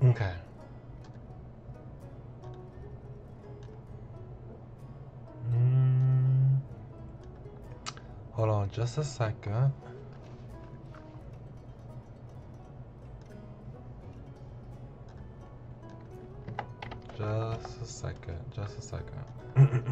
Okay. Mm, hold on just a second. Just a second. Just a second.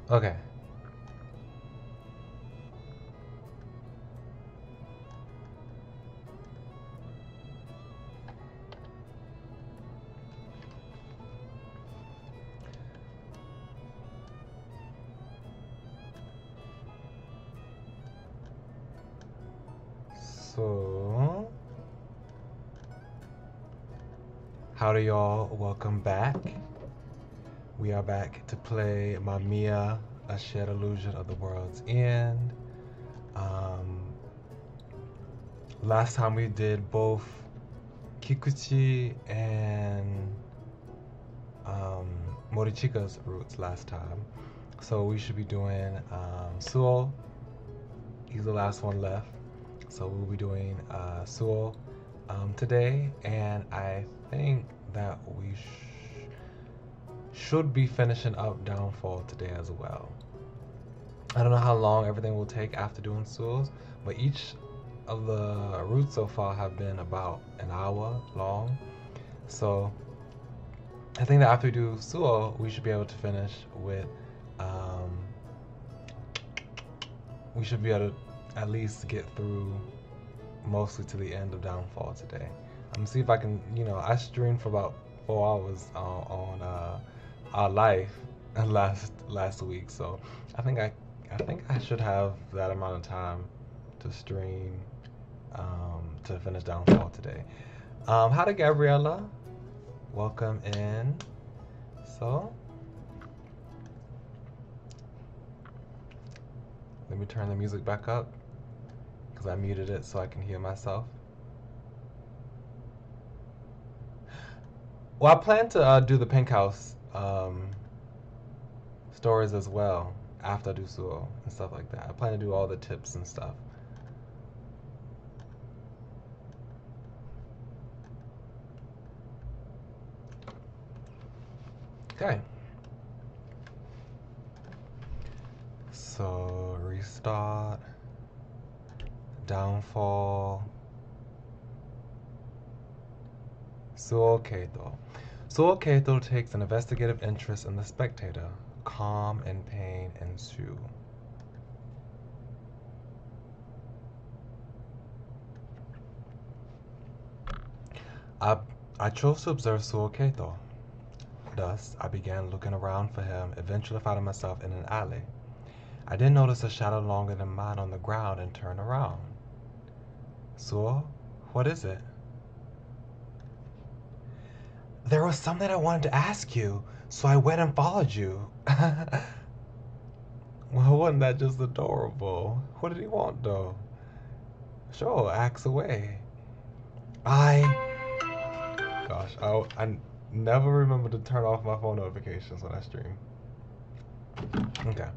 Okay. So, howdy y'all, welcome back. We are back to play MAMIYA, A Shared Illusion of the World's End. Last time we did both Kikuchi and Morichika's routes last time. So we should be doing Suo. He's the last one left. So we'll be doing Suo today, and I think that we should be finishing up Downfall today as well. I don't know how long everything will take after doing Suos, but each of the routes so far have been about an hour long. So I think that after we do Suo, we should be able to finish with, we should be able to at least get through mostly to the end of Downfall today. I'm gonna see if I can, I streamed for about 4 hours on our life last week, so I think I should have that amount of time to stream to finish Downfall today. Hi to Gabriella, welcome in. So let me turn the music back up because I muted it so I can hear myself. Well, I plan to do the Pink House stories as well after I do Suo and stuff like that. I plan to do all the tips and stuff. Okay. So restart. Downfall. Suo Keito. Suo Keito takes an investigative interest in the spectator. Calm and pain ensue. I chose to observe Suo Keito. Thus, I began looking around for him, eventually finding myself in an alley. I then noticed a shadow longer than mine on the ground and turned around. Suo, what is it? There was something I wanted to ask you, so I went and followed you. Well, wasn't that just adorable? What did he want, though? Sure, axe away. Gosh, I never remember to turn off my phone notifications when I stream. Okay.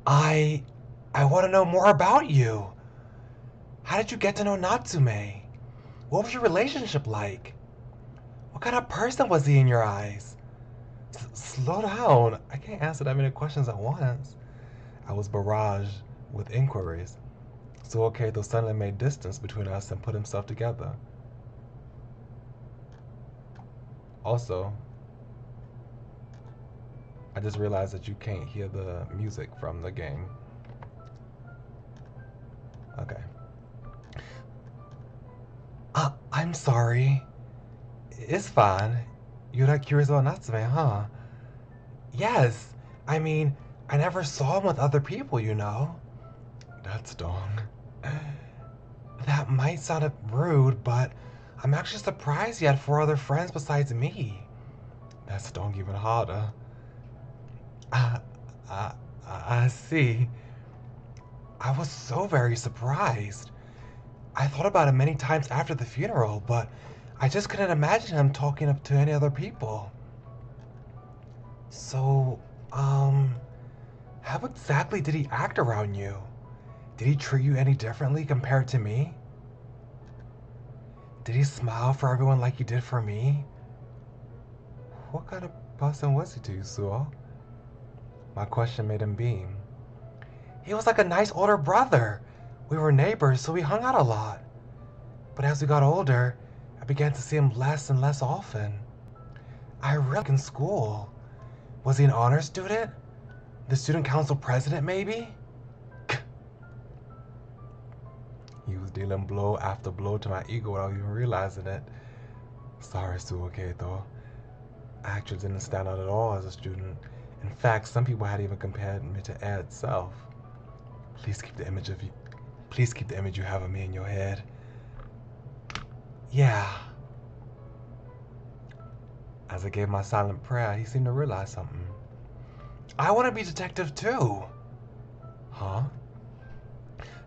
I want to know more about you. How did you get to know Natsume? What was your relationship like? What kind of person was he in your eyes? Slow down. I can't answer that many questions at once. I was barraged with inquiries. So Keito suddenly made distance between us and put himself together. Also, I just realized that you can't hear the music from the game. Okay. I'm sorry. It's fine. You're not curious about Natsume, huh? Yes. I mean, I never saw him with other people, you know. That's Dong. That might sound rude, but I'm actually surprised he had 4 other friends besides me. That's Dong even harder. I, I, I see. I was so very surprised. I thought about it many times after the funeral, but I just couldn't imagine him talking up to any other people. So, how exactly did he act around you? Did he treat you any differently compared to me? Did he smile for everyone like he did for me? What kind of person was he to you, Suo? My question made him beam. He was like a nice older brother. We were neighbors, so we hung out a lot. But as we got older, I began to see him less and less often. I really liked him in school. Was he an honor student? The student council president, maybe? He was dealing blow after blow to my ego without even realizing it. Sorry, Suo Keito. I actually didn't stand out at all as a student. In fact, some people had even compared me to air itself. Please keep the image you have of me in your head. Yeah. As I gave my silent prayer, he seemed to realize something. I want to be detective too. Huh?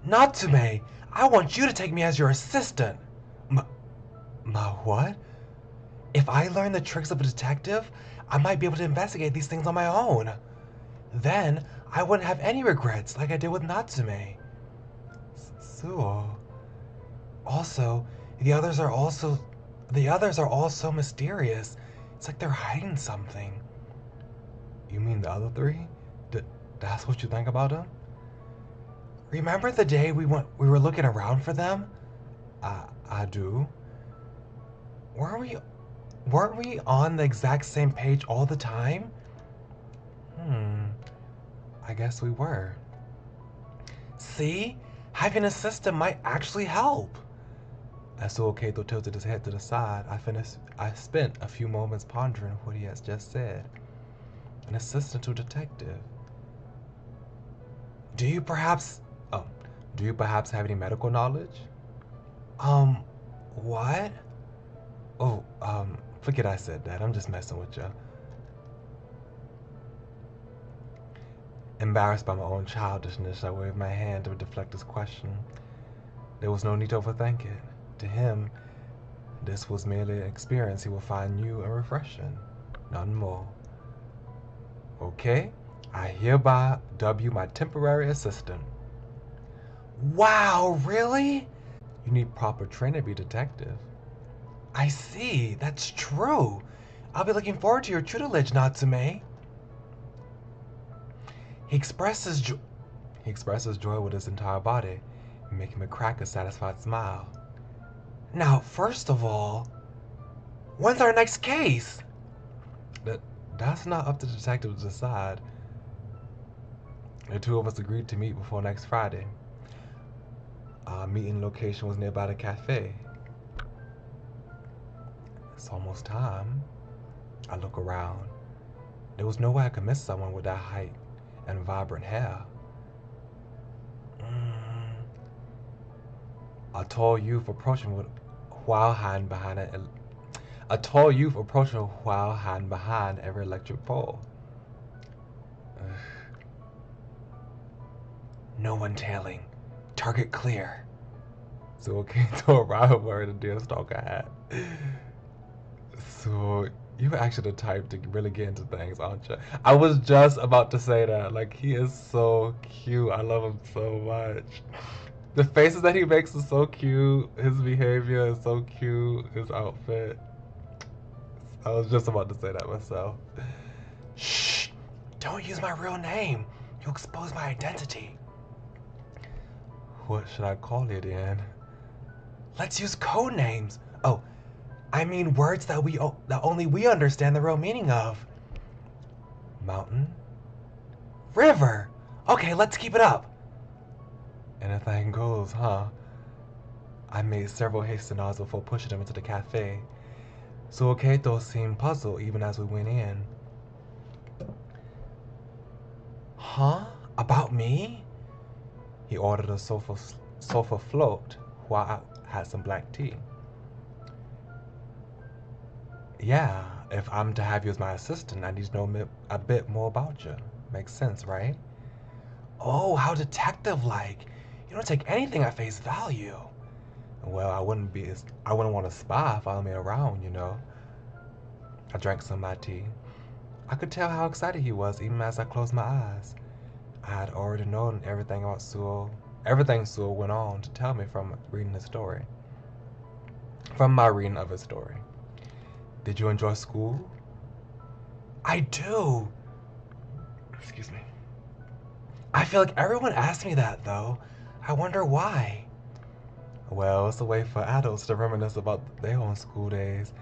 Natsume, I want you to take me as your assistant. My what? If I learn the tricks of a detective, I might be able to investigate these things on my own. Then, I wouldn't have any regrets like I did with Natsume. Suo. Also, the others are all so mysterious. It's like they're hiding something. You mean the other 3? That's what you think about them? Remember the day we were looking around for them? I do. Weren't we on the exact same page all the time? I guess we were. See? Having a system might actually help. As Suo Keito tilted his head to the side, I spent a few moments pondering what he has just said. An assistant to a detective. Do you perhaps have any medical knowledge? What? Oh, forget I said that. I'm just messing with you. Embarrassed by my own childishness, I waved my hand to deflect his question. There was no need to overthink it. To him, this was merely an experience he would find new and refreshing. None more. Okay, I hereby dub you my temporary assistant. Wow, really? You need proper training to be a detective. I see, that's true. I'll be looking forward to your tutelage, Natsume. He expresses joy with his entire body, making me crack a satisfied smile. Now, first of all, when's our next case? That's not up to the detective to decide. The 2 of us agreed to meet before next Friday. Our meeting location was nearby the cafe. It's almost time. I look around. There was no way I could miss someone with that height and vibrant hair. A tall youth approaching while hiding behind every electric pole. No one tailing. Target clear. So okay to arrive wearing a Deerstalker hat. So you actually the type to really get into things, aren't you? I was just about to say that. Like, he is so cute. I love him so much. The faces that he makes are so cute. His behavior is so cute. His outfit. I was just about to say that myself. Shh! Don't use my real name. You'll expose my identity. What should I call it then? Let's use code names. Oh, I mean words that only we understand the real meaning of. Mountain. River. Okay, let's keep it up. Anything goes, huh? I made several hasty nods before pushing him into the cafe. Suoketo seemed puzzled even as we went in. Huh? About me? He ordered a sofa float while I had some black tea. Yeah, if I'm to have you as my assistant, I need to know a bit more about you. Makes sense, right? Oh, how detective-like. You don't take anything at face value. Well, I wouldn't want a spy follow me around, you know. I drank some of my tea. I could tell how excited he was even as I closed my eyes. I had already known everything Sewell went on to tell me from reading his story. From my reading of his story. Did you enjoy school? I do. Excuse me. I feel like everyone asks me that, though. I wonder why. Well, it's a way for adults to reminisce about their own school days.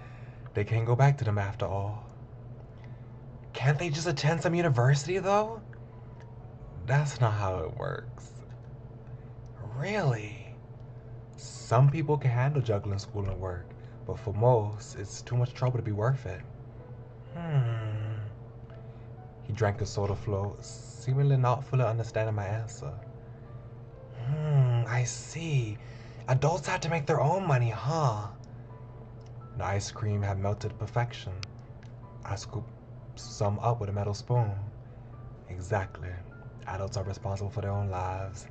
They can't go back to them after all. Can't they just attend some university, though? That's not how it works. Really? Some people can handle juggling school and work, but for most, it's too much trouble to be worth it. Hmm. He drank a soda float, seemingly not fully understanding my answer. I see. Adults have to make their own money, huh? The ice cream had melted to perfection. I scooped some up with a metal spoon. Exactly. Adults are responsible for their own lives.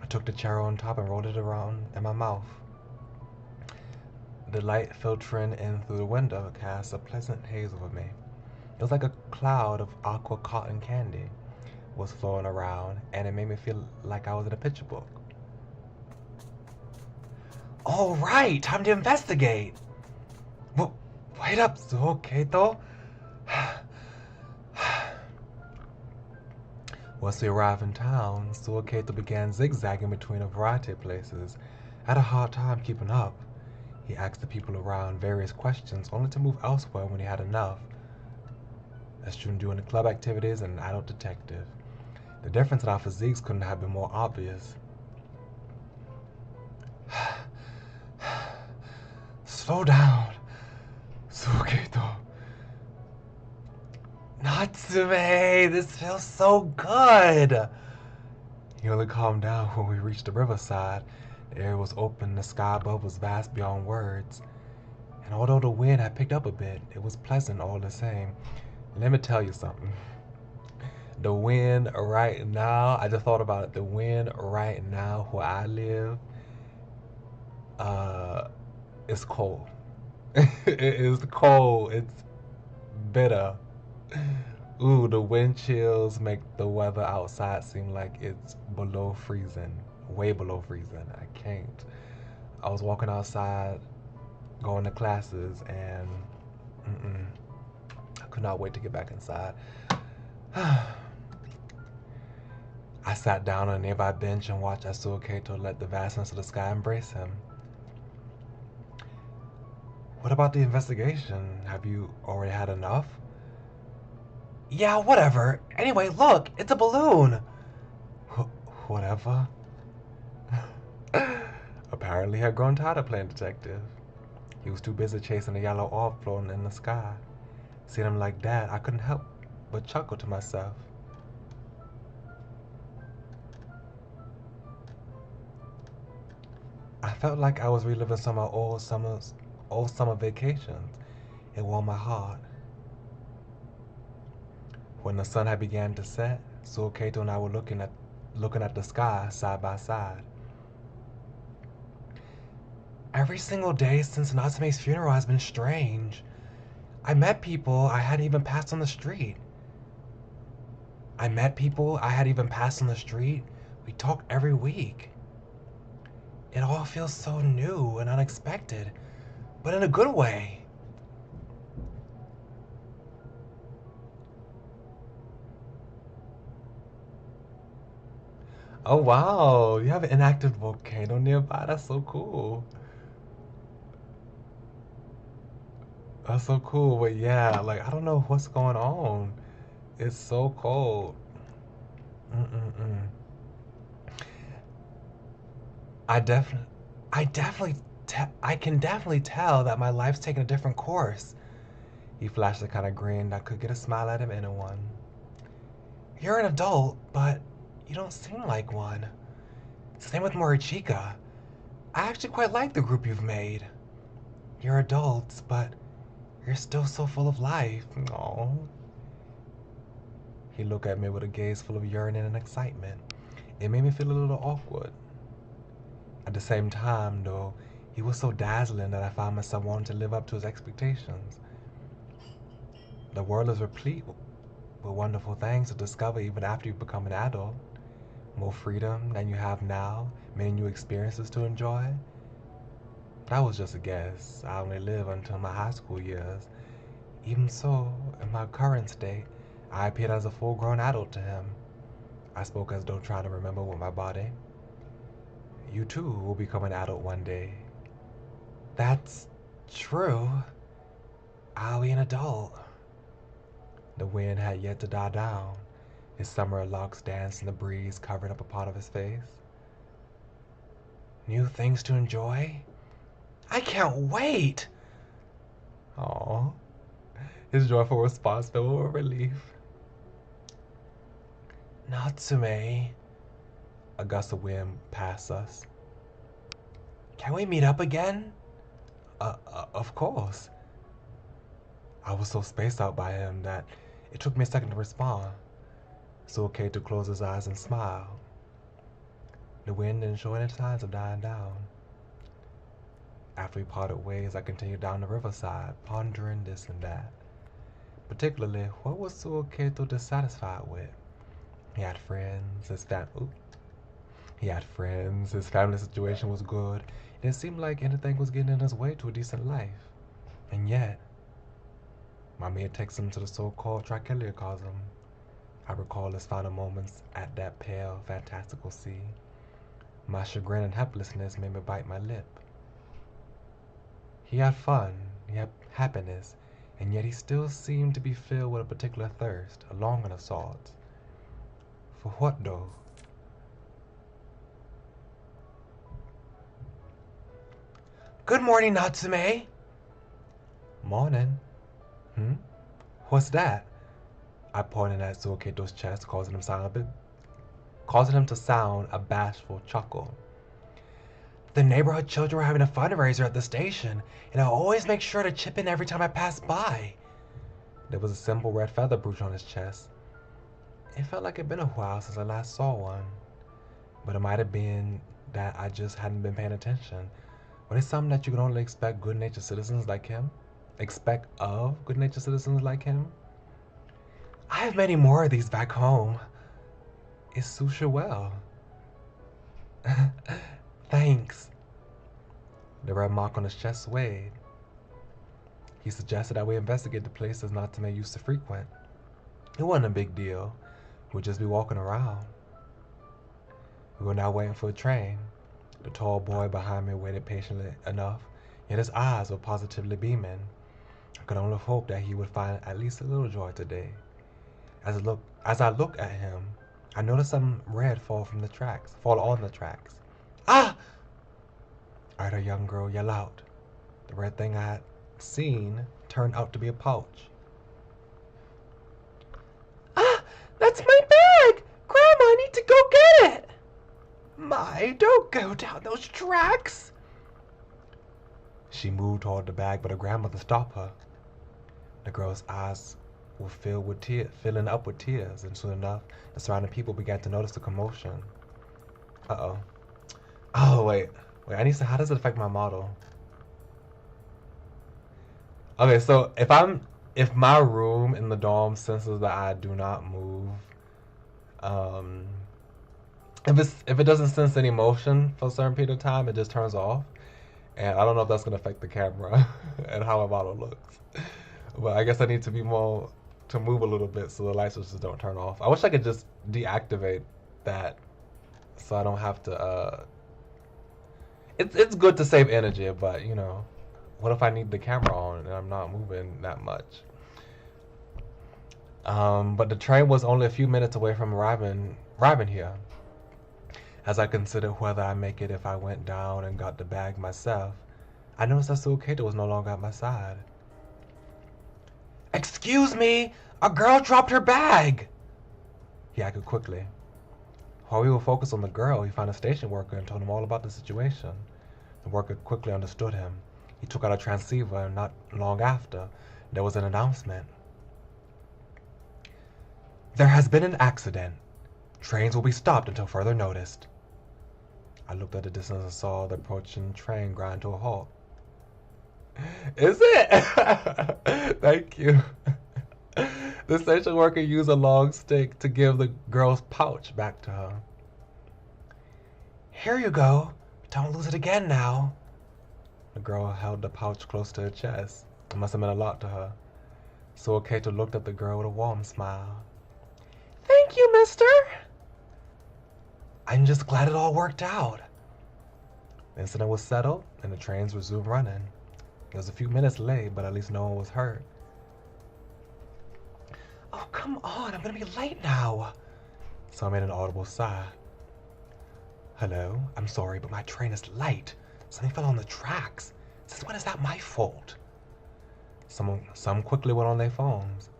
I took the cherry on top and rolled it around in my mouth. The light filtering in through the window cast a pleasant haze over me. It was like a cloud of aqua cotton candy was flowing around, and it made me feel like I was in a picture book. All right, time to investigate. Well, wait up, Suhoketo. Once we arrived in town, Suhoketo began zigzagging between a variety of places. I had a hard time keeping up. He asked the people around various questions, only to move elsewhere when he had enough. A student doing the club activities and an adult detective. The difference in our physiques couldn't have been more obvious. Slow down, Suhoketo. Natsume, this feels so good. He only calmed down when we reached the riverside. The air was open, the sky above was vast beyond words. And although the wind had picked up a bit, it was pleasant all the same. Let me tell you something. The wind right now, I just thought about it. The wind right now where I live, it's cold. It is cold. It's bitter. Ooh, the wind chills make the weather outside seem like it's below freezing. Way below freezing. I can't. I was walking outside, going to classes, and I could not wait to get back inside. I sat down on a nearby bench and watched Asuo let the vastness of the sky embrace him. What about the investigation? Have you already had enough? Yeah, whatever. Anyway, look, it's a balloon. Whatever. Apparently he had grown tired of playing detective. He was too busy chasing the yellow orb floating in the sky. Seeing him like that, I couldn't help but chuckle to myself. I felt like I was reliving some of my old summer vacations. It warmed my heart. When the sun had begun to set, Suoketo and I were looking at the sky side by side. Every single day since Natsume's funeral has been strange. I met people I hadn't even passed on the street. We talk every week. It all feels so new and unexpected, but in a good way. Oh wow, you have an inactive volcano nearby. That's so cool. That's so cool. But yeah, like I don't know what's going on. It's so cold. Mm-mm-mm. I definitely, I can definitely tell that my life's taking a different course. He flashed the kind of grin that could get a smile out of anyone. You're an adult, but you don't seem like one. Same with Morichika. I actually quite like the group you've made. You're adults, but you're still so full of life. Aww. He looked at me with a gaze full of yearning and excitement. It made me feel a little awkward. At the same time, though, he was so dazzling that I found myself wanting to live up to his expectations. The world is replete with wonderful things to discover even after you become an adult. More freedom than you have now, many new experiences to enjoy. That was just a guess. I only live until my high school years. Even so, in my current state, I appeared as a full-grown adult to him. I spoke as though trying to remember with my body. You too will become an adult one day. That's true. I'll be an adult. The wind had yet to die down. His summer locks danced in the breeze, covering up a part of his face. New things to enjoy? I can't wait! Aww. His joyful response filled with relief. Natsume. A gust of wind passed us. Can we meet up again? Of course. I was so spaced out by him that it took me a second to respond. Suiketo closed his eyes and smiled. The wind didn't show any signs of dying down. After we parted ways, I continued down the riverside, pondering this and that. Particularly, what was Suiketo dissatisfied with? He had friends, his family situation was good, and it seemed like anything was getting in his way to a decent life. And yet, MAMIYA takes him to the so-called tricheliocosm. I recall his final moments at that pale, fantastical sea. My chagrin and helplessness made me bite my lip. He had fun, he had happiness, and yet he still seemed to be filled with a particular thirst, a longing of sorts. For what though? Good morning, Natsume. Morning. What's that? I pointed at Suiketo's chest, causing him to sound a bashful chuckle. The neighborhood children were having a fundraiser at the station, and I always make sure to chip in every time I pass by. There was a simple red feather brooch on his chest. It felt like it'd been a while since I last saw one, but it might have been that I just hadn't been paying attention. But it's something that you can only expect good-natured citizens like him? Expect of good-natured citizens like him? I have many more of these back home. It suits you well. Thanks. The red mark on his chest swayed. He suggested that we investigate the places Natsume used to frequent. It wasn't a big deal. We'd just be walking around. We were now waiting for a train. The tall boy behind me waited patiently enough, yet his eyes were positively beaming. I could only hope that he would find at least a little joy today. As I looked at him, I noticed some red fall on the tracks. Ah! I heard a young girl yell out. The red thing I had seen turned out to be a pouch. Ah! That's my bag! Grandma, I need to go get it! My, don't go down those tracks! She moved toward the bag, but her grandmother stopped her. The girl's eyes were filling up with tears, and soon enough, the surrounding people began to notice the commotion. Uh-oh. Oh, wait, I need to, how does it affect my model? Okay, so if my room in the dorm senses that I do not move, if it doesn't sense any motion for a certain period of time, it just turns off. And I don't know if that's gonna affect the camera and how my model looks. But I guess I need to move a little bit so the light switches don't turn off. I wish I could just deactivate that so I don't have to, it's good to save energy, but you know, what if I need the camera on and I'm not moving that much? But the train was only a few minutes away from arriving here. As I considered whether I make it if I went down and got the bag myself, I noticed that Suiketo was no longer at my side. "Excuse me! A girl dropped her bag!" He acted quickly. While we were focused on the girl, he found a station worker and told him all about the situation. The worker quickly understood him. He took out a transceiver, and not long after, there was an announcement. "There has been an accident. Trains will be stopped until further notice." I looked at the distance and saw the approaching train grind to a halt. Is it? Thank you. The station worker used a long stick to give the girl's pouch back to her. "Here you go. Don't lose it again now." The girl held the pouch close to her chest. It must have meant a lot to her. So Suiketo looked at the girl with a warm smile. "Thank you, mister." "I'm just glad it all worked out." The incident was settled, and the trains resumed running. It was a few minutes late, but at least no one was hurt. "Oh, come on, I'm gonna be late now." So I made an audible sigh. "Hello, I'm sorry, but my train is late. Something fell on the tracks. Since when is that my fault?" Some quickly went on their phones.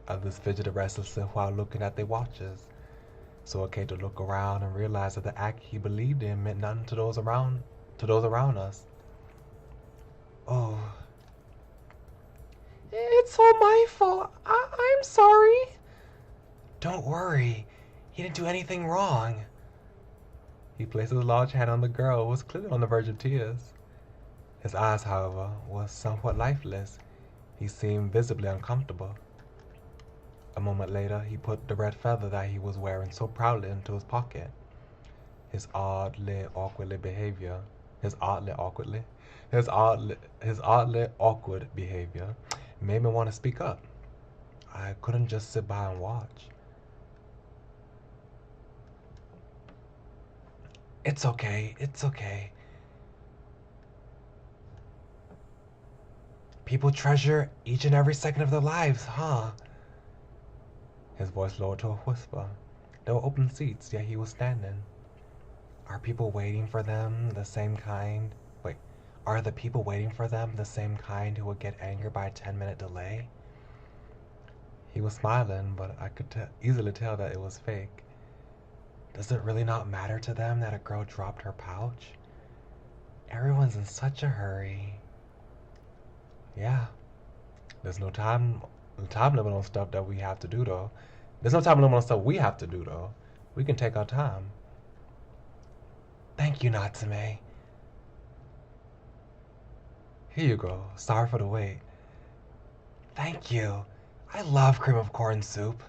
Others fidgeted restlessly while looking at their watches. So Suiketo looked around and realized that the act he believed in meant nothing to those around us. "Oh. It's all my fault. I'm sorry." "Don't worry. He didn't do anything wrong." He placed his large hand on the girl, who was clearly on the verge of tears. His eyes, however, were somewhat lifeless. He seemed visibly uncomfortable. A moment later, he put the red feather that he was wearing so proudly into his pocket. His oddly awkward behavior made me want to speak up. I couldn't just sit by and watch. It's okay. People treasure each and every second of their lives, huh? His voice lowered to a whisper. There were open seats, yet he was standing. Are the people waiting for them the same kind who would get angered by a 10-minute delay? He was smiling, but I could easily tell that it was fake. Does it really not matter to them that a girl dropped her pouch? Everyone's in such a hurry. Yeah. There's no time limit on stuff that we have to do, though. There's no time limit on stuff we have to do, though. We can take our time. Thank you, Natsume. Here you go. Sorry for the wait. Thank you. I love cream of corn soup.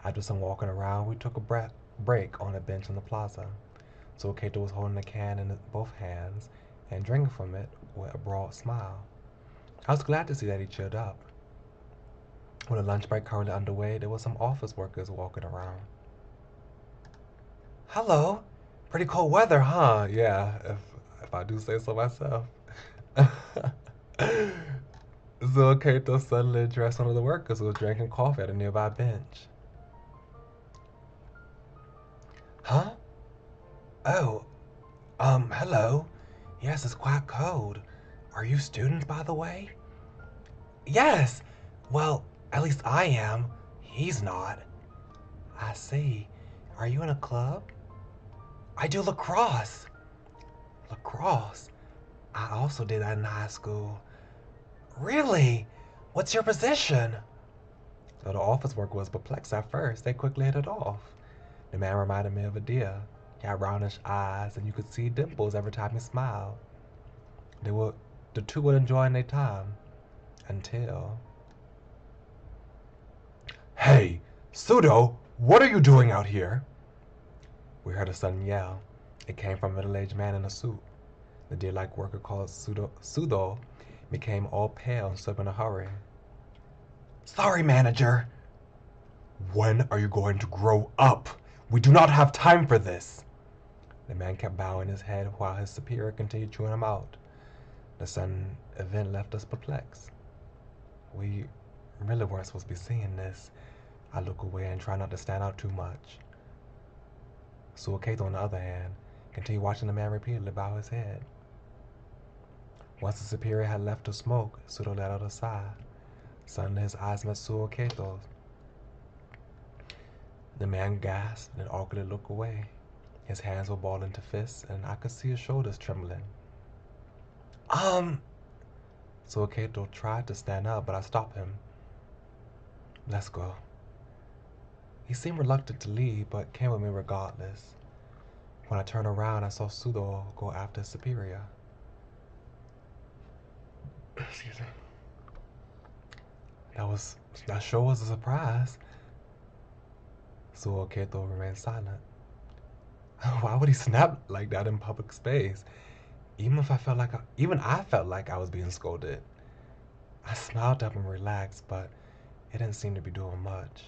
After some walking around, we took a break on a bench in the plaza. So Suiketo was holding a can in both hands and drinking from it with a broad smile. I was glad to see that he cheered up. With a lunch break currently underway, there were some office workers walking around. Hello. Pretty cold weather, huh? Yeah, if I do say so myself. Suiketo suddenly addressed one of the workers who was drinking coffee at a nearby bench. Huh? Oh, hello. Yes, it's quite cold. Are you students, by the way? Yes. Well, at least I am. He's not. I see. Are you in a club? I do lacrosse. Lacrosse? I also did that in high school. Really? What's your position? Though the office worker was perplexed at first, they quickly hit it off. The man reminded me of a deer. He had brownish eyes, and you could see dimples every time he smiled. The two were enjoying their time. Until... Hey, Pseudo, what are you doing out here? We heard a sudden yell. It came from a middle-aged man in a suit. The deer-like worker called Pseudo became all pale and stood up in a hurry. Sorry, manager. When are you going to grow up? We do not have time for this. The man kept bowing his head while his superior continued chewing him out. The sudden event left us perplexed. We really weren't supposed to be seeing this. I look away and try not to stand out too much. Suaketo, on the other hand, continued watching the man repeatedly bow his head. Once the superior had left to smoke, Sudo let out a sigh. Suddenly his eyes met Suaketo's. The man gasped and awkwardly looked away. His hands were balled into fists, and I could see his shoulders trembling. Suaketo tried to stand up, but I stopped him. Let's go. He seemed reluctant to leave, but came with me regardless. When I turned around, I saw Sudo go after his superior. Excuse me. That sure was a surprise. Suaketo remained silent. Why would he snap like that in public space? Even I felt like I was being scolded. I smiled up and relaxed, but it didn't seem to be doing much.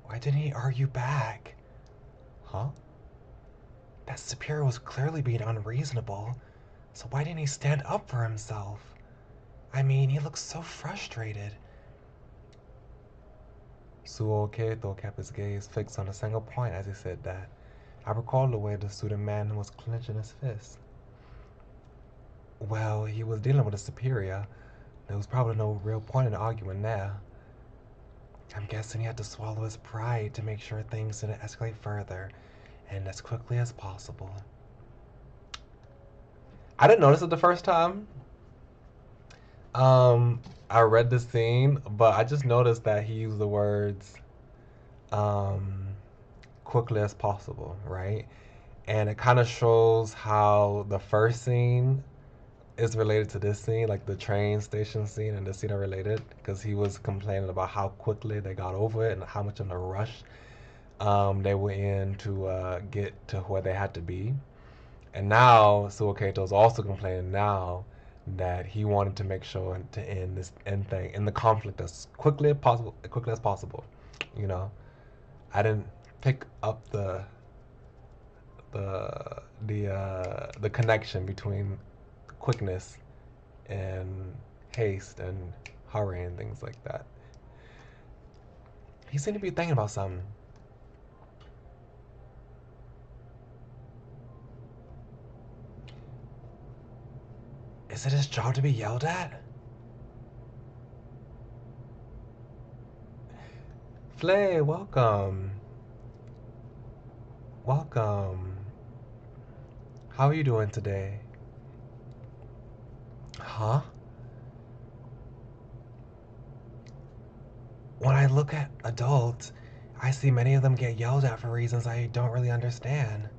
Why didn't he argue back? Huh? That superior was clearly being unreasonable, so why didn't he stand up for himself? I mean, he looked so frustrated. Suaketo kept his gaze fixed on a single point as he said that. I recalled the way the student man was clenching his fist. Well, he was dealing with a superior. There was probably no real point in arguing there. I'm guessing he had to swallow his pride to make sure things didn't escalate further, and as quickly as possible. I didn't notice it the first time. I read the scene, but I just noticed that he used the words quickly as possible, right? And it kind of shows how the first scene is related to this scene, like the train station scene and this scene are related, because he was complaining about how quickly they got over it and how much in a rush they were in to get to where they had to be. And now Suaketo is also complaining now that he wanted to make sure to end this the conflict as quickly as possible. You know, I didn't pick up the connection between quickness and haste and hurry and things like that. He seemed to be thinking about something. Is it his job to be yelled at? Flay, welcome. Welcome. How are you doing today? Huh? When I look at adults, I see many of them get yelled at for reasons I don't really understand.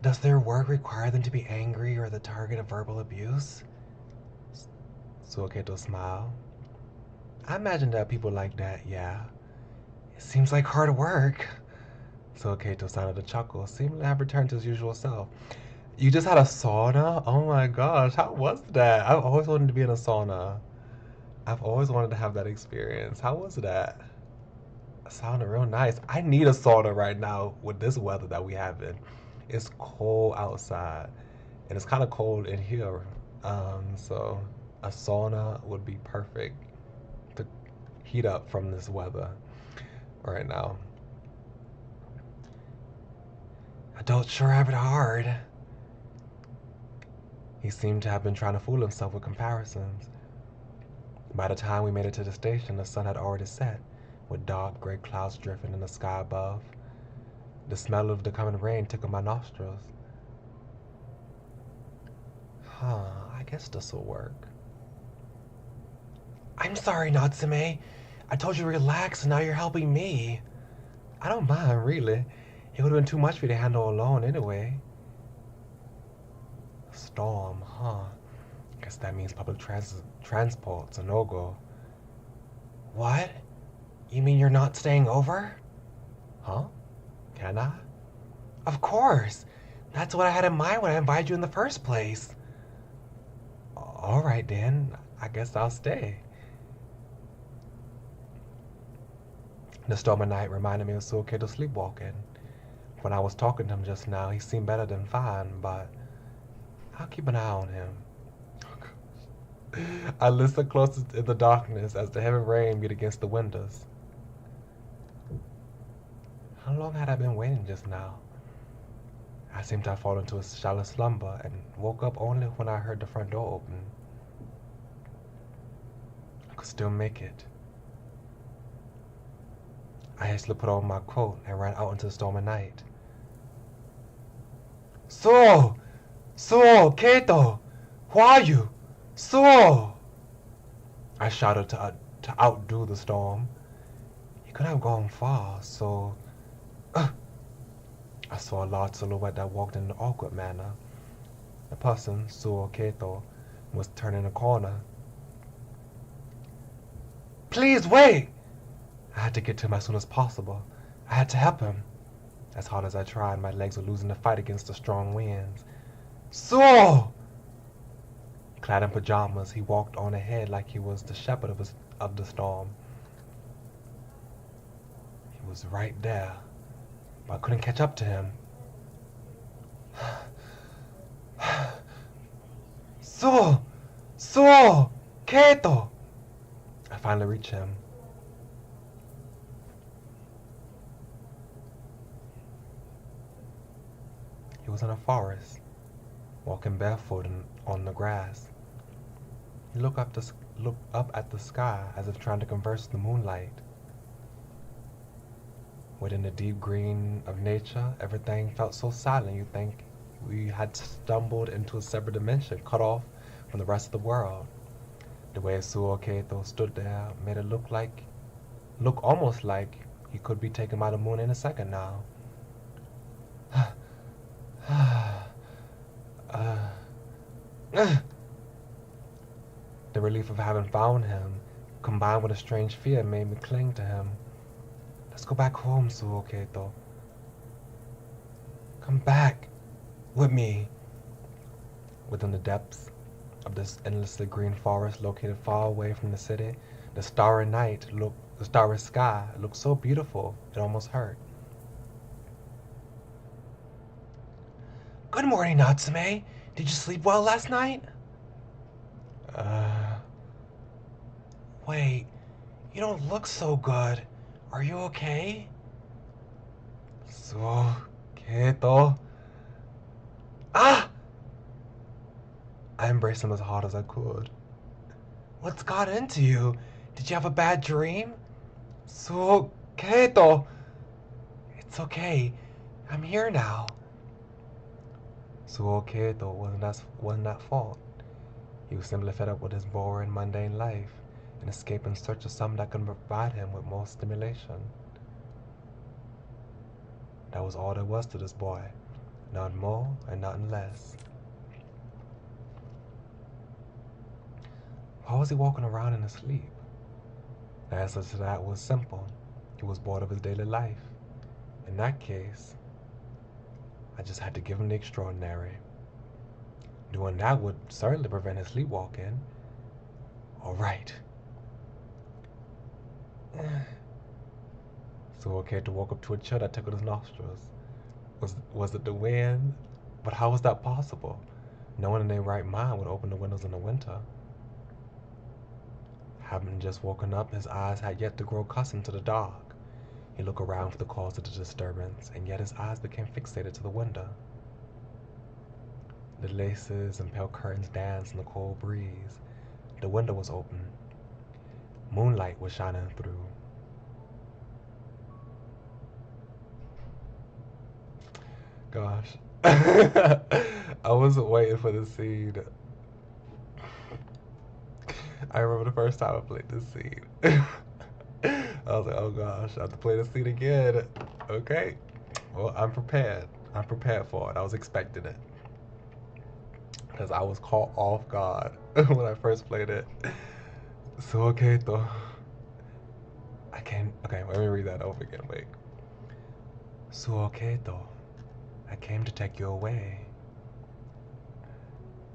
Does their work require them to be angry or the target of verbal abuse? Suaketo smiled. I imagine there are people like that, yeah. It seems like hard work. Suaketo sounded a chuckle, seeming to have returned to his usual self. You just had a sauna? Oh my gosh, how was that? I've always wanted to be in a sauna. I've always wanted to have that experience. How was that? It sounded real nice. I need a sauna right now with this weather that we have in. It's cold outside, and it's kind of cold in here. So a sauna would be perfect to heat up from this weather right now. Adults sure have it hard. He seemed to have been trying to fool himself with comparisons. By the time we made it to the station, the sun had already set, with dark gray clouds drifting in the sky above. The smell of the coming rain tickled my nostrils. I guess this'll work. I'm sorry, Natsume. I told you to relax, and now you're helping me. I don't mind, really. It would have been too much for you to handle alone anyway. Storm, huh? Guess that means public transport's a no-go. What? You mean you're not staying over? Huh? Can I? Of course! That's what I had in mind when I invited you in the first place. Alright then, I guess I'll stay. The storm at night reminded me of Suaketo sleepwalking. When I was talking to him just now, he seemed better than fine, but I'll keep an eye on him. I listened closest in the darkness as the heavy rain beat against the windows. long had I been waiting just now? I seemed to have fallen into a shallow slumber and woke up only when I heard the front door open. I could still make it. I hastily put on my coat and ran out into the stormy night. So! Kato! Who are you? So! I shouted to outdo the storm. He couldn't have gone far, so... I saw a large silhouette that walked in an awkward manner. The person, Suo Kato, was turning a corner. Please wait! I had to get to him as soon as possible. I had to help him. As hard as I tried, my legs were losing the fight against the strong winds. Suo! Clad in pajamas, he walked on ahead like he was the shepherd of the storm. He was right there, but I couldn't catch up to him. Suo! Kato! I finally reached him. He was in a forest, walking barefoot on the grass. He looked up at the sky as if trying to converse with the moonlight. Within the deep green of nature, everything felt so silent you'd think we had stumbled into a separate dimension, cut off from the rest of the world. The way Suo Kato stood there made it look almost like he could be taken by the moon in a second now. The relief of having found him, combined with a strange fear, made me cling to him. Let's go back home, Suo Kato. Come back with me. Within the depths of this endlessly green forest located far away from the city, the starry sky looked so beautiful it almost hurt. Good morning, Natsume. Did you sleep well last night? Wait, you don't look so good. Are you okay? Suo Kato. Ah! I embraced him as hard as I could. What's got into you? Did you have a bad dream? Suo Kato. It's okay. I'm here now. Suo Kato wasn't at fault. He was simply fed up with his boring, mundane life and escaped in search of something that could provide him with more stimulation. That was all there was to this boy. Not more and nothing less. Why was he walking around in his sleep? The answer to that was simple. He was bored of his daily life. In that case, I just had to give him the extraordinary. Doing that would certainly prevent his sleepwalking. All right. Suo Kato woke up to a chill that tickled his nostrils. Was it the wind? But how was that possible? No one in their right mind would open the windows in the winter. Having just woken up, his eyes had yet to grow accustomed to the dark. He looked around for the cause of the disturbance, and yet his eyes became fixated to the window. The laces and pale curtains danced in the cold breeze. The window was open. Moonlight was shining through. Gosh. I wasn't waiting for the scene. I remember the first time I played this scene. I was like, oh gosh, I have to play this scene again. Okay. Well, I'm prepared. I'm prepared for it. I was expecting it. Because I was caught off guard when I first played it. Suo Kato. Okay, let me read that over again, wait. Suo Kato, I came to take you away.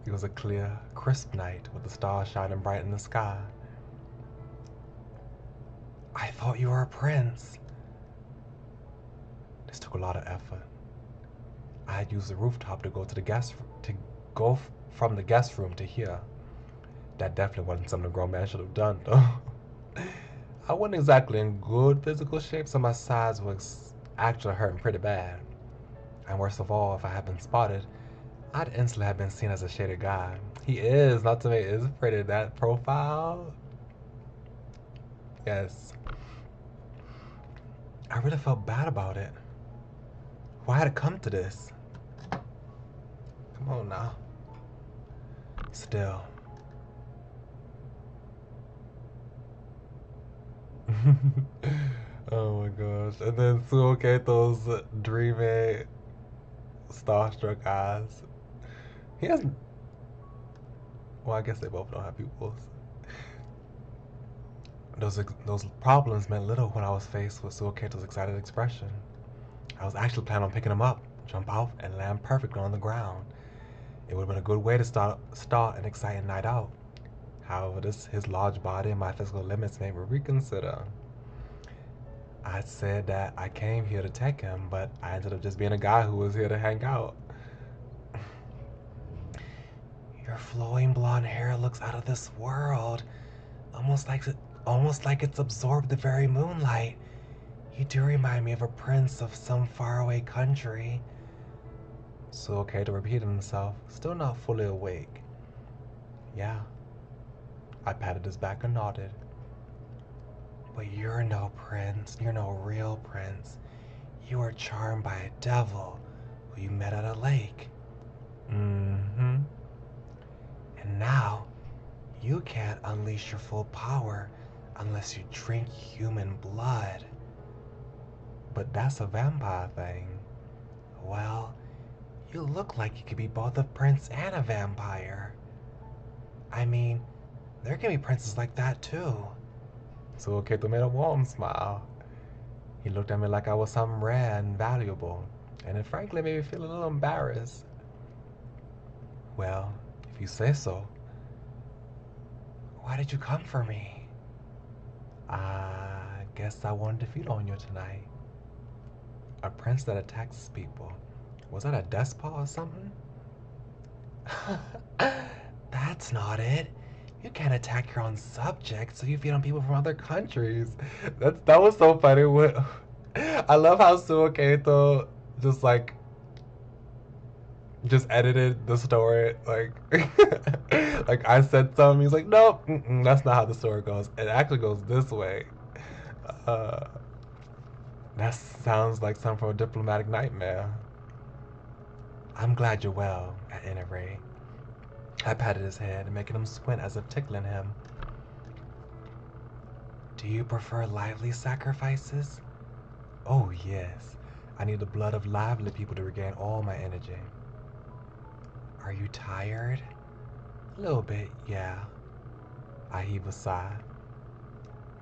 It was a clear, crisp night with the stars shining bright in the sky. I thought you were a prince. This took a lot of effort. I had used the rooftop to go from the guest room to here. That definitely wasn't something a grown man should have done, though. I wasn't exactly in good physical shape, so my sides actually hurting pretty bad. And worst of all, if I had been spotted, I'd instantly have been seen as a shaded guy. He is, not to make it is pretty. That profile, yes. I really felt bad about it. Why had it come to this? Come on now. Still. Oh my gosh. And then Suoketo's dreamy, starstruck eyes. He has. Well, I guess they both don't have pupils. Those problems meant little when I was faced with Suoketo's excited expression. I was actually planning on picking him up, jump out, and land perfectly on the ground. It would have been a good way to start an exciting night out. However, his large body and my physical limits made me reconsider. I said that I came here to take him, but I ended up just being a guy who was here to hang out. Your flowing blonde hair looks out of this world, almost like it's absorbed the very moonlight. You do remind me of a prince of some faraway country. So okay to repeat himself, still not fully awake. Yeah. I patted his back and nodded. But you're no prince. You're no real prince. You were charmed by a devil who you met at a lake. Mm-hmm. And now, you can't unleash your full power unless you drink human blood. But that's a vampire thing. Well, you look like you could be both a prince and a vampire. I mean, there can be princes like that too. So Keto made a warm smile. He looked at me like I was something rare and valuable, and it frankly made me feel a little embarrassed. Well, if you say so. Why did you come for me? I guess I wanted to feed on you tonight. A prince that attacks people. Was that a despot or something? That's not it. You can't attack your own subjects, so you feed on people from other countries. That was so funny. I love how Suoketo just edited the story. Like I said something, he's like, nope, that's not how the story goes. It actually goes this way. That sounds like something from a diplomatic nightmare. I'm glad you're well, at any rate. I patted his head, making him squint as if tickling him. Do you prefer lively sacrifices? Oh, yes. I need the blood of lively people to regain all my energy. Are you tired? A little bit, yeah. I heave a sigh.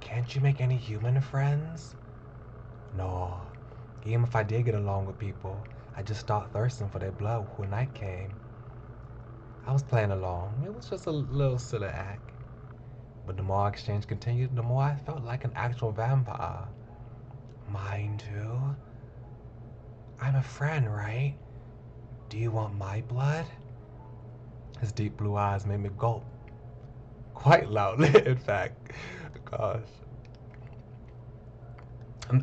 Can't you make any human friends? No. Even if I did get along with people, I just start thirsting for their blood when night came. I was playing along. It was just a little silly act. But the more our exchange continued, the more I felt like an actual vampire. Mine too? I'm a friend, right? Do you want my blood? His deep blue eyes made me gulp. Quite loudly, in fact. Gosh.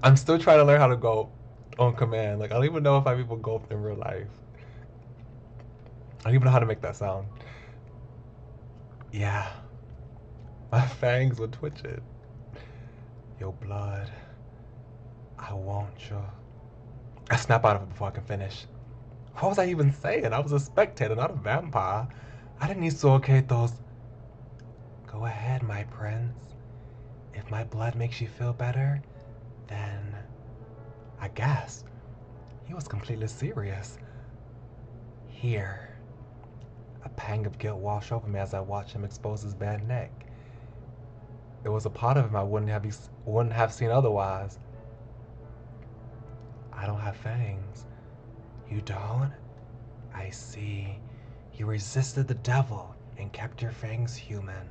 I'm still trying to learn how to gulp on command. Like, I don't even know if I've even gulped in real life. I don't even know how to make that sound. Yeah. My fangs were twitching. Your blood. I want you. I snap out of it before I can finish. What was I even saying? I was a spectator, not a vampire. I didn't need Suoketo's. Go ahead, my prince. If my blood makes you feel better, then I guess. He was completely serious. Here. A pang of guilt washed over me as I watched him expose his bare neck. There was a part of him I wouldn't have seen otherwise. I don't have fangs. You don't? I see. You resisted the devil and kept your fangs human.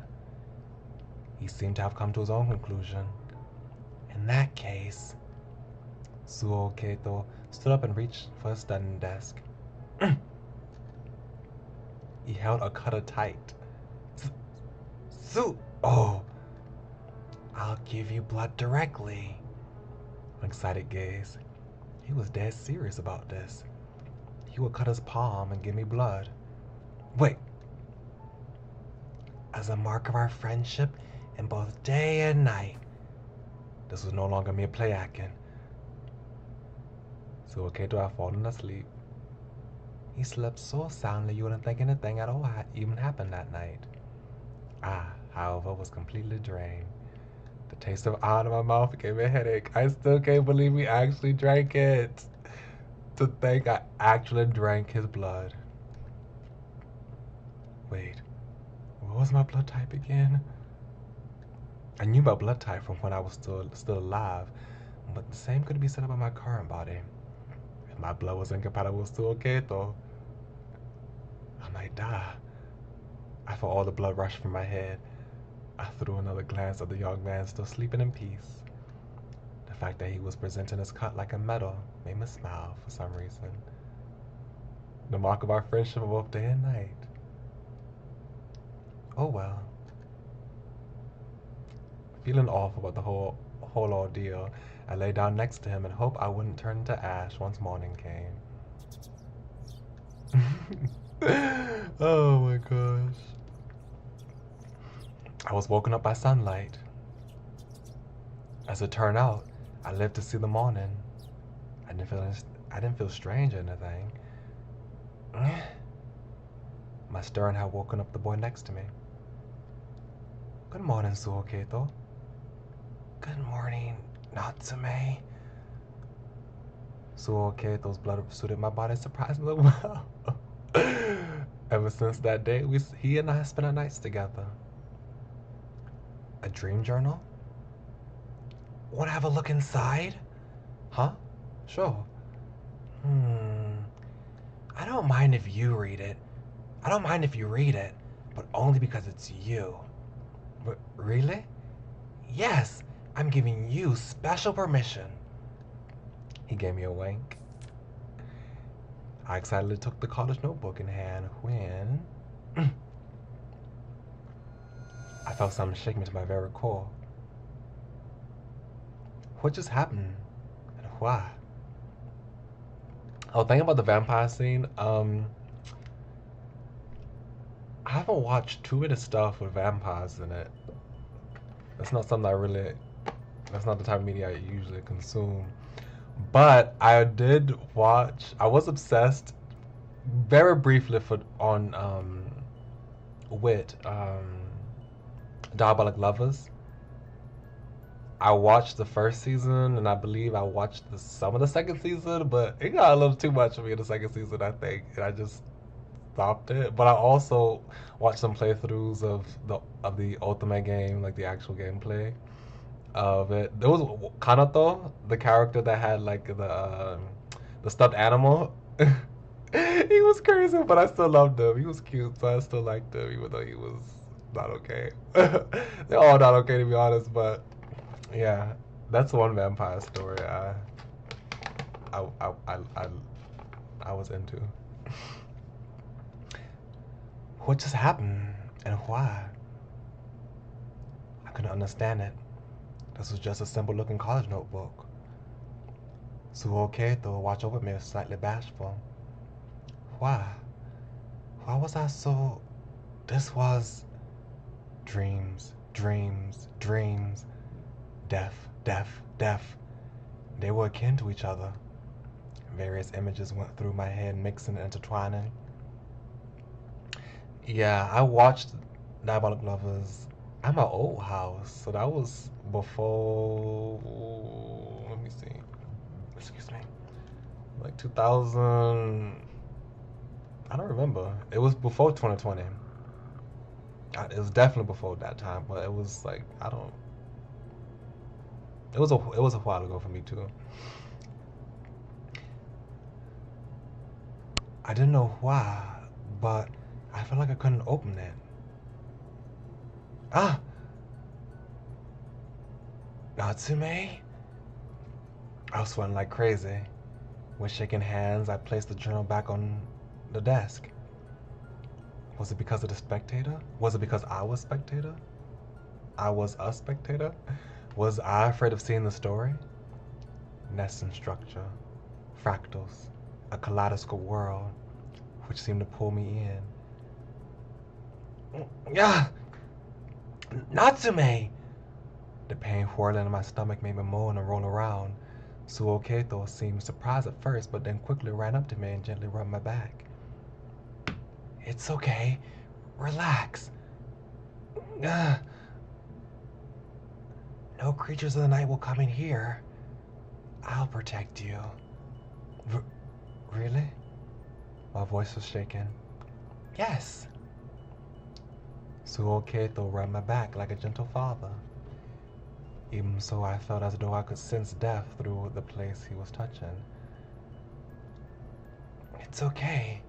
He seemed to have come to his own conclusion. In that case, Suoketo stood up and reached for his studying desk. He held a cutter tight. Oh! I'll give you blood directly. An excited gaze. He was dead serious about this. He would cut his palm and give me blood. Wait. As a mark of our friendship in both day and night. This was no longer mere play acting. So okay, do I fallen asleep? He slept so soundly you wouldn't think anything at all even happened that night. I, however, was completely drained. The taste of iron in my mouth gave me a headache. I still can't believe we actually drank it. To think I actually drank his blood. Wait, what was my blood type again? I knew my blood type from when I was still alive, but the same could be said about my current body. If my blood was incompatible with Suoketo, I might die. I felt all the blood rush from my head. I threw another glance at the young man still sleeping in peace. The fact that he was presenting his cut like a medal made me smile for some reason. The mark of our friendship of both day and night. Oh well. Feeling awful about the whole ordeal, I lay down next to him and hoped I wouldn't turn into ash once morning came. Oh my gosh. I was woken up by sunlight. As it turned out, I lived to see the morning. I didn't feel strange or anything. My stirring had woken up the boy next to me. Good morning, Suoketo. Good morning, Natsume. Suoketo's blood suited my body surprisingly well. Ever since that day, he and I spent our nights together. A dream journal? Want to have a look inside? Huh? Sure. I don't mind if you read it. But only because it's you. But really? Yes, I'm giving you special permission. He gave me a wink. I excitedly took the college notebook in hand when I felt something shake me to my very core. What just happened? And why? Oh, thinking about the vampire scene, I haven't watched too many stuff with vampires in it. That's not something that's not the type of media I usually consume. But I did watch, I was obsessed very briefly on with Diabolic Lovers. I watched the first season, and I believe I watched some of the second season, but it got a little too much for me in the second season, I think, and I just stopped it. But I also watched some playthroughs of the Ultimate game, like the actual gameplay of it. There was Kanato, the character that had like the stuffed animal. He was crazy, but I still loved him. He was cute, so I still liked him, even though he was not okay. They're all not okay, to be honest, but yeah, that's one vampire story I was into. What just happened and why? I couldn't understand it. This was just a simple-looking college notebook. Suoketo watched over me, slightly bashful. Why? Why was I so... This was... Dreams, dreams, dreams. Death, death, death. They were akin to each other. Various images went through my head, mixing and intertwining. Yeah, I watched Diabolic Lovers at my old house, so that was before... Let me see. Excuse me. Like 2000... I don't remember. It was before 2020. It was definitely before that time, but it was like, I don't... It was a while ago for me too. I didn't know why, but I felt like I couldn't open it. Ah! Natsume? I was sweating like crazy. With shaking hands, I placed the journal back on the desk. Was it because of the spectator? Was it because I was spectator? I was a spectator? Was I afraid of seeing the story? Nest and structure. fractals, a kaleidoscope world, which seemed to pull me in. Yeah, Natsume! The pain whirling in my stomach made me moan and roll around. Suoketo seemed surprised at first, but then quickly ran up to me and gently rubbed my back. It's okay. Relax. No creatures of the night will come in here. I'll protect you. Really? My voice was shaking. Yes. Suoketo rubbed my back like a gentle father. Even so, I felt as though I could sense death through the place he was touching. It's okay.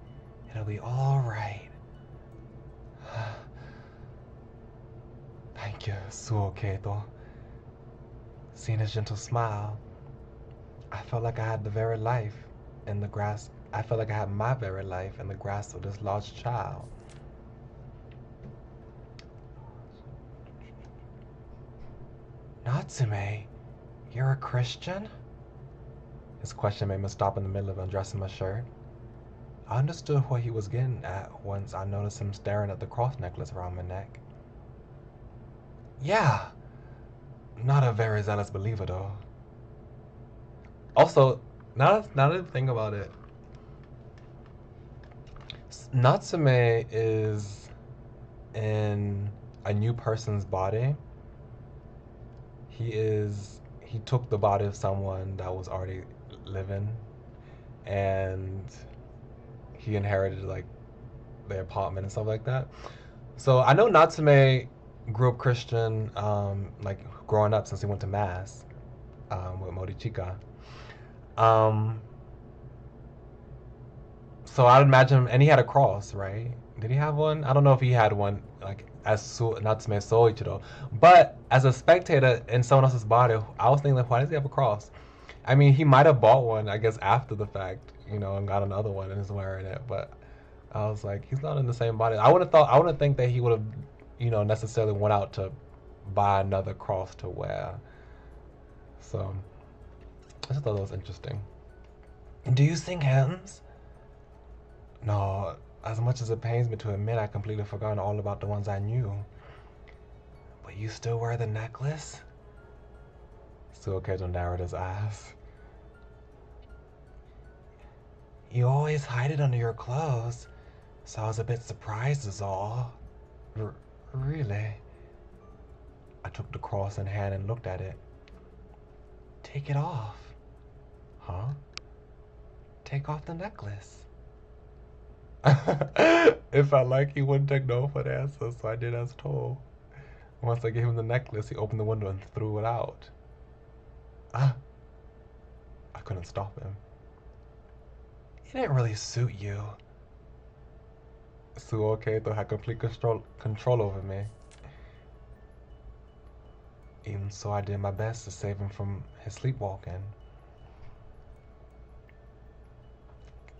It'll be all right. Thank you, Suoketo. Seeing his gentle smile, I felt like I had the very life in the grasp. I felt like I had my very life in the grasp of this lost child. Natsume, you're a Christian? His question made me stop in the middle of undressing my shirt. I understood what he was getting at once I noticed him staring at the cross necklace around my neck. Yeah, not a very zealous believer though. Also, now that I think about it, Natsume is in a new person's body. He took the body of someone that was already living, and he inherited like their apartment and stuff like that. So I know Natsume grew up Christian, like growing up since he went to mass with Morichika. So I'd imagine, and he had a cross, right? Did he have one? I don't know if he had one, like as Natsume Soichiro. But as a spectator in someone else's body, I was thinking, like, why does he have a cross? I mean, he might have bought one, I guess, after the fact, you know, and got another one and is wearing it. But I was like, he's not in the same body. I wouldn't think that he would have, you know, necessarily went out to buy another cross to wear. So I just thought that was interesting. Do you sing hymns? No, as much as it pains me to admit, I completely forgotten all about the ones I knew. But you still wear the necklace? Suoketo narrowed his eyes. You always hide it under your clothes, so I was a bit surprised is all. Really? I took the cross in hand and looked at it. Take it off. Huh? Take off the necklace. It felt like he wouldn't take no for the answer, so I did as told. Once I gave him the necklace, he opened the window and threw it out. I couldn't stop him. It didn't really suit you. Suoketo had complete control over me. Even so, I did my best to save him from his sleepwalking.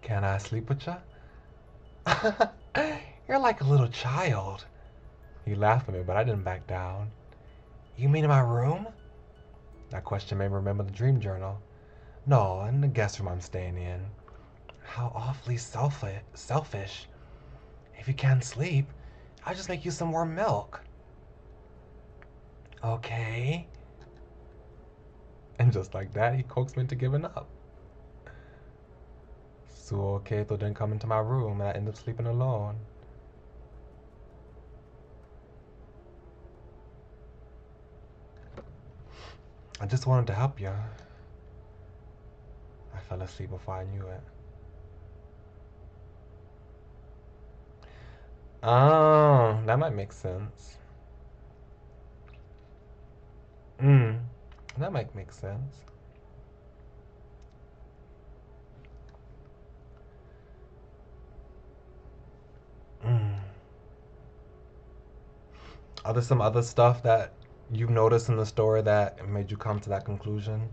Can I sleep with you? You're like a little child. He laughed at me, but I didn't back down. You mean in my room? That question made me remember the dream journal. No, in the guest room I'm staying in. How awfully selfish. If you can't sleep, I'll just make you some warm milk. Okay. And just like that, he coaxed me into giving up. Suoketo didn't come into my room, and I ended up sleeping alone. I just wanted to help you. I fell asleep before I knew it. Oh, that might make sense. That might make sense. Are there some other stuff that you've noticed in the story that made you come to that conclusion?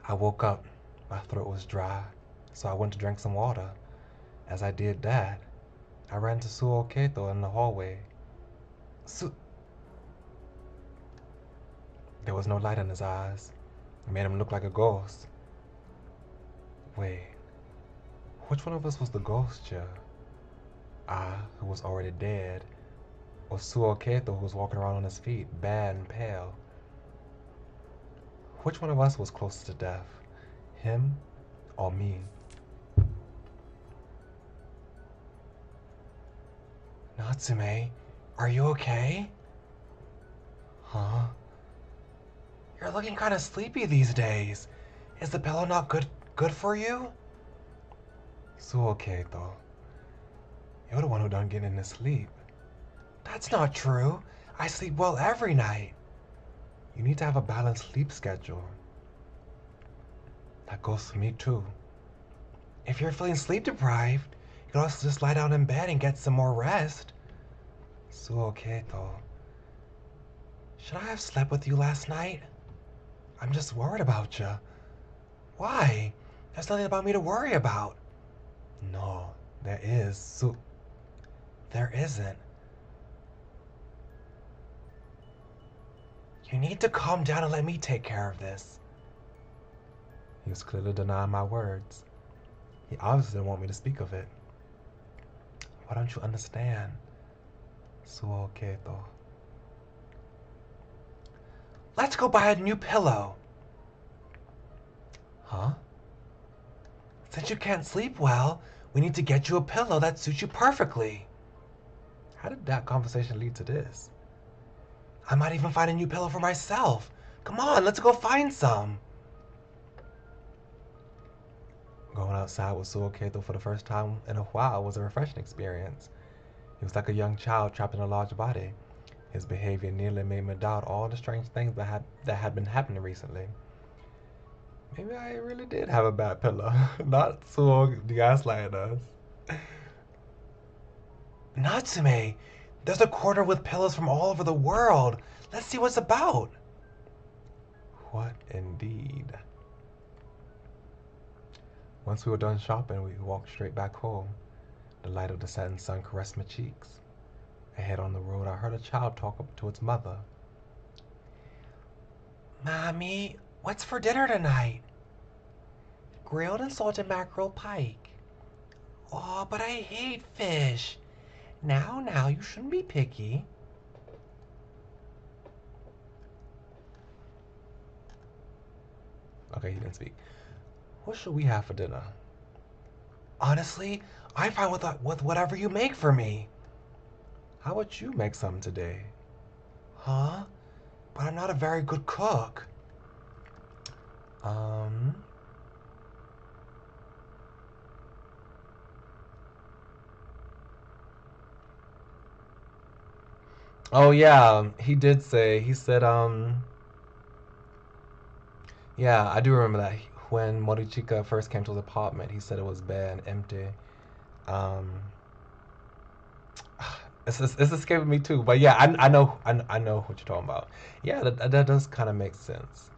I woke up. My throat was dry, so I went to drink some water. As I did that, I ran to Suoketo in the hallway. There was no light in his eyes. It made him look like a ghost. Wait, which one of us was the ghost, yeah? I, who was already dead, or Suo Keito, who was walking around on his feet, bad and pale? Which one of us was closest to death? Him or me? Natsume, are you okay? Huh? You're looking kind of sleepy these days. Is the pillow not good for you? Suo Keito, you're the one who done getting into sleep. That's not true. I sleep well every night. You need to have a balanced sleep schedule. That goes for me too. If you're feeling sleep deprived, you can also just lie down in bed and get some more rest. Suo Keito, should I have slept with you last night? I'm just worried about you. Why? There's nothing about me to worry about. No, there is. There isn't. You need to calm down and let me take care of this. He was clearly denying my words. He obviously didn't want me to speak of it. Why don't you understand? Suo Keito. Let's go buy a new pillow. Huh? Since you can't sleep well, we need to get you a pillow that suits you perfectly. How did that conversation lead to this? I might even find a new pillow for myself. Come on, let's go find some. Going outside with Suo Keito for the first time in a while was a refreshing experience. He was like a young child trapped in a large body. His behavior nearly made me doubt all the strange things that had been happening recently. Maybe I really did have a bad pillow. Not Suo gaslighting us. Natsume, there's a corner with pillows from all over the world. Let's see what's about. What indeed? Once we were done shopping, we walked straight back home. The light of the setting sun caressed my cheeks. Ahead on the road, I heard a child talk up to its mother. Mommy, what's for dinner tonight? Grilled and salted mackerel pike. Oh, but I hate fish. Now, you shouldn't be picky. Okay, he didn't speak. What should we have for dinner? Honestly, I'm fine with whatever you make for me. How about you make some today? Huh? But I'm not a very good cook. Oh yeah, he did say, he said, yeah, I do remember that. When Morichika first came to his apartment, he said it was bare and empty. Um, it's escaping me too, but yeah, I know what you're talking about. Yeah, that does kind of make sense.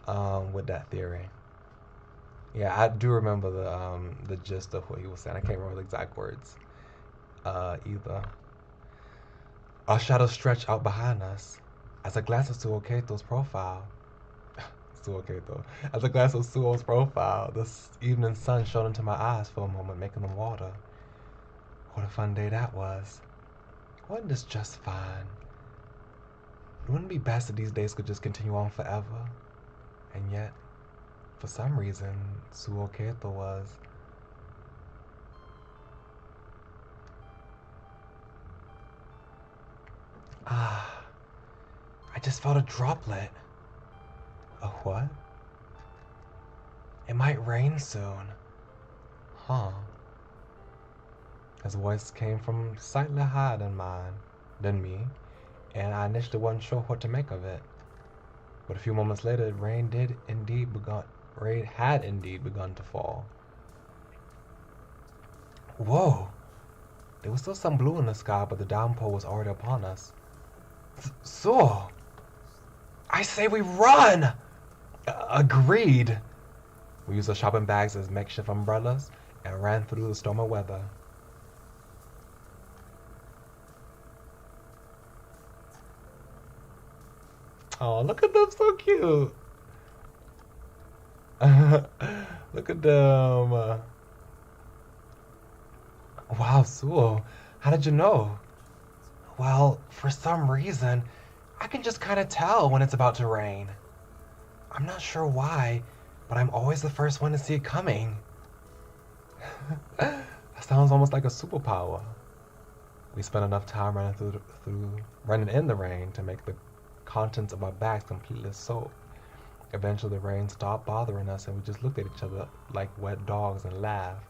With that theory. Yeah, I do remember the gist of what he was saying. I can't remember the exact words. Either. Our shadows stretched out behind us. As I glanced at Suo Keito's profile, as I glanced at Suo's profile, the evening sun shone into my eyes for a moment, making them water. What a fun day that was. Wasn't this just fine? It wouldn't be best if these days could just continue on forever. And yet, for some reason, Suo Keito was. I just felt a droplet. A what? It might rain soon. Huh. His voice came from slightly higher than me, and I initially wasn't sure what to make of it. But a few moments later, rain had indeed begun to fall. Whoa! There was still some blue in the sky, but the downpour was already upon us. So, I say we run! Agreed. We used our shopping bags as makeshift umbrellas and ran through the stormy weather. Oh, look at them, so cute. Look at them. Wow, Suo, how did you know? Well, for some reason, I can just kind of tell when it's about to rain. I'm not sure why, but I'm always the first one to see it coming. That sounds almost like a superpower. We spent enough time running in the rain to make the contents of our bags completely soaked. Eventually, the rain stopped bothering us, and we just looked at each other like wet dogs and laughed.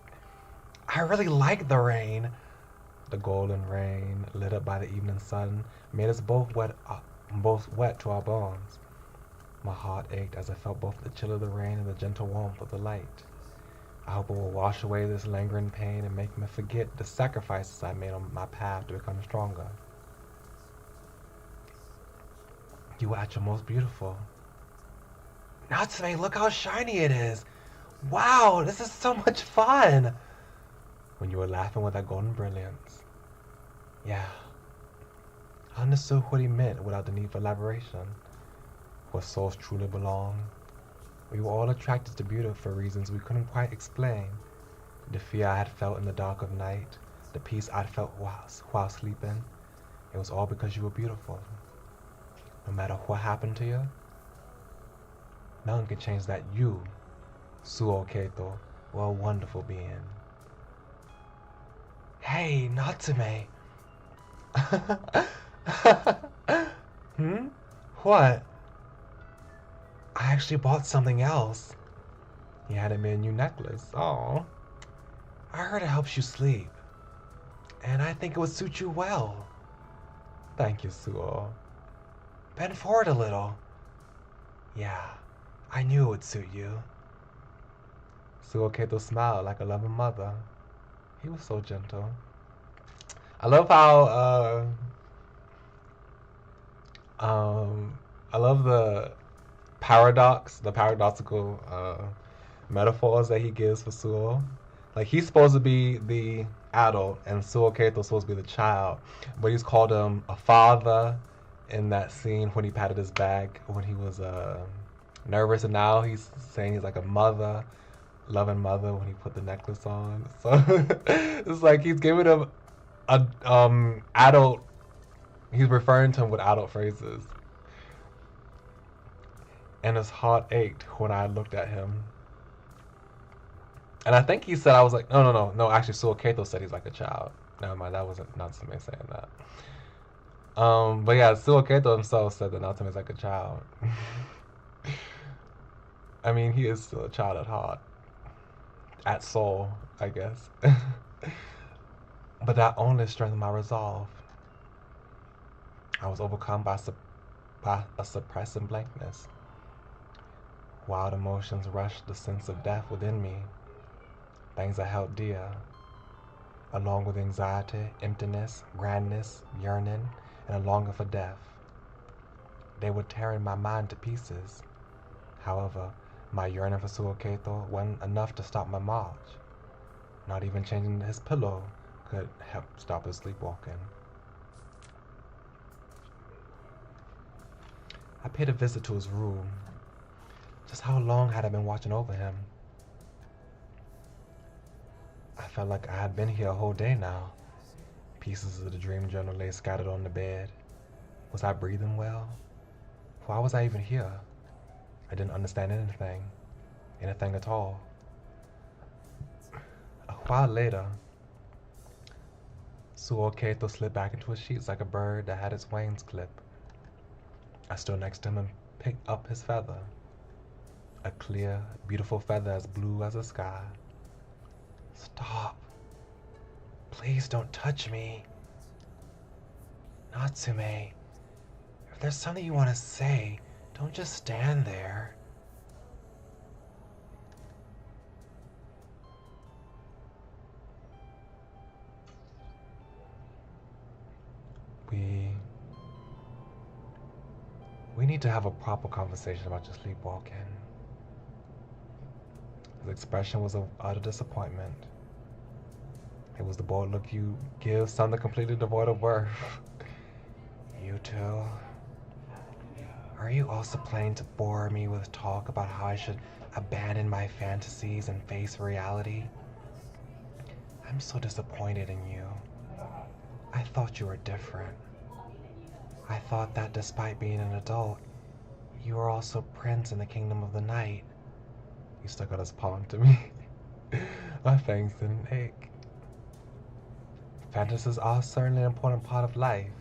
I really like the rain. The golden rain, lit up by the evening sun, made us both wet to our bones. My heart ached as I felt both the chill of the rain and the gentle warmth of the light. I hope it will wash away this lingering pain and make me forget the sacrifices I made on my path to become stronger. You were at your most beautiful. Natsume, look how shiny it is! Wow, this is so much fun! When you were laughing with that golden brilliance. Yeah. I understood what he meant without the need for elaboration. Where souls truly belong. We were all attracted to beauty for reasons we couldn't quite explain. The fear I had felt in the dark of night, the peace I'd felt while sleeping, it was all because you were beautiful. No matter what happened to you, none can change that you, Suo Keito, were a wonderful being. Hey, Natsume. What? I actually bought something else. He handed me a new necklace. Oh. I heard it helps you sleep. And I think it would suit you well. Thank you, Suo. Bend forward a little. Yeah, I knew it would suit you. Suo Keito smiled like a loving mother. He was so gentle. I love how, I love the paradoxical metaphors that he gives for Suo. Like, he's supposed to be the adult, and Suo Keito's supposed to be the child. But he's called him a father in that scene when he patted his back when he was nervous, and now he's saying he's like a mother, loving mother when he put the necklace on. So it's like he's giving him a adult. He's referring to him with adult phrases. And his heart ached when I looked at him. And I think he said, I was like, no. Actually, Suo Keito said he's like a child. Never mind, that wasn't Natsume saying that. But yeah, Suo Keito himself said that Natsume is like a child. I mean, he is still a child at heart. At soul, I guess. But that only strengthened my resolve. I was overcome by a suppressing blankness. Wild emotions rushed the sense of death within me. Things I held dear, along with anxiety, emptiness, grandness, yearning, and a longing for death. They were tearing my mind to pieces. However, my yearning for Suo Keito wasn't enough to stop my march. Not even changing his pillow could help stop his sleepwalking. I paid a visit to his room. Just how long had I been watching over him? I felt like I had been here a whole day now. Pieces of the dream journal lay scattered on the bed. Was I breathing well? Why was I even here? I didn't understand anything at all. A while later, Suo Keito slid back into his sheets like a bird that had its wings clipped. I stood next to him and picked up his feather. A clear, beautiful feather as blue as the sky. Stop. Please don't touch me. Natsume, if there's something you want to say, don't just stand there. We need to have a proper conversation about your sleepwalking. His expression was of utter disappointment. It was the bored look you give something completely devoid of worth. You too. Are you also planning to bore me with talk about how I should abandon my fantasies and face reality? I'm so disappointed in you. I thought you were different. I thought that despite being an adult, you were also prince in the kingdom of the night. You stuck out his palm to me. My fangs didn't ache. Fantasies are certainly an important part of life,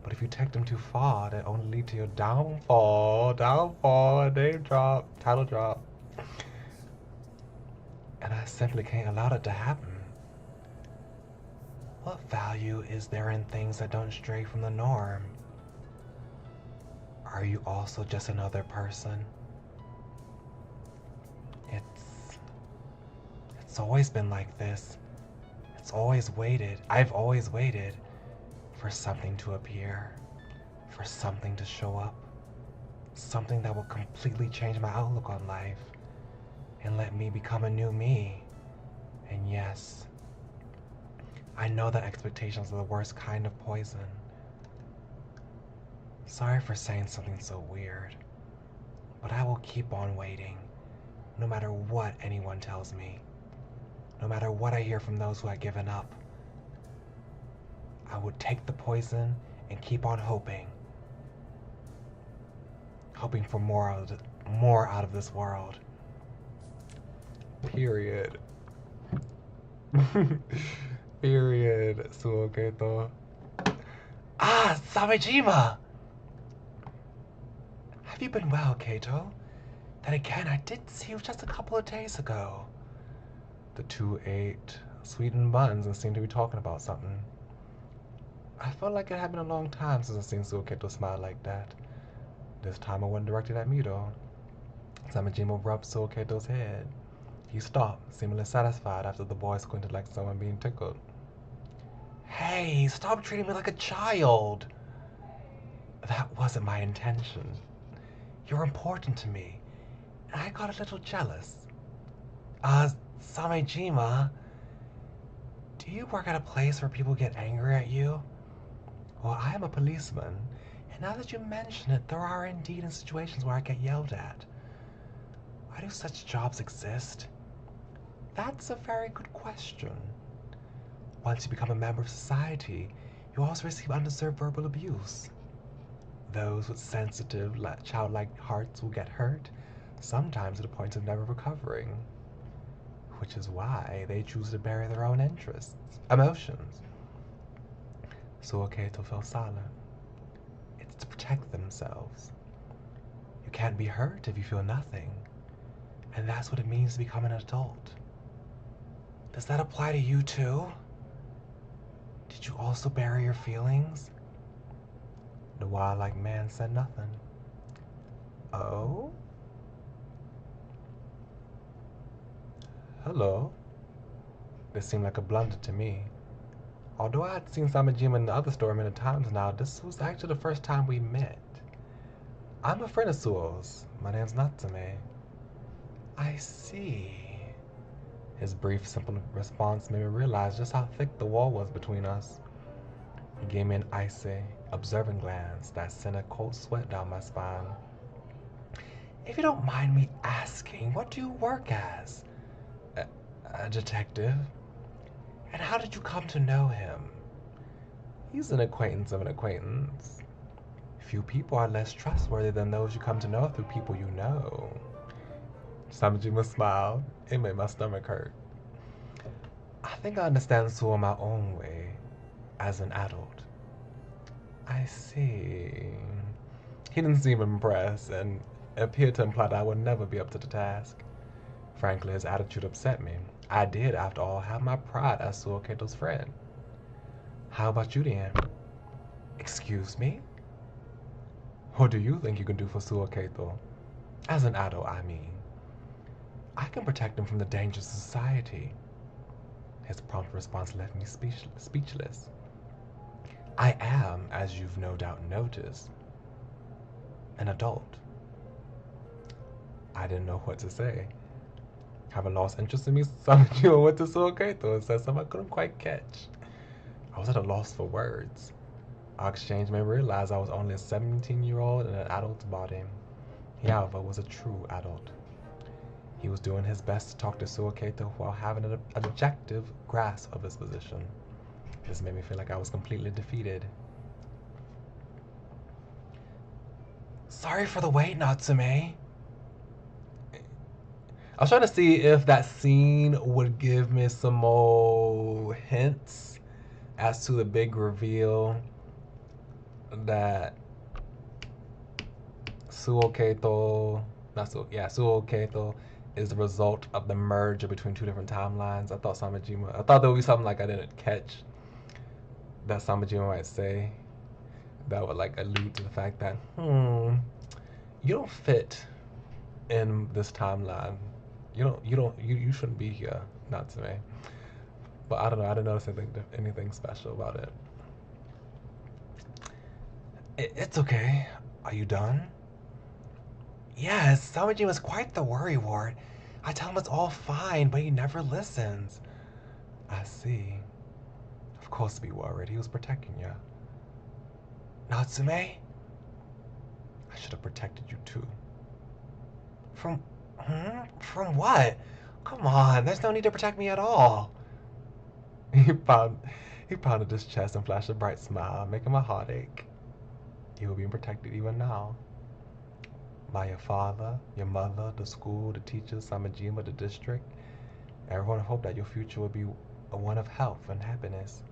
but if you take them too far, they only lead to your downfall. Downfall, name drop, title drop. And I simply can't allow that to happen. What value is there in things that don't stray from the norm? Are you also just another person? It's always been like this. I've always waited for something to appear, for something to show up, something that will completely change my outlook on life and let me become a new me. And yes, I know that expectations are the worst kind of poison. Sorry for saying something so weird, but I will keep on waiting, no matter what anyone tells me. No matter what I hear from those who have given up, I would take the poison and keep on hoping for more out of this world. Period. Period. Suoketo. Ah, Samejima! Have you been well, Kato? Then again, I did see you just a couple of days ago. The two ate sweetened buns and seemed to be talking about something. I felt like it had been a long time since I seen Suoketo smile like that. This time it wasn't directed at me though. Samejima rubbed Suoketo's head. He stopped, seemingly satisfied after the boy squinted like someone being tickled. Hey, stop treating me like a child! That wasn't my intention. You're important to me, and I got a little jealous. Samejima, do you work at a place where people get angry at you? Well, I am a policeman, and now that you mention it, there are indeed situations where I get yelled at. Why do such jobs exist? That's a very good question. Once you become a member of society, you also receive undeserved verbal abuse. Those with sensitive, childlike hearts will get hurt, sometimes to the point of never recovering. Which is why they choose to bury their own emotions. Suoketo fell silent. It's to protect themselves. You can't be hurt if you feel nothing. And that's what it means to become an adult. Does that apply to you too? Did you also bury your feelings? The wildlike man said nothing. Oh? Hello. This seemed like a blunder to me. Although I had seen Samejima in the other store many times now, this was actually the first time we met. I'm a friend of Suo's. My name's Natsume. I see. His brief, simple response made me realize just how thick the wall was between us. He gave me an icy, observant glance that sent a cold sweat down my spine. If you don't mind me asking, what do you work as? A detective? And how did you come to know him? He's an acquaintance of an acquaintance. Few people are less trustworthy than those you come to know through people you know. Samejima smiled. It made my stomach hurt. I think I understand Suo my own way, as an adult. I see. He didn't seem impressed and appeared to imply that I would never be up to the task. Frankly, his attitude upset me. I did, after all, have my pride as Suoketo's friend. How about you, then? Excuse me? What do you think you can do for Suoketo? As an adult, I mean. I can protect him from the dangers of society. His prompt response left me speechless. I am, as you've no doubt noticed, an adult. I didn't know what to say. Having lost interest in me, Samejima went to Suoketo and said something I couldn't quite catch. I was at a loss for words. Our exchange made me realize I was only a 17-year-old in an adult's body. He, however, was a true adult. He was doing his best to talk to Suoketo while having an objective grasp of his position. This made me feel like I was completely defeated. Sorry for the wait, Natsume. I was trying to see if that scene would give me some more hints as to the big reveal that Suoketo is the result of the merger between two different timelines. I thought there would be something like I didn't catch that Samajima might say that would like allude to the fact that you don't fit in this timeline. You shouldn't be here, Natsume. But I don't know. I didn't notice anything special about it. It's okay. Are you done? Yes, Samajima is quite the worrywart. I tell him it's all fine, but he never listens. I see. Of course be worried. He was protecting you. Natsume? I should have protected you too. From what? Come on, there's no need to protect me at all. He pounded his chest and flashed a bright smile, making my heart ache. You will be protected even now. By your father, your mother, the school, the teachers, Samajima, the district. Everyone hoped that your future would be one of health and happiness.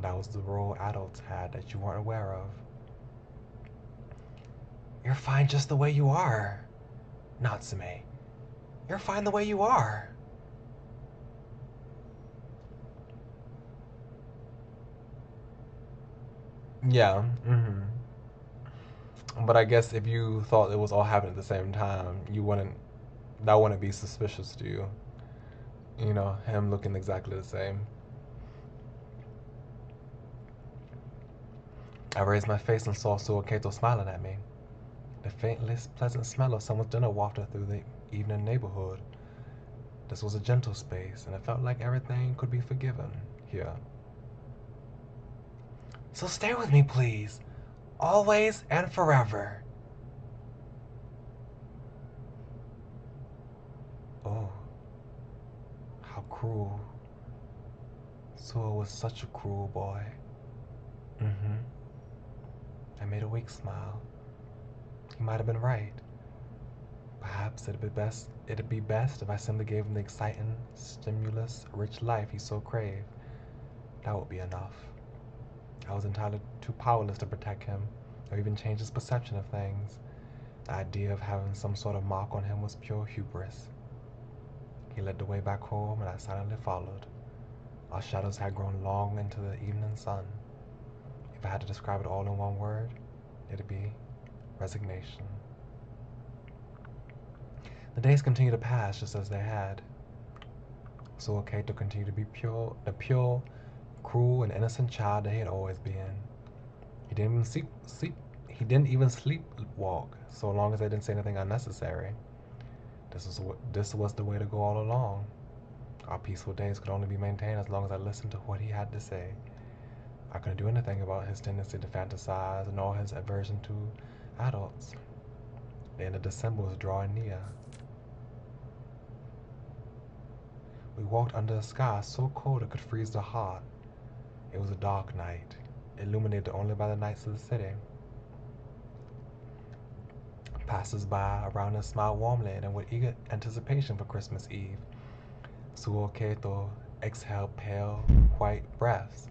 That was the role adults had that you weren't aware of. You're fine just the way you are, Natsume. You're fine the way you are. Yeah, But I guess if you thought it was all happening at the same time, that wouldn't be suspicious to you. You know, him looking exactly the same. I raised my face and saw Suoketo smiling at me. The faintly pleasant smell of someone's dinner wafted through the evening neighborhood. This was a gentle space, and it felt like everything could be forgiven here. So stay with me, please. Always and forever. Oh, how cruel. Suo was such a cruel boy. I made a weak smile. He might have been right. Perhaps it'd be best if I simply gave him the exciting, stimulus-rich life he so craved. That would be enough. I was entirely too powerless to protect him, or even change his perception of things. The idea of having some sort of mark on him was pure hubris. He led the way back home, and I silently followed. Our shadows had grown long into the evening sun. If I had to describe it all in one word, it'd be resignation. The days continued to pass just as they had. Suoketo continued to be the pure, cruel, and innocent child that he had always been. He didn't even sleepwalk, so long as I didn't say anything unnecessary. This was the way to go all along. Our peaceful days could only be maintained as long as I listened to what he had to say. I couldn't do anything about his tendency to fantasize, nor his aversion to adults. The end of December was drawing near. We walked under a sky so cold it could freeze the heart. It was a dark night, illuminated only by the lights of the city. Passers-by around us smiled warmly and with eager anticipation for Christmas Eve. Suoketo exhaled pale, white breaths.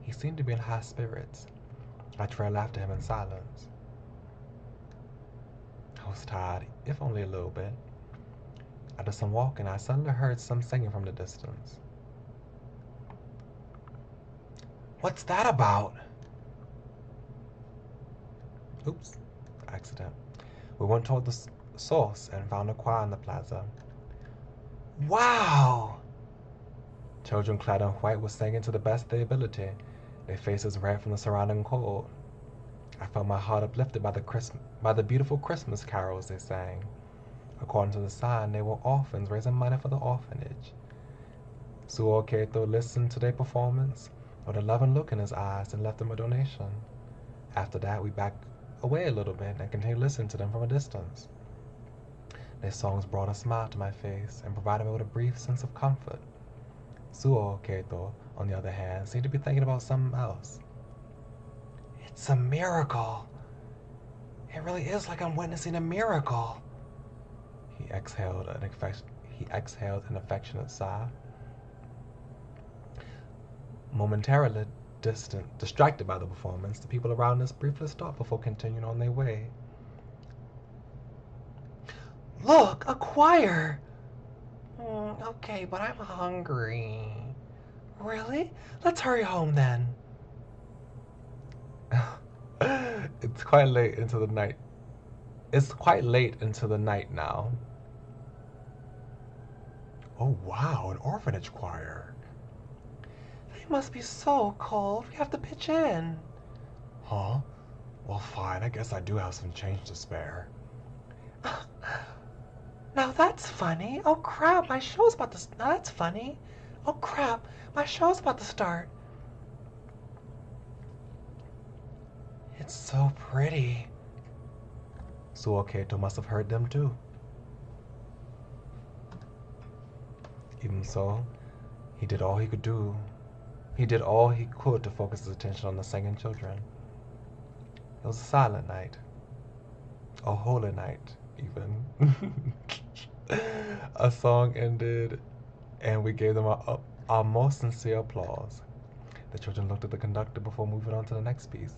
He seemed to be in high spirits. I trailed after him in silence. I was tired, if only a little bit. After some walking, I suddenly heard some singing from the distance. What's that about? Oops, accident. We went toward the source and found a choir in the plaza. Wow! Children clad in white were singing to the best of their ability, their faces red from the surrounding cold. I felt my heart uplifted by the beautiful Christmas carols they sang. According to the sign, they were orphans raising money for the orphanage. Suoketo listened to their performance with a loving look in his eyes and left them a donation. After that, we backed away a little bit and continued listening to them from a distance. Their songs brought a smile to my face and provided me with a brief sense of comfort. Suo Keito, on the other hand, seemed to be thinking about something else. It's a miracle. It really is like I'm witnessing a miracle. He exhaled an affectionate sigh. Momentarily distracted by the performance, the people around us briefly stopped before continuing on their way. Look, a choir! Okay, but I'm hungry. Really? Let's hurry home then. It's quite late into the night. It's quite late into the night now. Oh wow, an orphanage choir. They must be so cold. We have to pitch in. Huh? Well, fine. I guess I do have some change to spare. Now that's funny. Oh crap, my show's about to start. That's funny. Oh crap, my show's about to start. It's so pretty. Suo Keito must have heard them too. Even so, he did all he could do. He did all he could to focus his attention on the singing children. It was a silent night. A holy night, even. A song ended, and we gave them our most sincere applause. The children looked at the conductor before moving on to the next piece.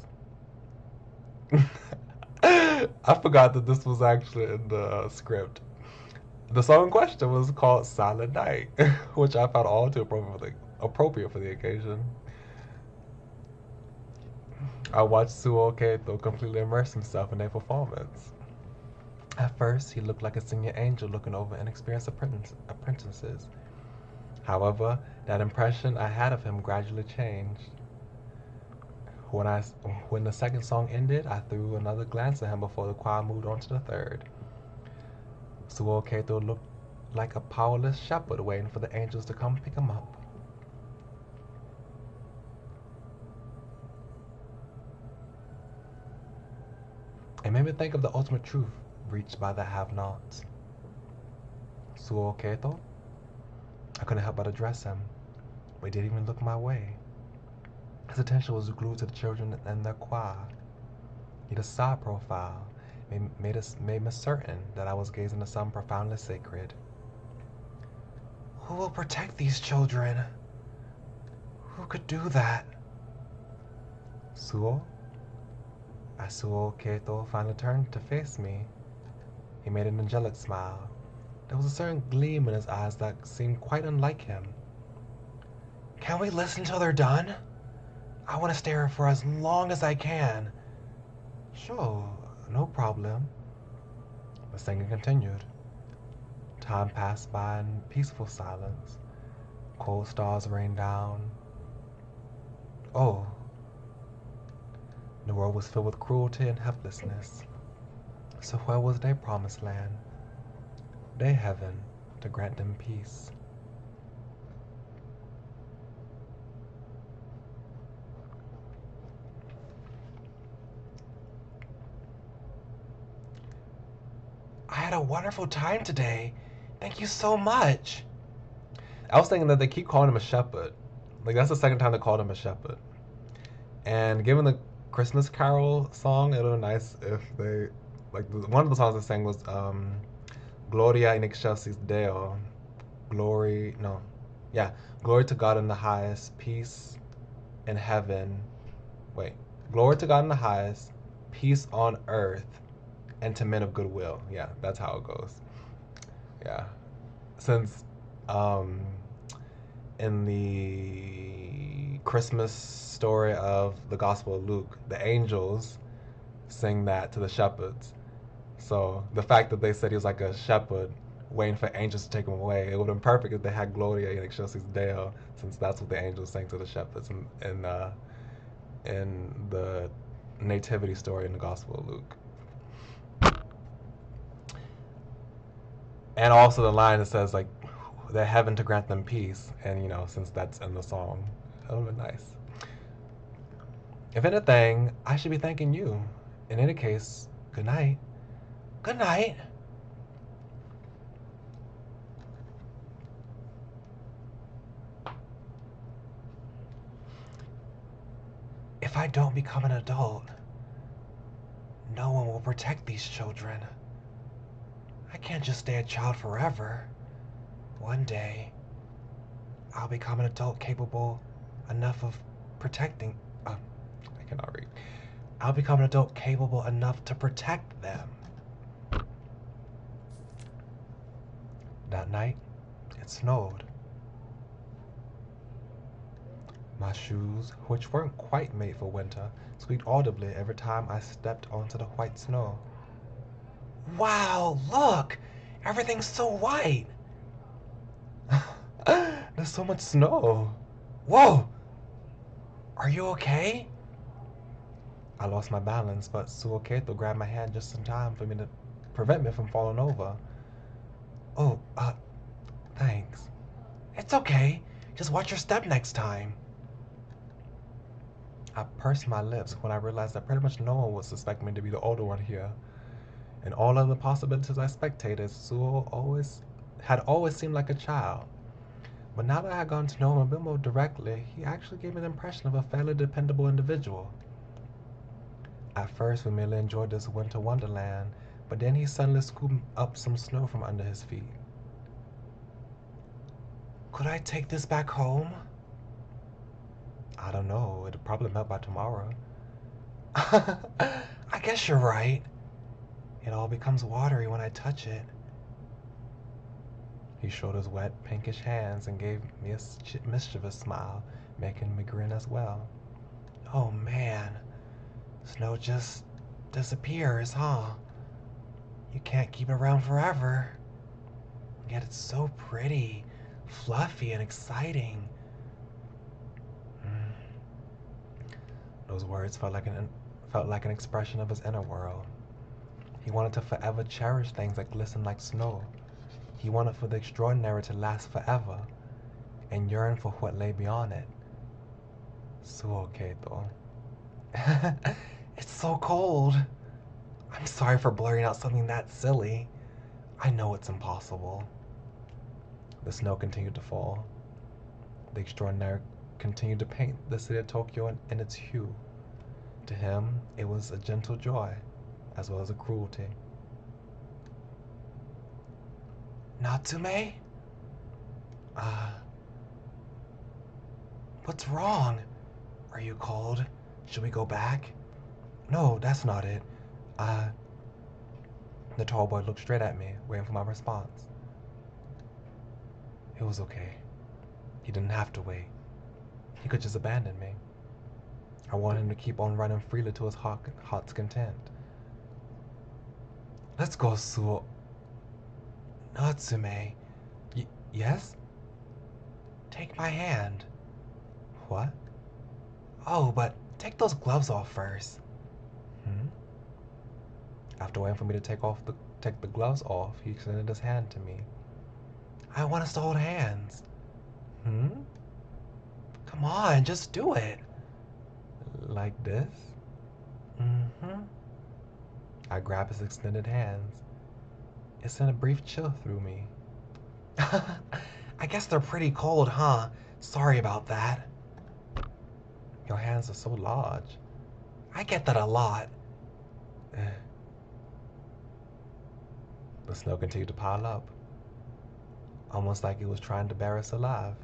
I forgot that this was actually in the script. The song in question was called Silent Night, which I found all too appropriate for the occasion. I watched Suo Keito completely immerse himself in their performance. At first, he looked like a senior angel looking over inexperienced apprentices. However, that impression I had of him gradually changed. When the second song ended, I threw another glance at him before the choir moved on to the third. Suo Keito looked like a powerless shepherd waiting for the angels to come pick him up. It made me think of the ultimate truth reached by the have-nots. Suo Keito? I couldn't help but address him, but he didn't even look my way. His attention was glued to the children and their choir. He had a side profile, made me certain that I was gazing at something profoundly sacred. Who will protect these children? Who could do that? Suo? As Suo Keito finally turned to face me, he made an angelic smile. There was a certain gleam in his eyes that seemed quite unlike him. Can we listen till they're done? I want to stay here for as long as I can. Sure, no problem. The singing continued. Time passed by in peaceful silence. Cold stars rained down. Oh, the world was filled with cruelty and helplessness. So where was their promised land? Their heaven to grant them peace? I had a wonderful time today. Thank you so much. I was thinking that they keep calling him a shepherd. Like, that's the second time they called him a shepherd. And given the Christmas Carol song, it would be nice if they, like, one of the songs they sang was Gloria in excelsis Deo. Glory to God in the highest, peace in heaven. Wait, glory to God in the highest, peace on earth, and to men of goodwill. Yeah, that's how it goes. Yeah. Since in the Christmas story of the Gospel of Luke, the angels sing that to the shepherds. So the fact that they said he was like a shepherd waiting for angels to take him away, it would have been perfect if they had Gloria in excelsis Deo, since that's what the angels sang to the shepherds in the nativity story in the Gospel of Luke. And also the line that says, like, that heaven to grant them peace, and, you know, since that's in the song, that would be nice. If anything, I should be thanking you. In any case, good night. Good night. If I don't become an adult, no one will protect these children. I can't just stay a child forever. One day, I'll become an adult capable enough of protecting. I cannot read. I'll become an adult capable enough to protect them. That night, it snowed. My shoes, which weren't quite made for winter, squeaked audibly every time I stepped onto the white snow. Wow, look! Everything's so white! There's so much snow. Whoa! Are you okay? I lost my balance, but Suoketo grabbed my hand just in time for me to prevent me from falling over. Oh, thanks. It's okay. Just watch your step next time. I pursed my lips when I realized that pretty much no one would suspect me to be the older one here. In all other possibilities I spectated, Suo had always seemed like a child. But now that I had gotten to know him a bit more directly, he actually gave me the impression of a fairly dependable individual. At first, we merely enjoyed this winter wonderland, but then he suddenly scooped up some snow from under his feet. Could I take this back home? I don't know. It'll probably melt by tomorrow. I guess you're right. It all becomes watery when I touch it. He showed his wet, pinkish hands and gave me a mischievous smile, making me grin as well. Oh man, snow just disappears, huh? You can't keep it around forever. Yet it's so pretty, fluffy, and exciting. Those words felt like an expression of his inner world. He wanted to forever cherish things that glisten like snow. He wanted for the extraordinary to last forever, and yearned for what lay beyond it. Suoketo. It's so cold. I'm sorry for blurring out something that silly. I know it's impossible. The snow continued to fall. The extraordinary continued to paint the city of Tokyo in its hue. To him, it was a gentle joy, as well as a cruelty. Natsume? What's wrong? Are you cold? Should we go back? No, that's not it. The tall boy looked straight at me, waiting for my response. It was okay. He didn't have to wait. He could just abandon me. I wanted him to keep on running freely to his heart's content. Let's go, Suo. Natsume. Yes? Take my hand. What? Oh, but take those gloves off first. After waiting for me to take the gloves off, he extended his hand to me. I want us to hold hands. Come on, just do it. Like this? I grabbed his extended hands. It sent a brief chill through me. I guess they're pretty cold, huh? Sorry about that. Your hands are so large. I get that a lot. The snow continued to pile up, almost like it was trying to bury us alive.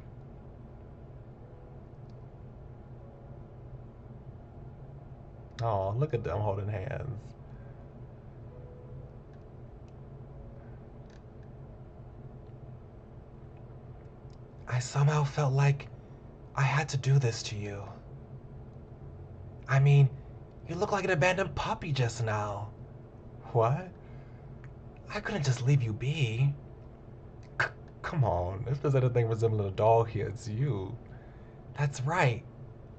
Oh, look at them holding hands. I somehow felt like I had to do this to you. I mean, you look like an abandoned puppy just now. What? I couldn't just leave you be. Come on, if there's anything resembling a dog here, it's you. That's right,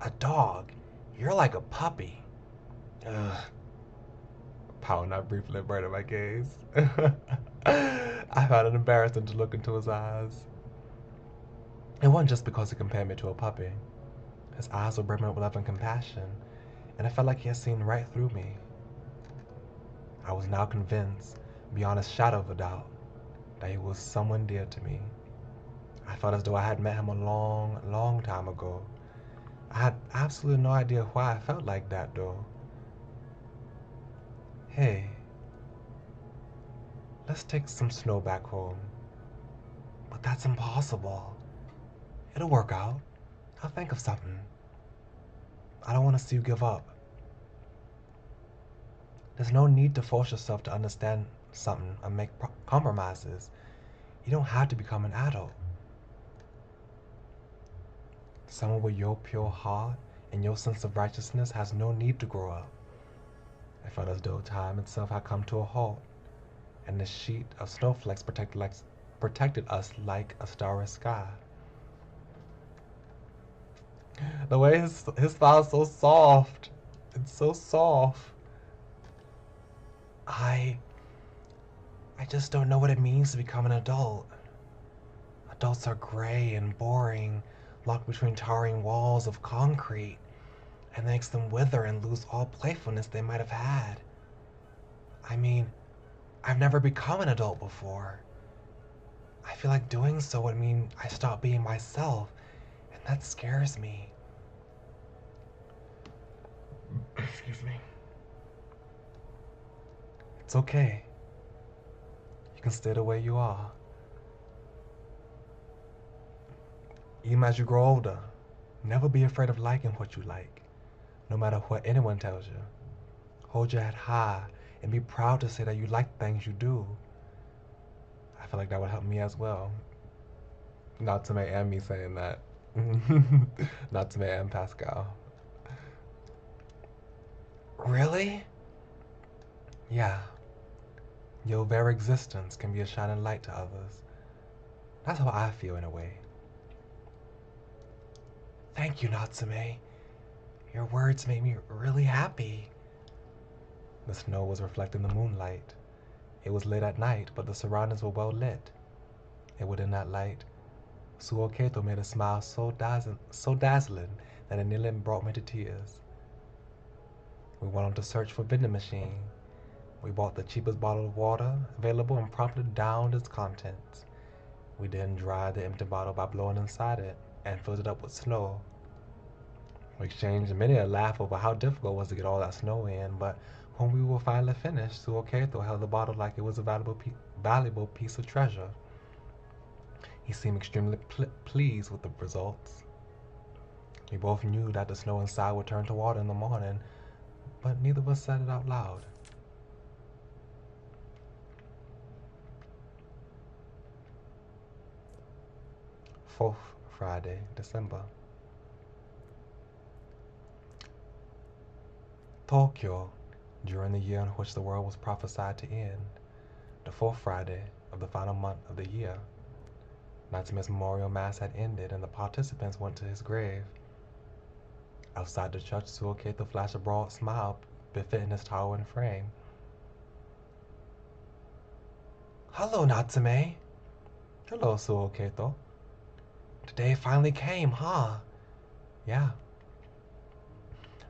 a dog. You're like a puppy. Ugh. Power not briefly averted my gaze. I found it embarrassing to look into his eyes. It wasn't just because he compared me to a puppy. His eyes were brimming with love and compassion, and it felt like he had seen right through me. I was now convinced, beyond a shadow of a doubt, that he was someone dear to me. I felt as though I had met him a long, long time ago. I had absolutely no idea why I felt like that, though. Hey, let's take some snow back home. But that's impossible. It'll work out. I'll think of something. I don't want to see you give up. There's no need to force yourself to understand something and make compromises. You don't have to become an adult. Someone with your pure heart and your sense of righteousness has no need to grow up. I felt as though time itself had come to a halt, and the sheet of snowflakes protected us like a starry sky. The way his style is so soft. It's so soft. I just don't know what it means to become an adult. Adults are gray and boring, locked between towering walls of concrete, and makes them wither and lose all playfulness they might have had. I mean, I've never become an adult before. I feel like doing so would mean I stop being myself, and that scares me. Excuse me. It's okay. You can stay the way you are. Even as you grow older, never be afraid of liking what you like, no matter what anyone tells you. Hold your head high and be proud to say that you like things you do. I feel like that would help me as well. Not to make me saying that. Not to make Pascal. Really? Yeah. Your very existence can be a shining light to others. That's how I feel in a way. Thank you, Natsume. Your words made me really happy. The snow was reflecting the moonlight. It was late at night, but the surroundings were well lit. And within that light, Suoketo made a smile so dazzling that it nearly brought me to tears. We went on to search for vending machine. We bought the cheapest bottle of water available and promptly downed its contents. We then dried the empty bottle by blowing inside it and filled it up with snow. We exchanged many a laugh over how difficult it was to get all that snow in, but when we were finally finished, Suoketo held the bottle like it was a valuable piece of treasure. He seemed extremely pleased with the results. We both knew that the snow inside would turn to water in the morning, but neither of us said it out loud. Fourth Friday, December. Tokyo, during the year in which the world was prophesied to end, the fourth Friday of the final month of the year. Natsume's memorial mass had ended and the participants went to his grave. Outside the church, Suoketo flashed a broad smile befitting his towering frame. Hello, Natsume. Hello, Suoketo. The day finally came, huh? Yeah.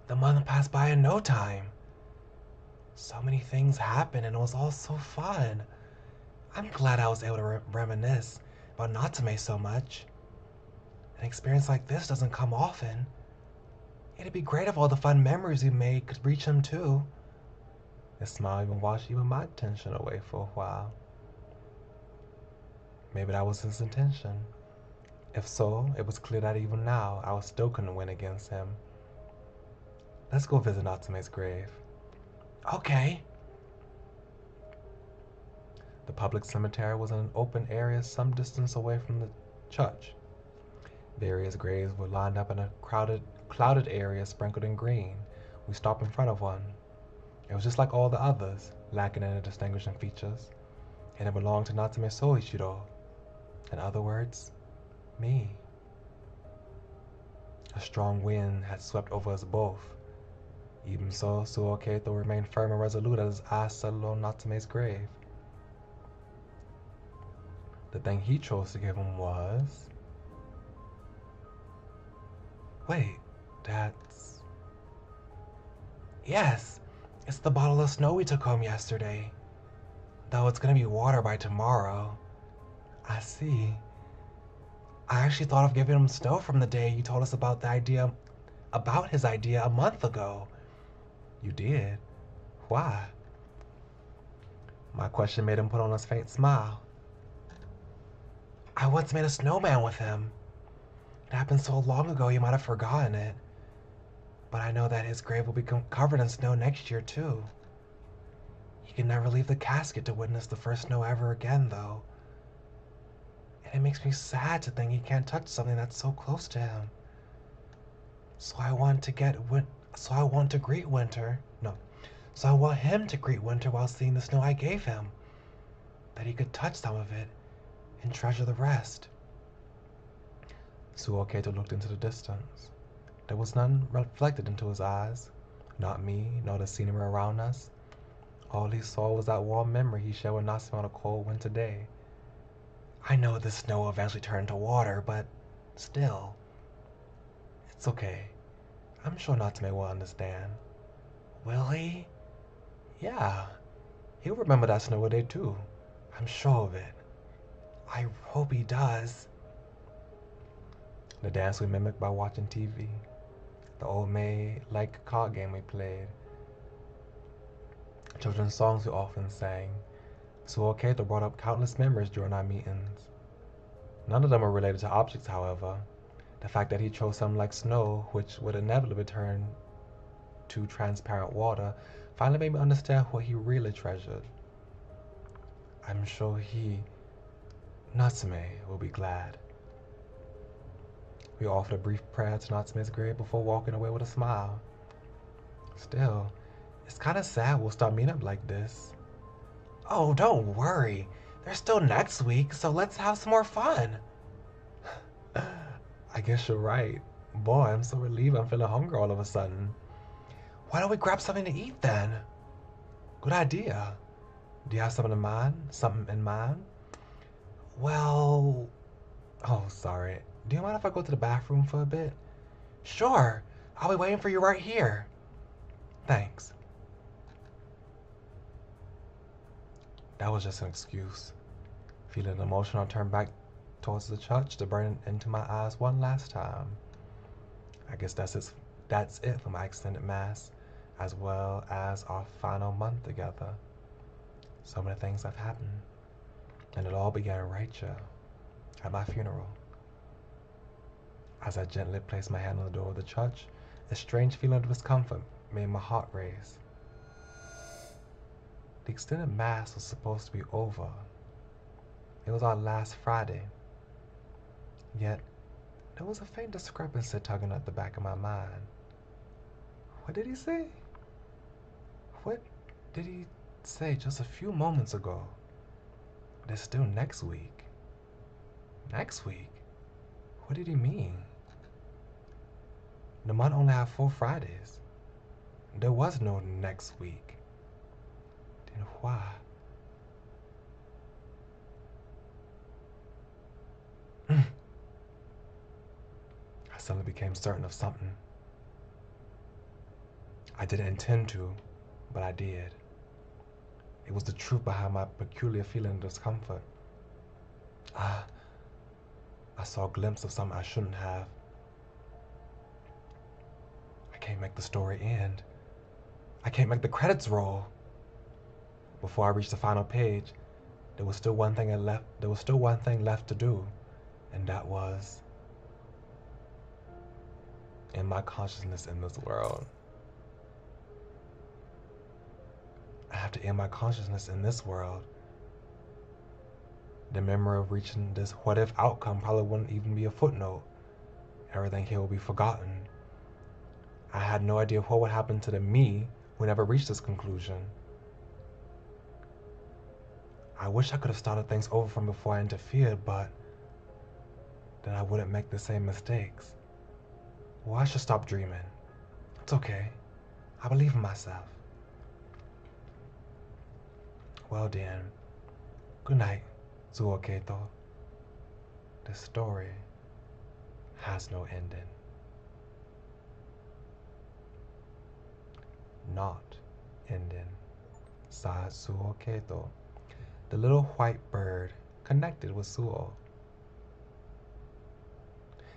The month passed by in no time. So many things happened and it was all so fun. I'm glad I was able to reminisce about Natsume so much. An experience like this doesn't come often. It'd be great if all the fun memories we made could reach him too. His smile even washed even my tension away for a while. Maybe that was his intention. If so, it was clear that even now, I still couldn't win against him. Let's go visit Natsume's grave. Okay. The public cemetery was in an open area some distance away from the church. Various graves were lined up in a clouded area sprinkled in green. We stopped in front of one. It was just like all the others, lacking any distinguishing features, and it belonged to Natsume Soichiro. In other words, me. A strong wind had swept over us both. Even so, Suoketo remained firm and resolute as his eyes settled on Natsume's grave. The thing he chose to give him was... Wait, that's... Yes, it's the bottle of snow we took home yesterday. Though it's gonna be water by tomorrow. I see. I actually thought of giving him snow from the day you told us about his idea a month ago. You did? Why? My question made him put on a faint smile. I once made a snowman with him. It happened so long ago you might have forgotten it. But I know that his grave will be covered in snow next year, too. He can never leave the casket to witness the first snow ever again, though. And it makes me sad to think he can't touch something that's so close to him. So I want to greet winter. No. So I want him to greet winter while seeing the snow I gave him. That he could touch some of it and treasure the rest. Suoketo looked into the distance. There was none reflected into his eyes. Not me, nor the scenery around us. All he saw was that warm memory he shared with Natsume on a cold winter day. I know the snow will eventually turn into water, but still. It's okay. I'm sure Natsume will understand. Will he? Yeah. He'll remember that snow day too. I'm sure of it. I hope he does. The dance we mimicked by watching TV. The old maid-like card game we played. Children's songs we often sang. Suoketo brought up countless memories during our meetings. None of them were related to objects, however. The fact that he chose something like snow, which would inevitably turn to transparent water, finally made me understand what he really treasured. I'm sure Natsume, will be glad. We offered a brief prayer to Natsume's grave before walking away with a smile. Still, it's kind of sad we'll start meeting up like this. Oh, don't worry. There's still next week, so let's have some more fun. I guess you're right. Boy, I'm so relieved I'm feeling hungry all of a sudden. Why don't we grab something to eat then? Good idea. Do you have something in mind? Well... Oh, sorry. Do you mind if I go to the bathroom for a bit? Sure. I'll be waiting for you right here. Thanks. That was just an excuse. Feeling emotional, I turned back towards the church to burn into my eyes one last time. I guess that's it for my extended mass, as well as our final month together. So many things have happened, and it all began right here, at my funeral. As I gently placed my hand on the door of the church, a strange feeling of discomfort made my heart race. The extended mass was supposed to be over. It was our last Friday. Yet, there was a faint discrepancy tugging at the back of my mind. What did he say? What did he say just a few moments ago? There's still next week. Next week? What did he mean? The month only had 4 Fridays. There was no next week. Then why? I suddenly became certain of something. I didn't intend to, but I did. It was the truth behind my peculiar feeling of discomfort. I saw a glimpse of something I shouldn't have. I can't make the story end. I can't make the credits roll. Before I reached the final page, there was still one thing left to do, and that was in my consciousness in this world. I have to end my consciousness in this world. The memory of reaching this what-if outcome probably wouldn't even be a footnote. Everything here will be forgotten. I had no idea what would happen to the me who never reached this conclusion. I wish I could have started things over from before I interfered, but then I wouldn't make the same mistakes. Well, I should stop dreaming. It's okay. I believe in myself. Well then, good night, Suoketo. The story has no ending. not ending. Sighed Suo Keto. The little white bird connected with Suo.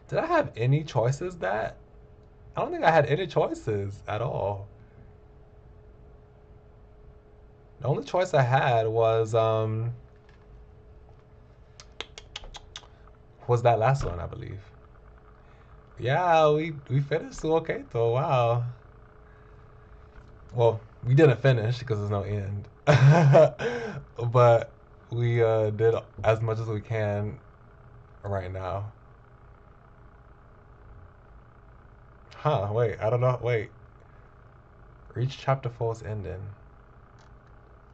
Did I have any choices that? I don't think I had any choices at all. The only choice I had was that last one, I believe. Yeah, we finished Suo Keto. Wow. Well, we didn't finish because there's no end. But we did as much as we can right now. Huh, wait, I don't know. Wait. Reach chapter 4's ending.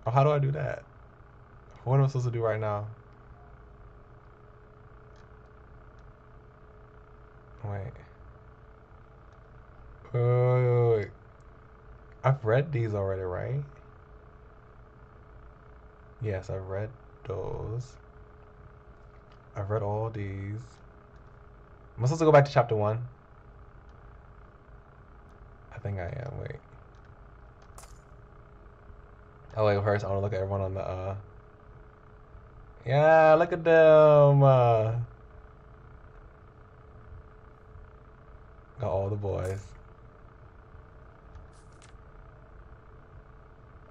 Oh, how do I do that? What am I supposed to do right now? Wait. Wait. I've read these already, right? Yes, I've read those. I've read all these. Am I supposed to go back to chapter 1? I think I am. Wait. Oh, wait, first I want to look at everyone on the, Yeah, look at them. Got all the boys.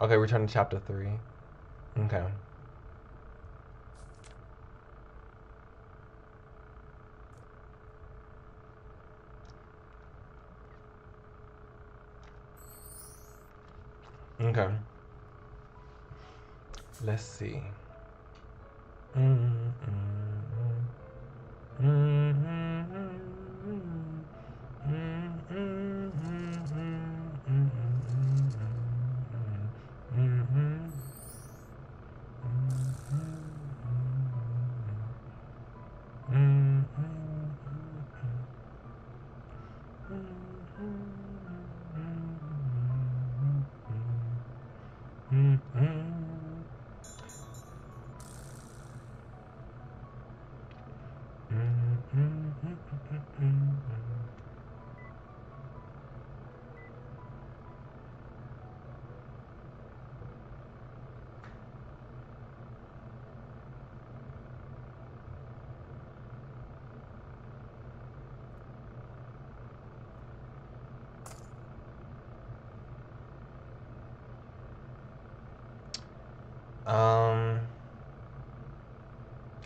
Okay, return to chapter 3. Okay. Okay. Let's see.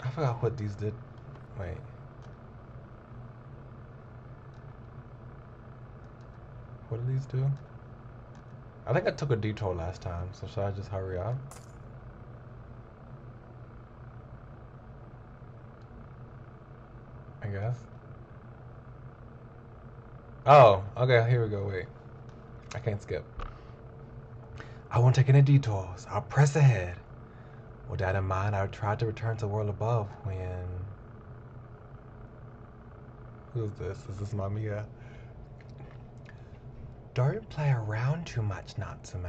I forgot what these did. Wait. What do these do? I think I took a detour last time, so should I just hurry up? I guess. Oh, okay, here we go, wait. I can't skip. I won't take any detours. I'll press ahead. With that in mind, I tried to return to the world above when... Who's this? Is this MAMIYA? Don't play around too much, Natsume.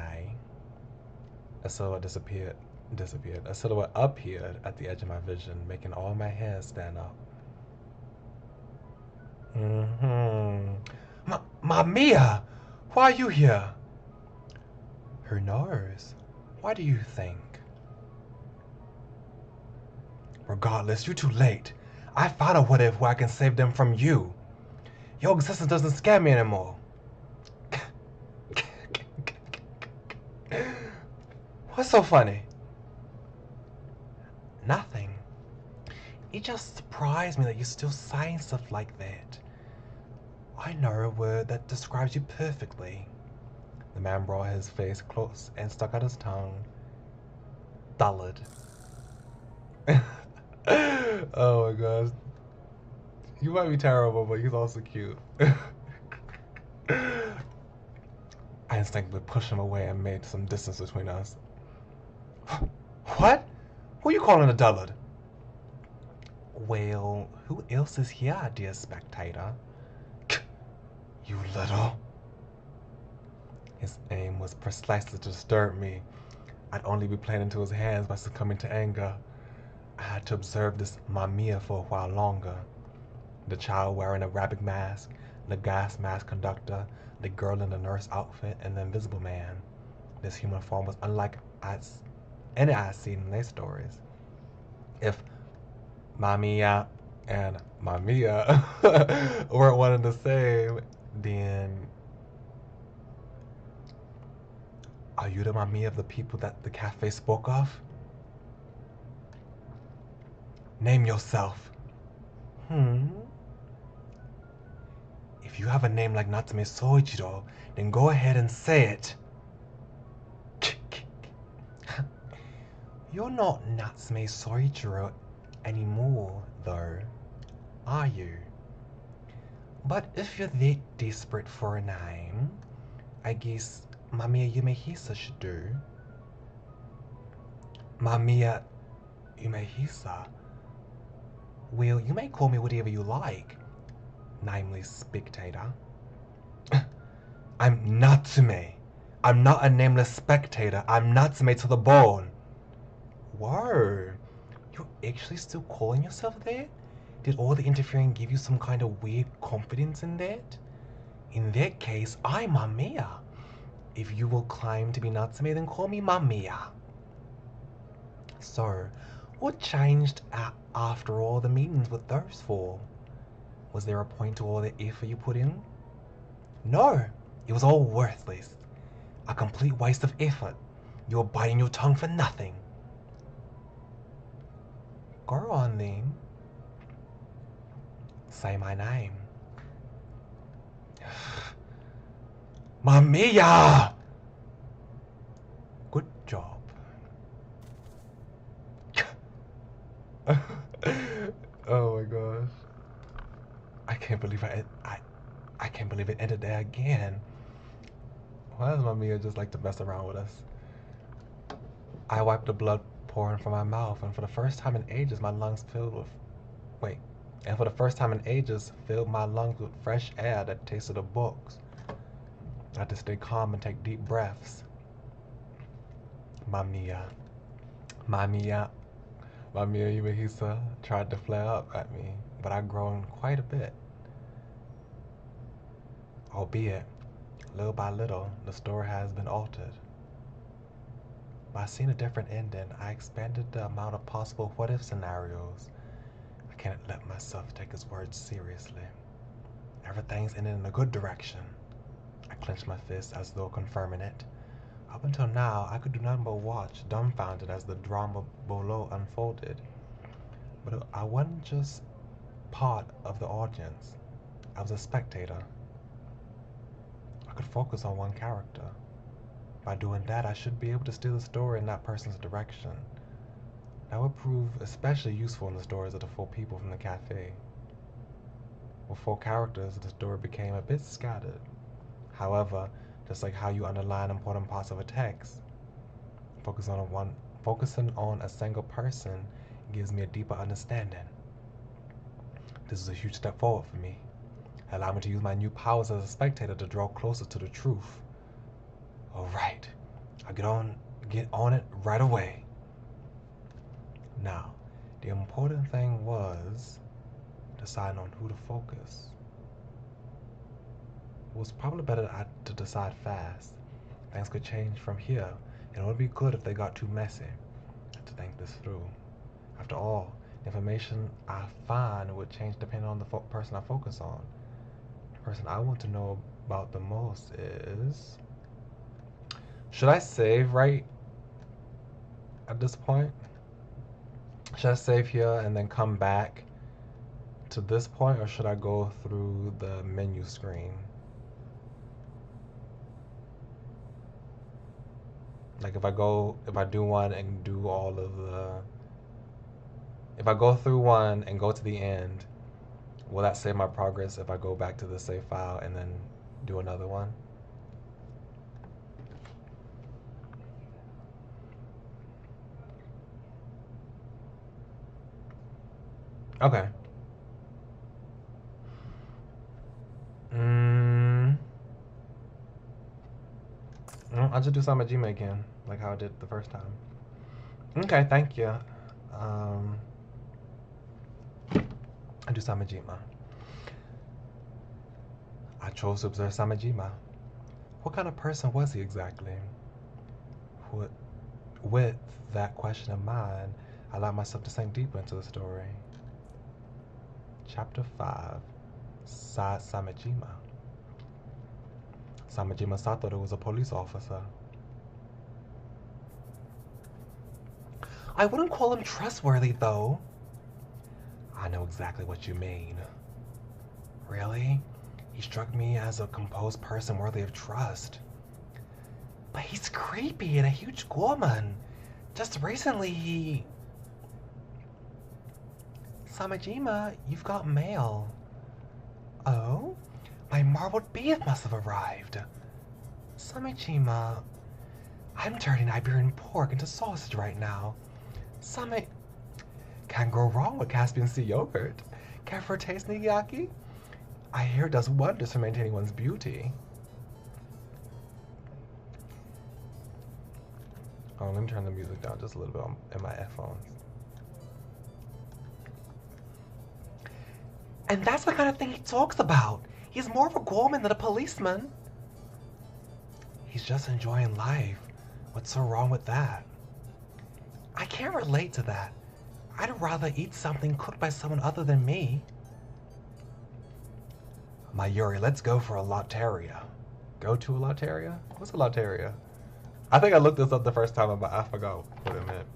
A silhouette disappeared. A silhouette appeared at the edge of my vision, making all my hairs stand up. MAMIYA! Why are you here? Who knows? Why do you think? Regardless, you're too late. I found a what if where I can save them from you. Your existence doesn't scare me anymore. What's so funny? Nothing. It just surprised me that you're still saying stuff like that. I know a word that describes you perfectly. The man brought his face close and stuck out his tongue. Dullard. Oh my gosh. You might be terrible, but he's also cute. I instinctively pushed him away and made some distance between us. What? Who are you calling a dullard? Well, who else is here, dear spectator? You little. His aim was precisely to disturb me. I'd only be playing into his hands by succumbing to anger. I had to observe this MAMIYA for a while longer. The child wearing a rabbit mask, the gas mask conductor, the girl in the nurse outfit, and the invisible man. This human form was unlike any I had seen in their stories. If MAMIYA and MAMIYA weren't one and the same, then are you the MAMIYA of the people that the cafe spoke of? Name yourself. If you have a name like Natsume Soichiro, then go ahead and say it. You're not Natsume Soichiro anymore, though, are you? But if you're that desperate for a name, I guess Mamiya Yumehisa should do. Mamiya Yumehisa? Well, you may call me whatever you like, namely spectator. I'm Natsume. I'm not a nameless spectator. I'm Natsume to the bone. Whoa. You're actually still calling yourself that? Did all the interfering give you some kind of weird confidence in that? In that case, I'm Mamiya. If you will claim to be Natsume, then call me Mamiya. So, what changed after all the meetings with those four? Was there a point to all the effort you put in? No, it was all worthless. A complete waste of effort. You were biting your tongue for nothing. Go on then. Say my name. Mamiya! Good job. Oh my gosh. I can't believe I can't believe it ended there again. Why does Mamiya just like to mess around with us? I wiped the blood pouring from my mouth, and for the first time in ages, my lungs filled with filled my lungs with fresh air that tasted of books. I had to stay calm and take deep breaths. Mamiya Yumehisa tried to flare up at me, but I'd grown quite a bit. Albeit, little by little, the story has been altered. By seeing a different ending, I expanded the amount of possible what-if scenarios. I can't let myself take his words seriously. Everything's ending in a good direction. I clenched my fist as though confirming it. Up until now, I could do nothing but watch, dumbfounded as the drama below unfolded. But I wasn't just part of the audience. I was a spectator. I could focus on one character. By doing that, I should be able to steer the story in that person's direction. That would prove especially useful in the stories of the four people from the cafe. With four characters, the story became a bit scattered. However, just like how you underline important parts of a text, focusing on a single person gives me a deeper understanding. This is a huge step forward for me. Allow me to use my new powers as a spectator to draw closer to the truth. Alright, I'll get on it right away. Now, the important thing was deciding on who to focus. It was probably better to decide fast. Things could change from here, and it would be good if they got too messy. I had to think this through. After all, the information I find would change depending on the person I focus on. The person I want to know about the most is... Should I save right at this point? Should I save here and then come back to this point, or should I go through the menu screen? Like if I do one and do all of the... If I go through one and go to the end, will that save my progress if I go back to the save file and then do another one? Okay. I'll just do Samajima again, like how I did the first time. Okay, thank you. I'll do Samajima. I chose to observe Samajima. What kind of person was he exactly? What, with that question in mind, I allowed myself to sink deeper into the story. Chapter 5, Samejima. Samejima Sato was a police officer. I wouldn't call him trustworthy, though. I know exactly what you mean. Really? He struck me as a composed person worthy of trust. But he's creepy and a huge gorman. Just recently he... Samejima, you've got mail. Oh? My marbled beef must have arrived. Samejima, I'm turning Iberian pork into sausage right now. Can't go wrong with Caspian Sea yogurt. Care for a taste, Nigiyaki? I hear it does wonders for maintaining one's beauty. Oh, let me turn the music down just a little bit in my headphones. And that's the kind of thing he talks about. He's more of a gorman than a policeman. He's just enjoying life. What's so wrong with that? I can't relate to that. I'd rather eat something cooked by someone other than me. Mayuri, let's go for a lotteria. Go to a lotteria? What's a lotteria? I think I looked this up the first time, but I forgot what it meant.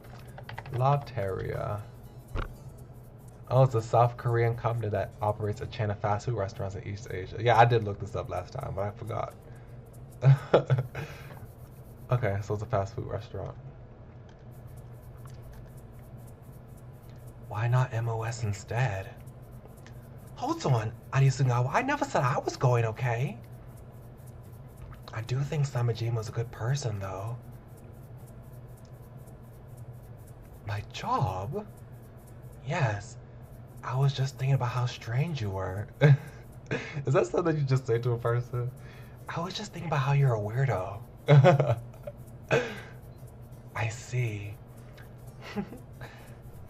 Lotteria. Oh, it's a South Korean company that operates a chain of fast food restaurants in East Asia. Yeah, I did look this up last time, but I forgot. Okay, so it's a fast food restaurant. Why not MOS instead? Hold on, Arisugawa. I never said I was going, okay? I do think Samajima's a good person, though. My job? Yes. I was just thinking about how strange you were. Is that something you just say to a person? I was just thinking about how you're a weirdo. I see.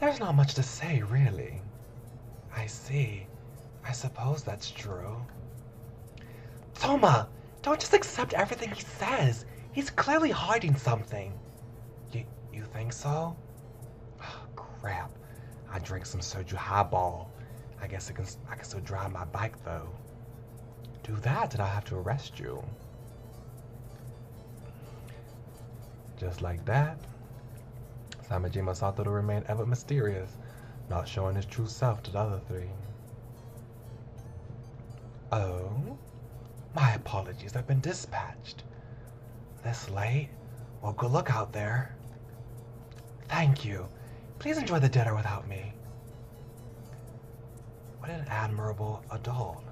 There's not much to say, really. I see. I suppose that's true. Toma! Don't just accept everything he says. He's clearly hiding something. You think so? Oh, crap. I drank some soju highball. I guess I can still drive my bike, though. Do that, did I have to arrest you? Just like that, Samejima Sato remained ever mysterious, not showing his true self to the other three. Oh? My apologies, I've been dispatched. This late? Well, good luck out there. Thank you. Please enjoy the dinner without me. What an admirable adult.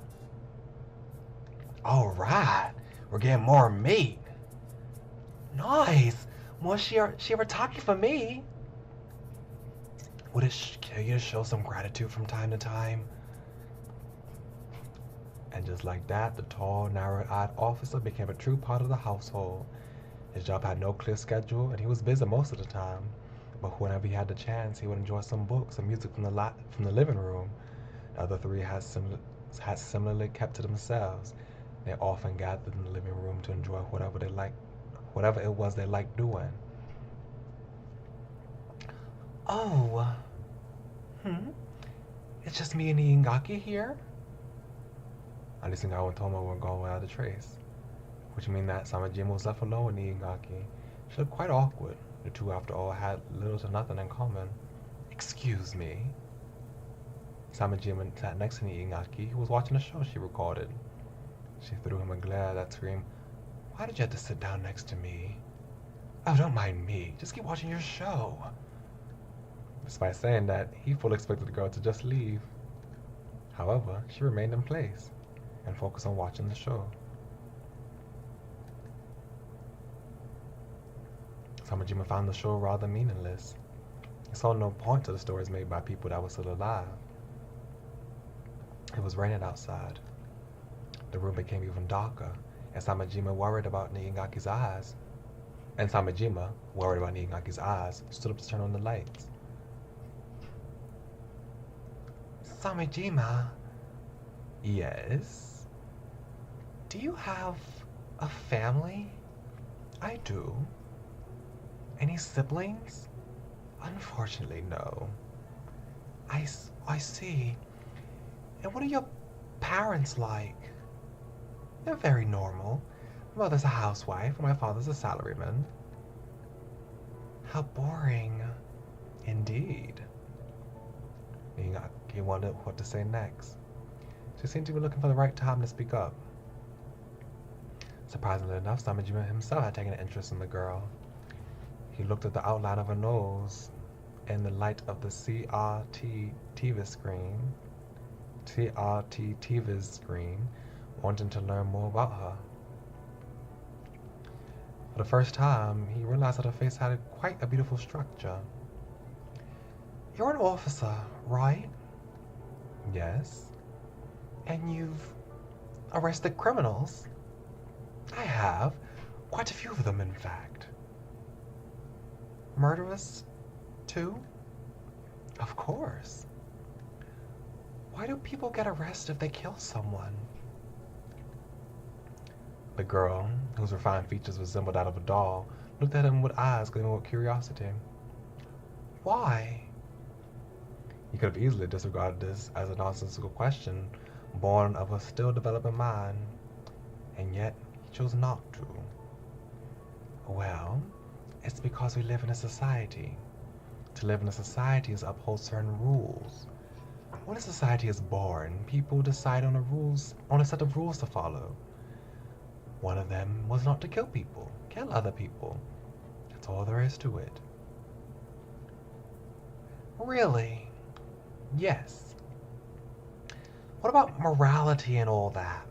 All right, we're getting more meat. Nice. More shirataki for me. Would it kill you to show some gratitude from time to time? And just like that, the tall, narrow-eyed officer became a true part of the household. His job had no clear schedule, and he was busy most of the time. But whenever he had the chance, he would enjoy some books and music from the living room. The other three had similarly kept to themselves. They often gathered in the living room to enjoy whatever it was they liked doing. Oh, it's just me and Iingaki here? Arisugawa and Toma were gone without a trace, which means that Samejima was left alone with Iingaki. She looked quite awkward. The two, after all, had little to nothing in common. Excuse me. Samejima sat next to Iingaki, who was watching a show she recorded. She threw him a glare that screamed, "Why did you have to sit down next to me?" "Oh, don't mind me. Just keep watching your show." Despite saying that, he fully expected the girl to just leave. However, she remained in place and focused on watching the show. Samejima found the show rather meaningless. He saw no point to the stories made by people that were still alive. It was raining outside. The room became even darker, and Samejima worried about Iingaki's eyes. Stood up to turn on the lights. Samejima? Yes? Do you have A family? I do. Any siblings? Unfortunately, no. I see. And what are your parents like? They're very normal. My mother's a housewife, and my father's a salaryman. How boring. Indeed. He wondered what to say next. She seemed to be looking for the right time to speak up. Surprisingly enough, Samajima himself had taken an interest in the girl. He looked at the outline of her nose in the light of the CRT TV screen, wanting to learn more about her. For the first time, he realized that her face had quite a beautiful structure. You're an officer, right? Yes. And you've arrested criminals? I have. Quite a few of them, in fact. Murderers, too? Of course. Why do people get arrested if they kill someone? The girl, whose refined features resembled that of a doll, looked at him with eyes gleaming with curiosity. Why? He could have easily disregarded this as a nonsensical question born of a still developing mind, and yet he chose not to. Well, it's because we live in a society. To live in a society is to uphold certain rules. When a society is born, people decide on a set of rules to follow. One of them was not to kill people, kill other people. That's all there is to it. Really? Yes. What about morality and all that?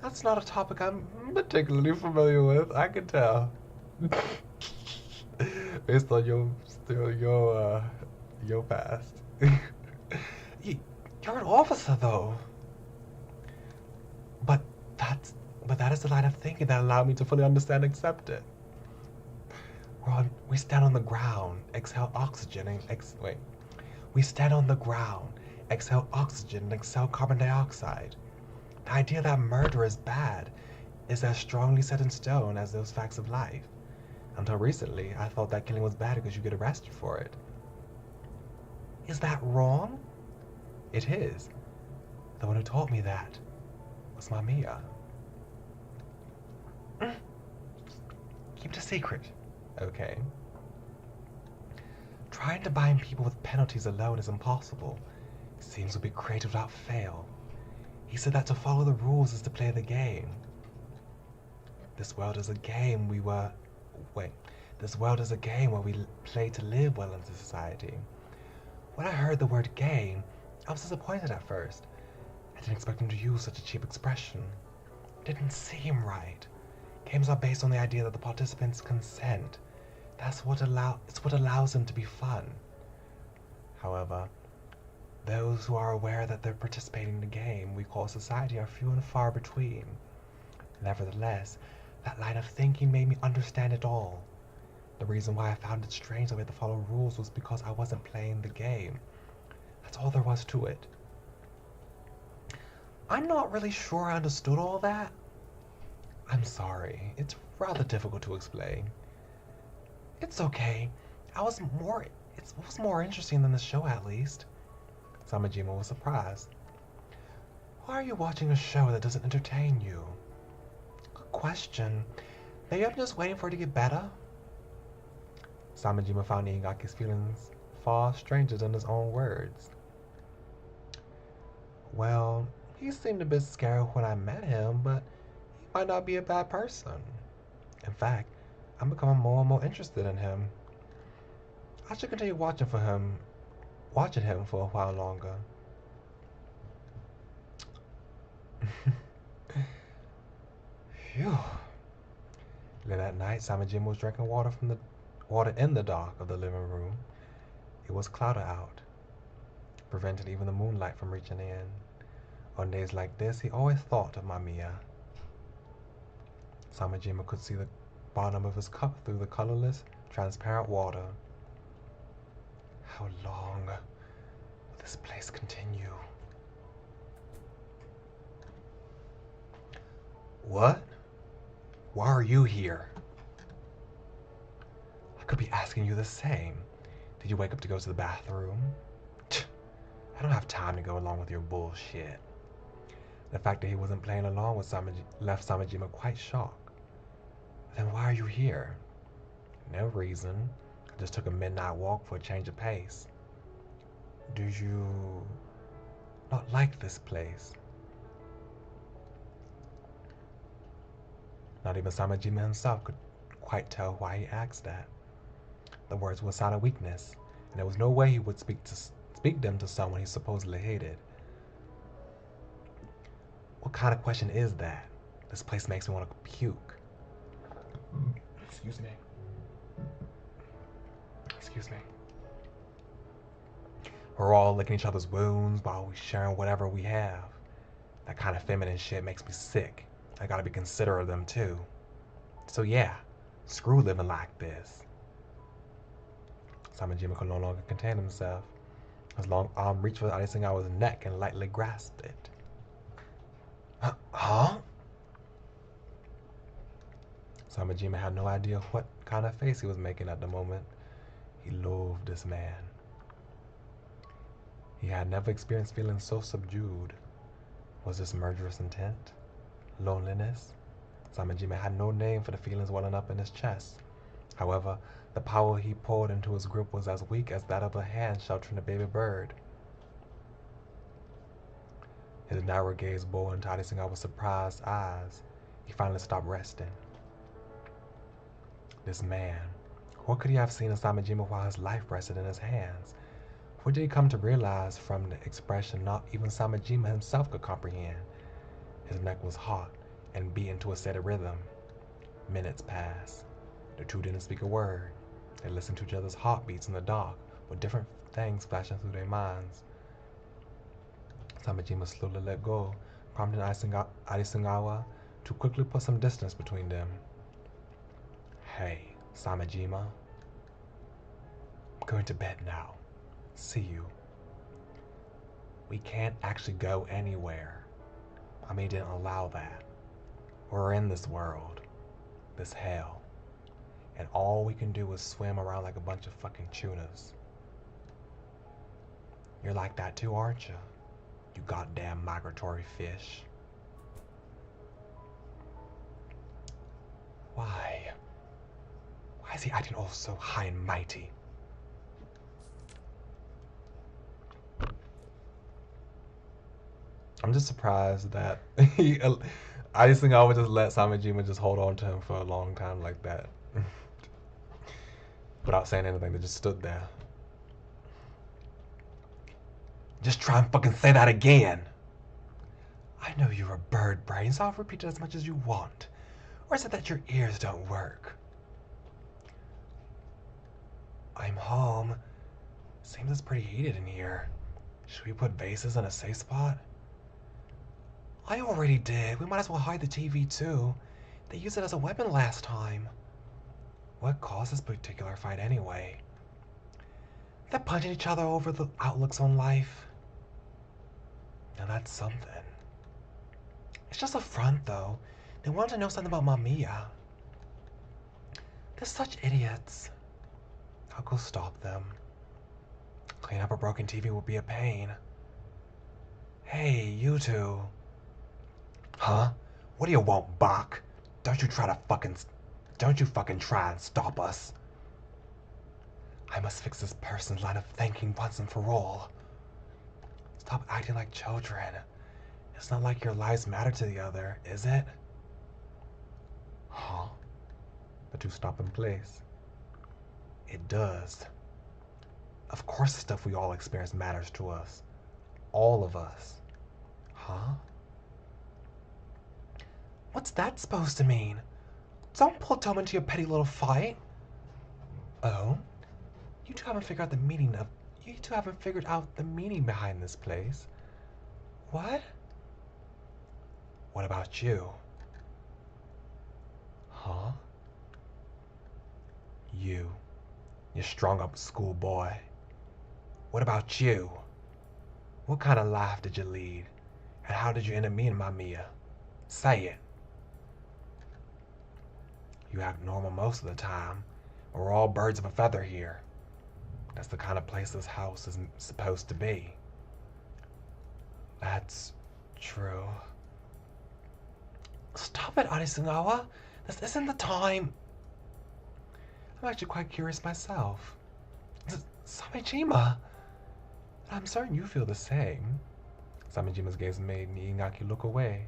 That's not a topic I'm particularly familiar with, I can tell. Based on your past. You're an officer, though. But that is the line of thinking that allowed me to fully understand and accept it. We stand on the ground, exhale oxygen, and We stand on the ground, exhale oxygen, and exhale carbon dioxide. The idea that murder is bad is as strongly set in stone as those facts of life. Until recently, I thought that killing was bad because you get arrested for it. Is that wrong? It is. The one who taught me that was MAMIYA. Keep it a secret. Okay. Trying to bind people with penalties alone is impossible. It seems to be created without fail. He said that to follow the rules is to play the game. This world is a game where we play to live well in society. When I heard the word game, I was disappointed at first. I didn't expect him to use such a cheap expression. It didn't seem right. Games are based on the idea that the participants consent. It's what allows them to be fun. However, those who are aware that they're participating in the game we call society are few and far between. Nevertheless, that line of thinking made me understand it all. The reason why I found it strange that we had to follow rules was because I wasn't playing the game. That's all there was to it. I'm not really sure I understood all that. I'm sorry, it's rather difficult to explain. It's okay. It was more interesting than the show, at least. Samajima was surprised. Why are you watching a show that doesn't entertain you? Good question. Maybe I'm just waiting for it to get better? Samajima found Iengaki's feelings far stranger than his own words. Well, he seemed a bit scared when I met him, but he might not be a bad person. In fact, I'm becoming more and more interested in him. I should continue watching him for a while longer. Phew. Late at night, Samajima was drinking water in the dark of the living room. It was clouded out, preventing even the moonlight from reaching in. On days like this, he always thought of MAMIYA. Samajima could see the bottom of his cup through the colorless, transparent water. How long will this place continue? What? Why are you here? I could be asking you the same. Did you wake up to go to the bathroom? I don't have time to go along with your bullshit. The fact that he wasn't playing along with left Samajima quite shocked. Then why are you here? No reason. I just took a midnight walk for a change of pace. Do you not like this place? Not even Samajima himself could quite tell why he asked that. The words were a sign of weakness, and there was no way he would speak them to someone he supposedly hated. What kind of question is that? This place makes me want to puke. Excuse me. Excuse me. We're all licking each other's wounds while we sharing whatever we have. That kind of feminine shit makes me sick. I gotta be considerate of them too. So yeah, screw living like this. Samajima could no longer contain himself. His long arm reached for Arisingawa's neck and lightly grasped it. Huh? Samajima had no idea what kind of face he was making at the moment. He loathed this man. He had never experienced feeling so subdued. Was this murderous intent? Loneliness? Samajima had no name for the feelings welling up in his chest. However, the power he poured into his grip was as weak as that of a hand sheltering a baby bird. His narrow gaze bored into Arisingawa's surprised eyes. He finally stopped resting. This man. What could he have seen in Samajima while his life rested in his hands? What did he come to realize from the expression not even Samajima himself could comprehend? His neck was hot and beat into a steady rhythm. Minutes passed. The two didn't speak a word. They listened to each other's heartbeats in the dark, with different things flashing through their minds. Samajima slowly let go, prompting Arisingawa to quickly put some distance between them. Hey, Samajima. I'm going to bed now. See you. We can't actually go anywhere. Mami didn't allow that. We're in this world. This hell. And all we can do is swim around like a bunch of fucking tunas. You're like that too, aren't you? You goddamn migratory fish. Why? Why is he acting all so high and mighty? I'm just surprised that I just think I would just let Samajima just hold on to him for a long time like that. Without saying anything, they just stood there. Just try and fucking say that again. I know you're a bird brain, so I'll repeat it as much as you want. Or is it that your ears don't work? I'm home. Seems it's pretty heated in here. Should we put vases in a safe spot? I already did. We might as well hide the TV too. They used it as a weapon last time. What caused this particular fight anyway? They're punching each other over the outlooks on life. Now that's something. It's just a front though. They wanted to know something about MAMIYA. They're such idiots. I'll go stop them. Clean up a broken TV will be a pain. Hey, you two. Huh? What do you want, Bach? Don't you fucking try and stop us. I must fix this person's line of thinking once and for all. Stop acting like children. It's not like your lives matter to the other, is it? Huh? The two stop in place. It does. Of course the stuff we all experience matters to us. All of us. Huh? What's that supposed to mean? Don't pull Tom into your petty little fight. Oh? You two haven't figured out the meaning behind this place. What? What about you? Huh? You strung up schoolboy. What about you? What kind of life did you lead? And how did you end up meeting MAMIYA? Say it. You act normal most of the time. We're all birds of a feather here. That's the kind of place this house is supposed to be. That's true. Stop it, Arisugawa. This isn't the time. I'm actually quite curious myself. Samejima. I'm certain you feel the same. Samejima's gaze made Niigaki look away.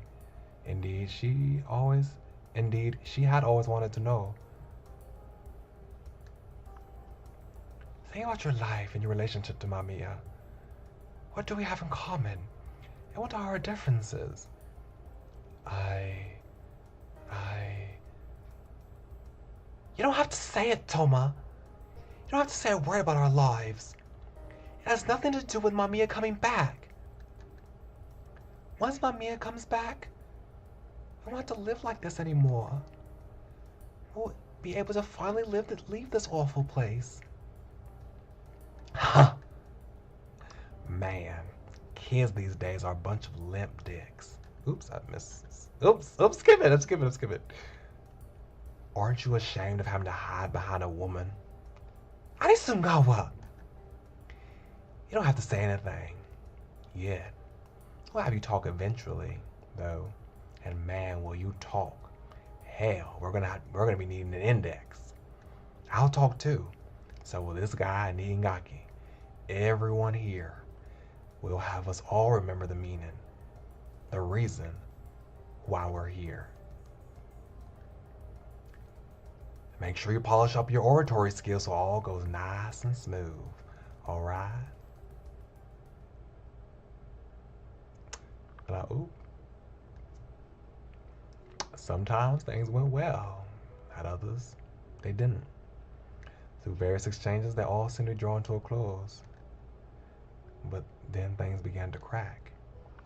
Indeed, she had always wanted to know. Think about your life and your relationship to Mamiya. What do we have in common? And what are our differences? You don't have to say it, Toma. You don't have to say a word about our lives. It has nothing to do with Mamiya coming back. Once Mamiya comes back, we don't have to live like this anymore. We'll be able to finally leave this awful place. Huh. Man, kids these days are a bunch of limp dicks. Oops, I missed. Oops, skip it, let's skip it. Aren't you ashamed of having to hide behind a woman? Arisugawa! You don't have to say anything. Yet. We'll have you talk eventually, though. And man, will you talk. Hell, we're gonna be needing an index. I'll talk too. So will this guy and Niigaki. Everyone here will have us all remember the meaning. The reason why we're here. Make sure you polish up your oratory skills so all goes nice and smooth. Alright? Sometimes things went well. At others, they didn't. Through various exchanges, they all seemed to draw to a close. But then things began to crack.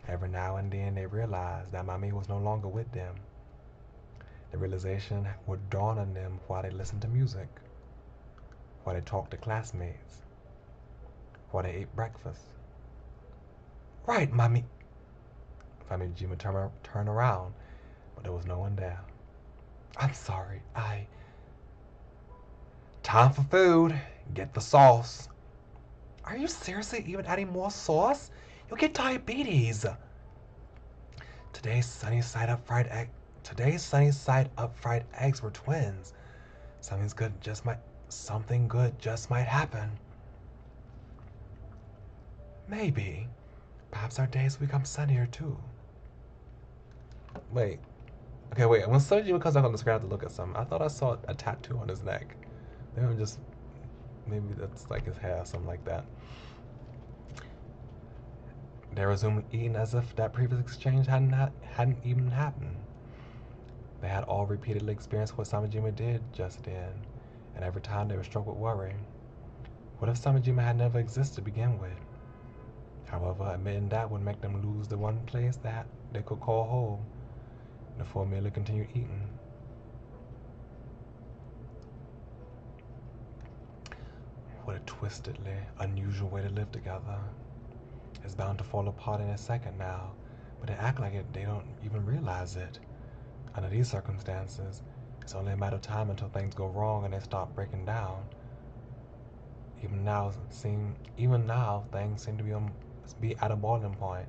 Every now and then they realized that Mamiya was no longer with them. The realization would dawn on them while they listened to music, while they talked to classmates, while they ate breakfast. Right, Mami. Samejima turned around, but there was no one there. I'm sorry, Time for food. Get the sauce. Are you seriously even adding more sauce? You'll get diabetes. Today's sunny side up fried eggs were twins. Something good just might happen. Maybe. Perhaps our days will become sunnier too. Wait. Okay, wait. When Sanjima comes back on the screen, I have to look at something. I thought I saw a tattoo on his neck. Maybe that's like his hair, something like that. They resumed eating as if that previous exchange hadn't even happened. They had all repeatedly experienced what Samejima did just then, and every time they were struck with worry. What if Samejima had never existed to begin with? However, admitting that would make them lose the one place that they could call home. The four merely continued eating. What a twistedly unusual way to live together. It's bound to fall apart in a second now, but they act like they don't even realize it. Under these circumstances, it's only a matter of time until things go wrong and they start breaking down. Even now, things seem to be at a boiling point.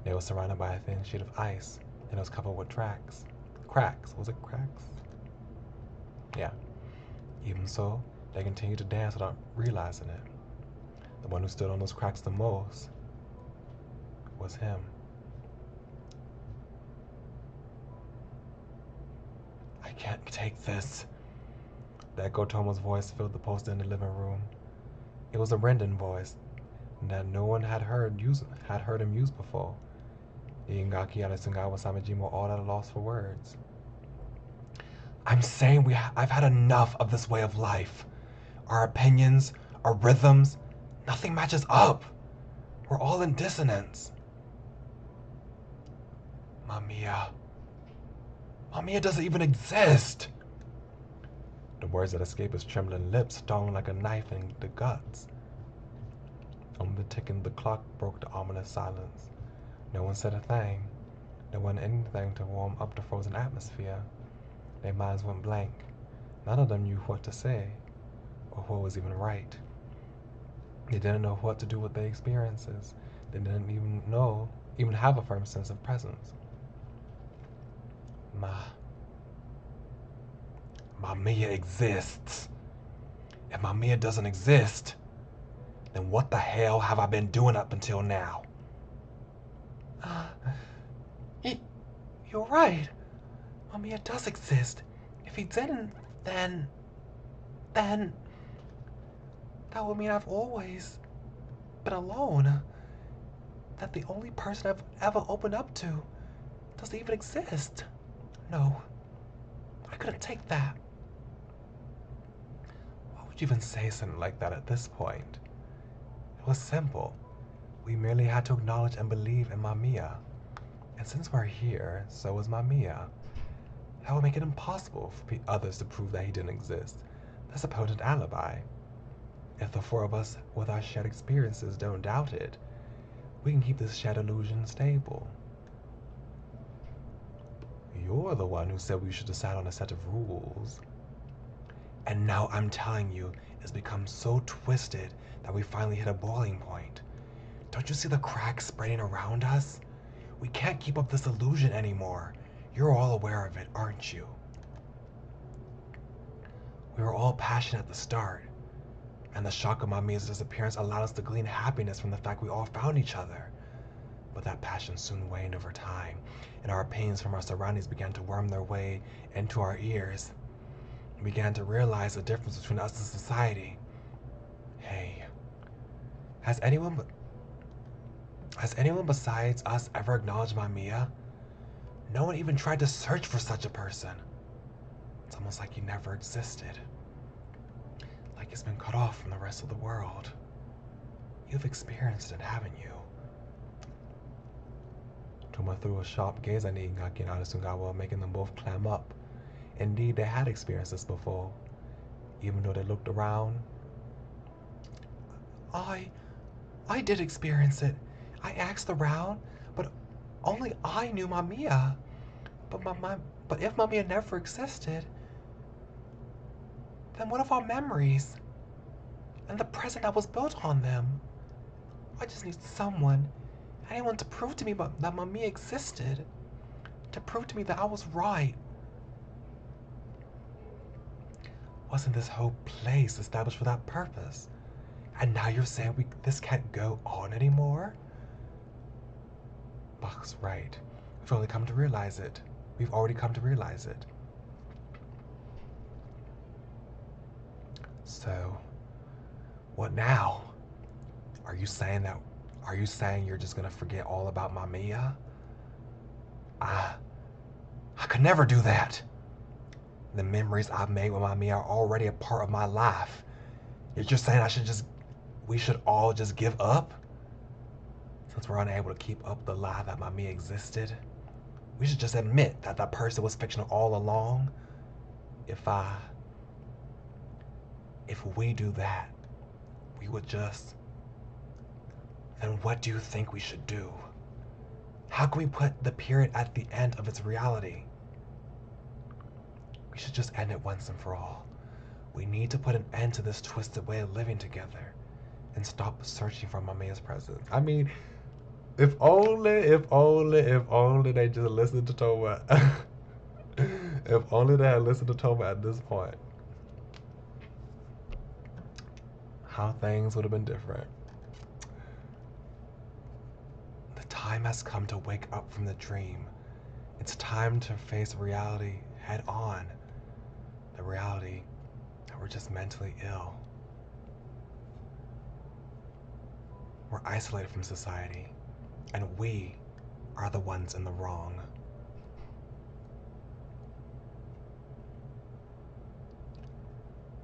They were surrounded by a thin sheet of ice, and it was covered with cracks. Was it cracks? Yeah. Even so, they continued to dance without realizing it. The one who stood on those cracks the most was him. I can't take this. The echo Tomo's voice filled the poster in the living room. It was a rending voice that no one had heard him use before. Niigaki, Arisugawa, Samejima were all at a loss for words. I'm saying I've had enough of this way of life. Our opinions, our rhythms, nothing matches up. We're all in dissonance. Mamiya. Mamiya doesn't even exist. The words that escaped his trembling lips stung like a knife in the guts. Only the ticking of the clock broke the ominous silence. No one said a thing. There wasn't anything to warm up the frozen atmosphere. Their minds went blank. None of them knew what to say or what was even right. They didn't know what to do with their experiences. They didn't even have a firm sense of presence. MAMIYA exists. If MAMIYA doesn't exist, then what the hell have I been doing up until now? You're right. MAMIYA does exist. If he didn't, then that would mean I've always been alone. That the only person I've ever opened up to doesn't even exist. No, I couldn't take that. Why would you even say something like that at this point? It was simple. We merely had to acknowledge and believe in MAMIYA. And since we're here, so is MAMIYA. That would make it impossible for others to prove that he didn't exist. That's a potent alibi. If the four of us with our shared experiences don't doubt it, we can keep this shared illusion stable. You're the one who said we should decide on a set of rules. And now I'm telling you, it's become so twisted that we finally hit a boiling point. Don't you see the cracks spreading around us? We can't keep up this illusion anymore. You're all aware of it, aren't you? We were all passionate at the start, and the shock of MAMIYA's disappearance allowed us to glean happiness from the fact we all found each other. But that passion soon waned over time, and our opinions from our surroundings began to worm their way into our ears. We began to realize the difference between us and society. Hey, has anyone besides us ever acknowledged MAMIYA? No one even tried to search for such a person. It's almost like he never existed. Like he's been cut off from the rest of the world. You've experienced it, haven't you? Toma threw a sharp gaze at Igaki and Adesungawa, making them both clam up. Indeed, they had experienced this before. Even though they looked around. I did experience it. I asked around, but only I knew MAMIYA. But if MAMIYA never existed, then what of our memories? And the present that was built on them? I just need someone, anyone to prove to me that MAMIYA existed. To prove to me that I was right. Wasn't this whole place established for that purpose? And now you're saying this can't go on anymore? Bach's right. We've only come to realize it. We've already come to realize it. So, what now? Are you saying you're just gonna forget all about MAMIYA? I could never do that. The memories I've made with MAMIYA are already a part of my life. You're just saying we should all just give up? Since we're unable to keep up the lie that MAMIYA existed, we should just admit that that person was fictional all along. If we do that, we would just... Then what do you think we should do? How can we put the period at the end of its reality? We should just end it once and for all. We need to put an end to this twisted way of living together and stop searching for MAMIYA's presence. I mean, if only they just listened to Toma. If only they had listened to Toma at this point. How things would have been different. The time has come to wake up from the dream. It's time to face reality head on. The reality that we're just mentally ill. We're isolated from society, and we are the ones in the wrong.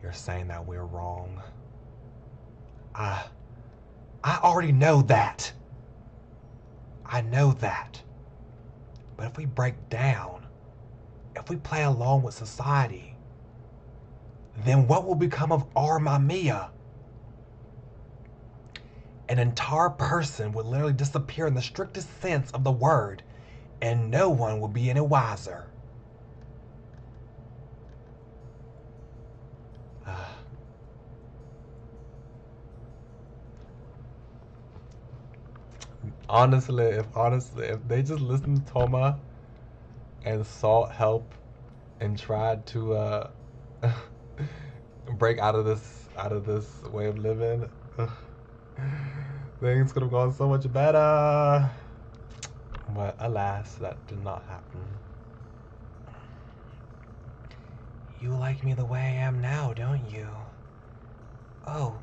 You're saying that we're wrong. I already know that. I know that. But if we break down, if we play along with society, then what will become of our MAMIYA? An entire person would literally disappear in the strictest sense of the word, and no one would be any wiser. Honestly, if they just listened to Toma and sought help and tried to break out of this way of living, things could have gone so much better. But alas, that did not happen. You like me the way I am now, don't you? Oh,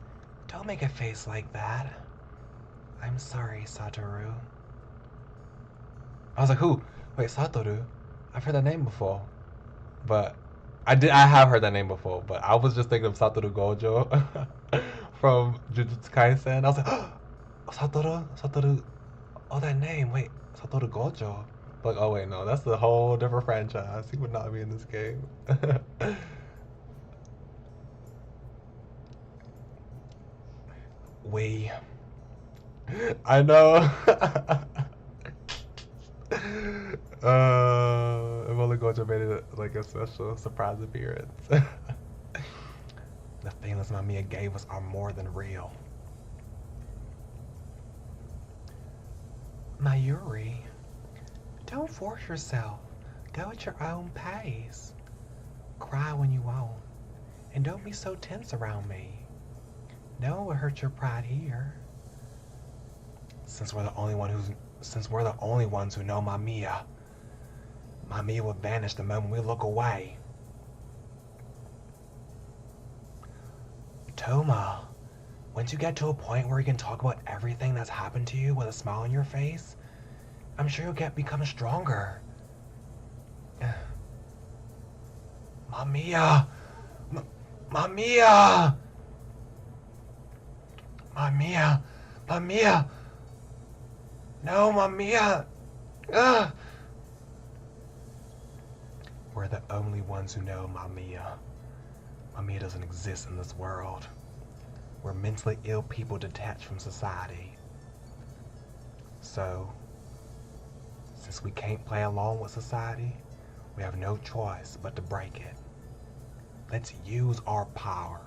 don't make a face like that. I'm sorry, Satoru. I was like, who? Wait, Satoru? I've heard that name before. But I have heard that name before, but I was just thinking of Satoru Gojo from Jujutsu Kaisen. I was like, oh, Satoru, oh, that name, wait, Satoru Gojo. Like, oh wait, no, that's a whole different franchise. He would not be in this game. We. I know. If only Gojo made it like a special surprise appearance. The feelings Mamiya gave us are more than real. Mayuri, don't force yourself. Go at your own pace. Cry when you want. And don't be so tense around me. No one will hurt your pride here. Since we're the only ones who know Mamiya, Mamiya will vanish the moment we look away. Toma, once you get to a point where you can talk about everything that's happened to you with a smile on your face, I'm sure you'll become stronger. Mamiya! Mamiya! Mamiya! Mamiya! No, Mamiya! Ugh! We're the only ones who know Mamiya. Mamiya doesn't exist in this world. We're mentally ill people detached from society. So, since we can't play along with society, we have no choice but to break it. Let's use our power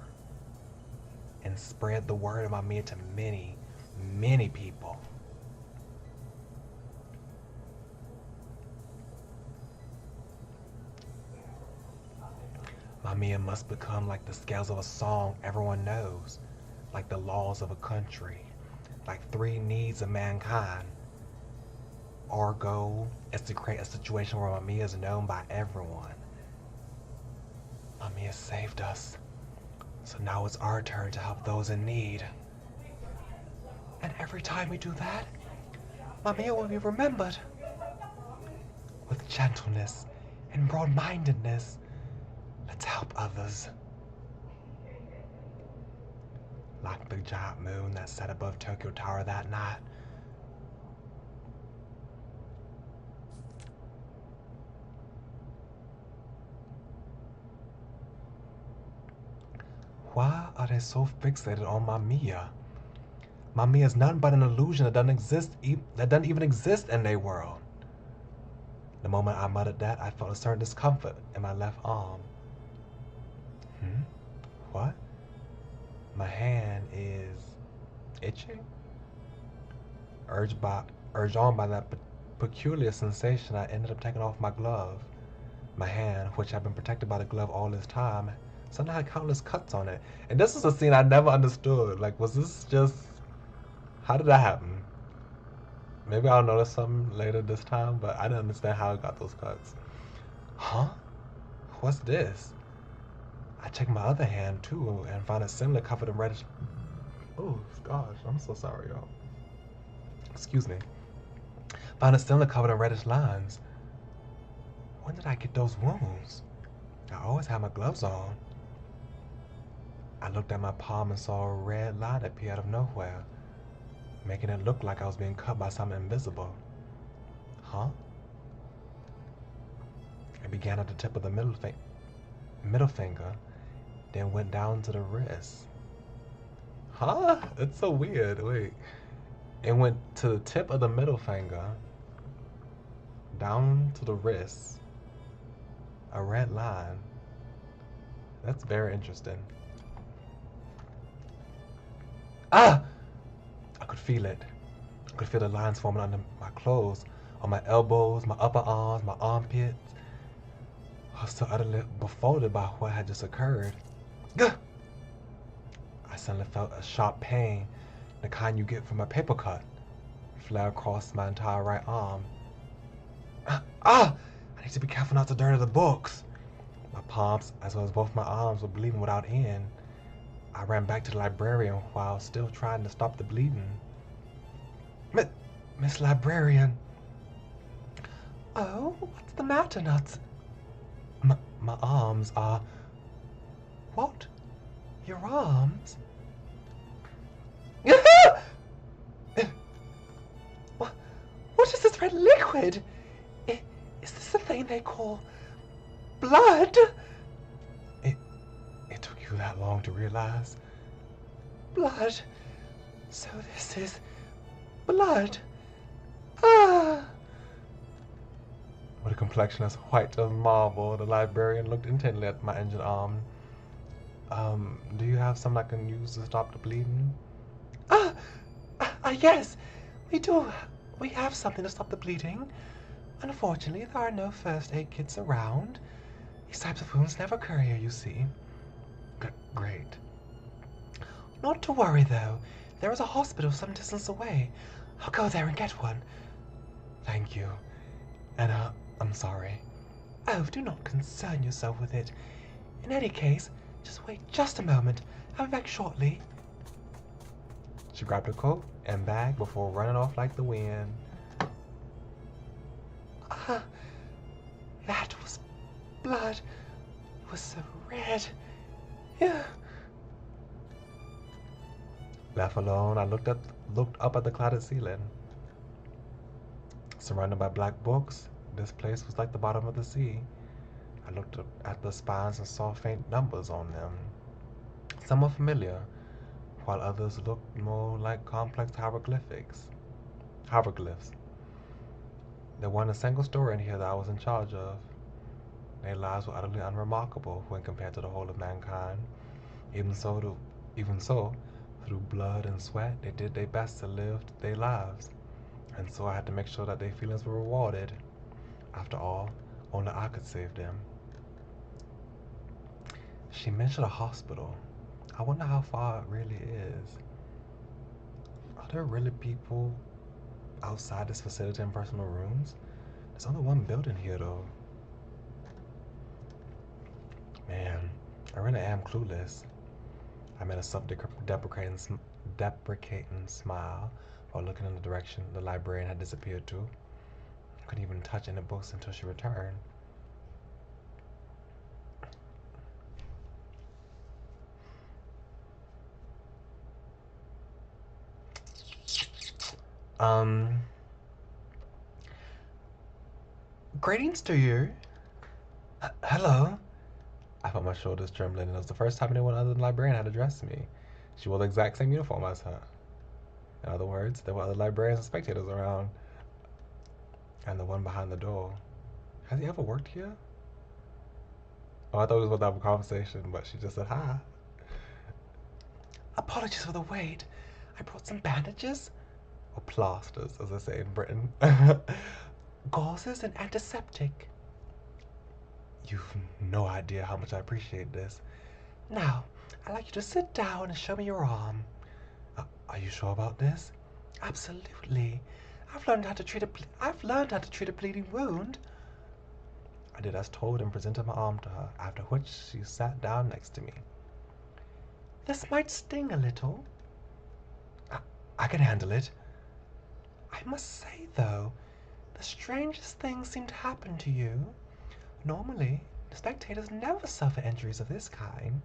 and spread the word of Mamiya to many, many people. Mamiya must become like the scales of a song everyone knows, like the laws of a country, like 3 needs of mankind. Our goal is to create a situation where Mamiya is known by everyone. Mamiya saved us, so now it's our turn to help those in need. And every time we do that, Mamiya will be remembered. With gentleness and broad-mindedness, let's help others. Like the giant moon that set above Tokyo Tower that night. Why are they so fixated on Mamiya? Mamiya is nothing but an illusion that doesn't even exist in their world. The moment I muttered that, I felt a certain discomfort in my left arm. What? My hand is itching? Urged on by that peculiar sensation, I ended up taking off my glove. My hand, which had been protected by the glove all this time, suddenly had countless cuts on it. And this is a scene I never understood. Like, was this just... How did that happen? Maybe I'll notice something later this time, but I didn't understand how I got those cuts. Huh? What's this? I checked my other hand too and found it similar, covered in reddish... Oh gosh, I'm so sorry, y'all. Excuse me. Found it similar, covered in reddish lines. When did I get those wounds? I always had my gloves on. I looked at my palm and saw a red line appear out of nowhere, making it look like I was being cut by something invisible. Huh? It began at the tip of the middle finger, then went down to the wrist. Huh? It's so weird. Wait. It went to the tip of the middle finger, down to the wrist, a red line. That's very interesting. Ah! I could feel it. I could feel the lines forming under my clothes, on my elbows, my upper arms, my armpits. I was so utterly befolded by what had just occurred. Gah! I suddenly felt a sharp pain, the kind you get from a paper cut, flare across my entire right arm. I need to be careful not to dirty the books. My palms, as well as both my arms, were bleeding without end. I ran back to the librarian while still trying to stop the bleeding. Miss Librarian. Oh, what's the matter, Nuts? My arms are... What? Your arms? What is this red liquid? Is this the thing they call blood? It took you that long to realize. Blood. So this is blood. With a complexion as white as marble, the librarian looked intently at my injured arm. Do you have something I can use to stop the bleeding? Yes, we do. We have something to stop the bleeding. Unfortunately, there are no first aid kits around. These types of wounds never occur here, you see. Great. Not to worry, though. There is a hospital some distance away. I'll go there and get one. Thank you. And, I'm sorry. Oh, do not concern yourself with it. In any case, just wait just a moment. I'll be back shortly. She grabbed her coat and bag before running off like the wind. That was blood. It was so red. Yeah. Left alone, I looked up at the clouded ceiling. Surrounded by black books, this place was like the bottom of the sea. I looked up at the spines and saw faint numbers on them. Some were familiar, while others looked more like complex hieroglyphs. There wasn't a single story in here that I was in charge of. Their lives were utterly unremarkable when compared to the whole of mankind. Even so, through blood and sweat, they did their best to live their lives. And so I had to make sure that their feelings were rewarded. After all, only I could save them. She mentioned a hospital. I wonder how far it really is. Are there really people outside this facility in personal rooms? There's only one building here, though. Man, I really am clueless. I made a self-deprecating smile while looking in the direction the librarian had disappeared to. I couldn't even touch any books until she returned. Greetings to you. Hello. I felt my shoulders trembling, and it was the first time anyone other than the librarian had addressed me. She wore the exact same uniform as her. In other words, there were other librarians and spectators around. And the one behind the door. Has he ever worked here? Oh, I thought we was about to have a conversation, but she just said hi. Apologies for the wait. I brought some bandages. Or plasters, as they say in Britain. Gauzes and antiseptic. You've no idea how much I appreciate this. Now, I'd like you to sit down and show me your arm. Are you sure about this? Absolutely. I've learned how to treat a bleeding wound. I did as told and presented my arm to her, after which she sat down next to me. This might sting a little. I can handle it. I must say, though, the strangest things seem to happen to you. Normally, the spectators never suffer injuries of this kind.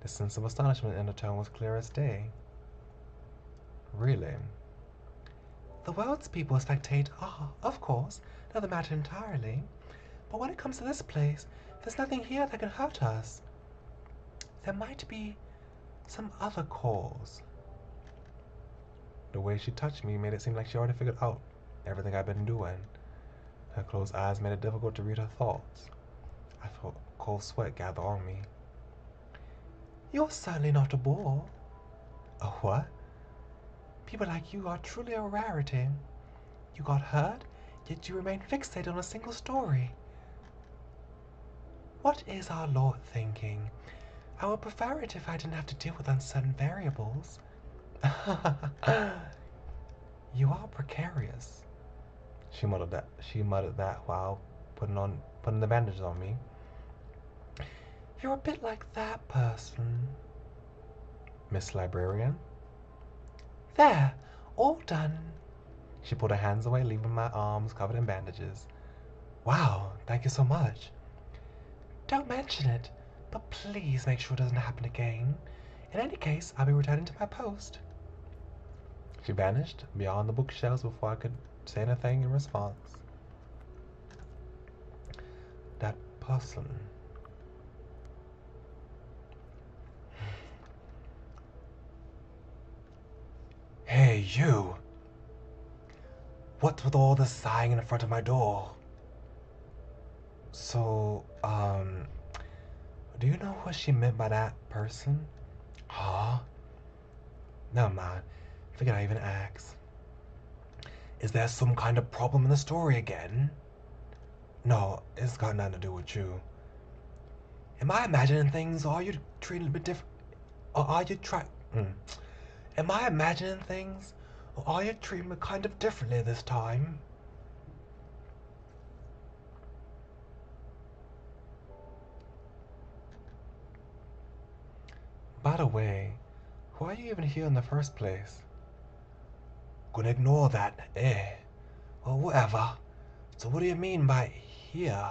The sense of astonishment in her tone was clear as day. Really? The world's people spectate are, of course, another matter entirely. But when it comes to this place, there's nothing here that can hurt us. There might be some other cause. The way she touched me made it seem like she already figured out everything I'd been doing. Her closed eyes made it difficult to read her thoughts. I felt cold sweat gather on me. You're certainly not a bore. A what? People like you are truly a rarity. You got hurt, yet you remain fixated on a single story. What is our Lord thinking? I would prefer it if I didn't have to deal with uncertain variables. You are precarious. She muttered that while putting the bandages on me. You're a bit like that person. Miss Librarian? There, all done. She pulled her hands away, leaving my arms covered in bandages. Wow, thank you so much. Don't mention it, but please make sure it doesn't happen again. In any case, I'll be returning to my post. She vanished beyond the bookshelves before I could say anything in response. That person. Hey, you! What's with all the sighing in front of my door? So, do you know what she meant by that person? Huh? Never mind. Figured I even asked. Is there some kind of problem in the story again? No, it's got nothing to do with you. Am I imagining things, or are you treating a bit different? Or are you Am I imagining things, or are you treating me kind of differently this time? By the way, why are you even here in the first place? Gonna ignore that, eh? Well, whatever. So what do you mean by here?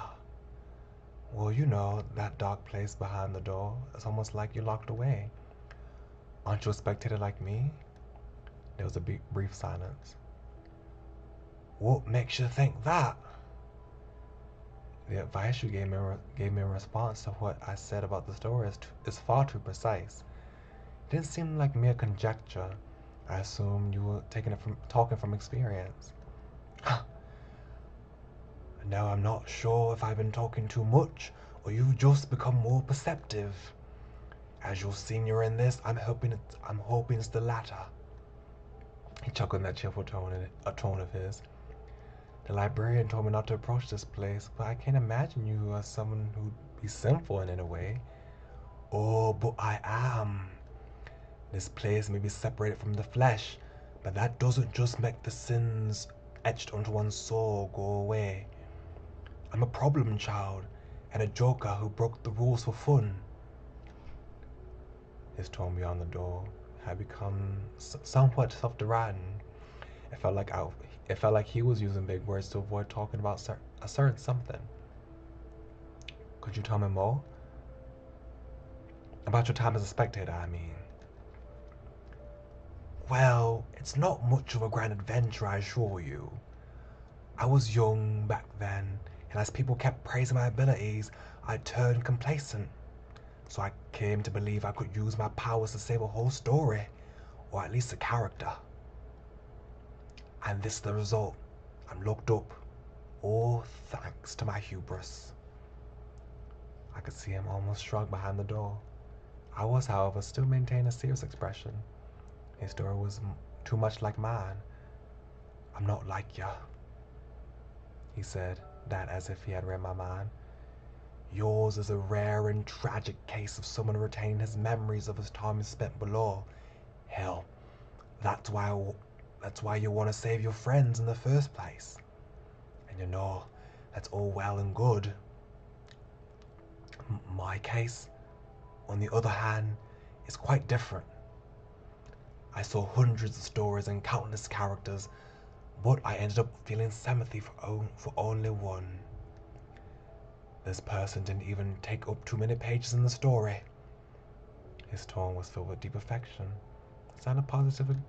Well, you know, that dark place behind the door. It's almost like you're locked away. Aren't you a spectator like me? There was a brief silence. What makes you think that? The advice you gave me in response to what I said about the story is far too precise. It didn't seem like mere conjecture. I assumed you were talking from experience. Now I'm not sure if I've been talking too much, or you've just become more perceptive. As your senior in this, I'm hoping it's the latter. He chuckled in that cheerful tone of his. The librarian told me not to approach this place, but I can't imagine you as someone who'd be sinful in any way. Oh, but I am. This place may be separated from the flesh, but that doesn't just make the sins etched onto one's soul go away. I'm a problem child, and a joker who broke the rules for fun. His tone beyond the door had become somewhat self-deriding. It felt like he was using big words to avoid talking about a certain something. Could you tell me more? About your time as a spectator, I mean. Well, it's not much of a grand adventure, I assure you. I was young back then, and as people kept praising my abilities, I turned complacent. So I came to believe I could use my powers to save a whole story, or at least a character. And this is the result. I'm locked up, all thanks to my hubris. I could see him almost shrug behind the door. I was, however, still maintaining a serious expression. His story was too much like mine. I'm not like ya, he said, that as if he had read my mind. Yours is a rare and tragic case of someone retaining his memories of his time spent below. Hell, that's why you want to save your friends in the first place. And you know, that's all well and good. My case, on the other hand, is quite different. I saw hundreds of stories and countless characters, but I ended up feeling sympathy for only one. This person didn't even take up too many pages in the story. His tone was filled with deep affection. It sounded positive and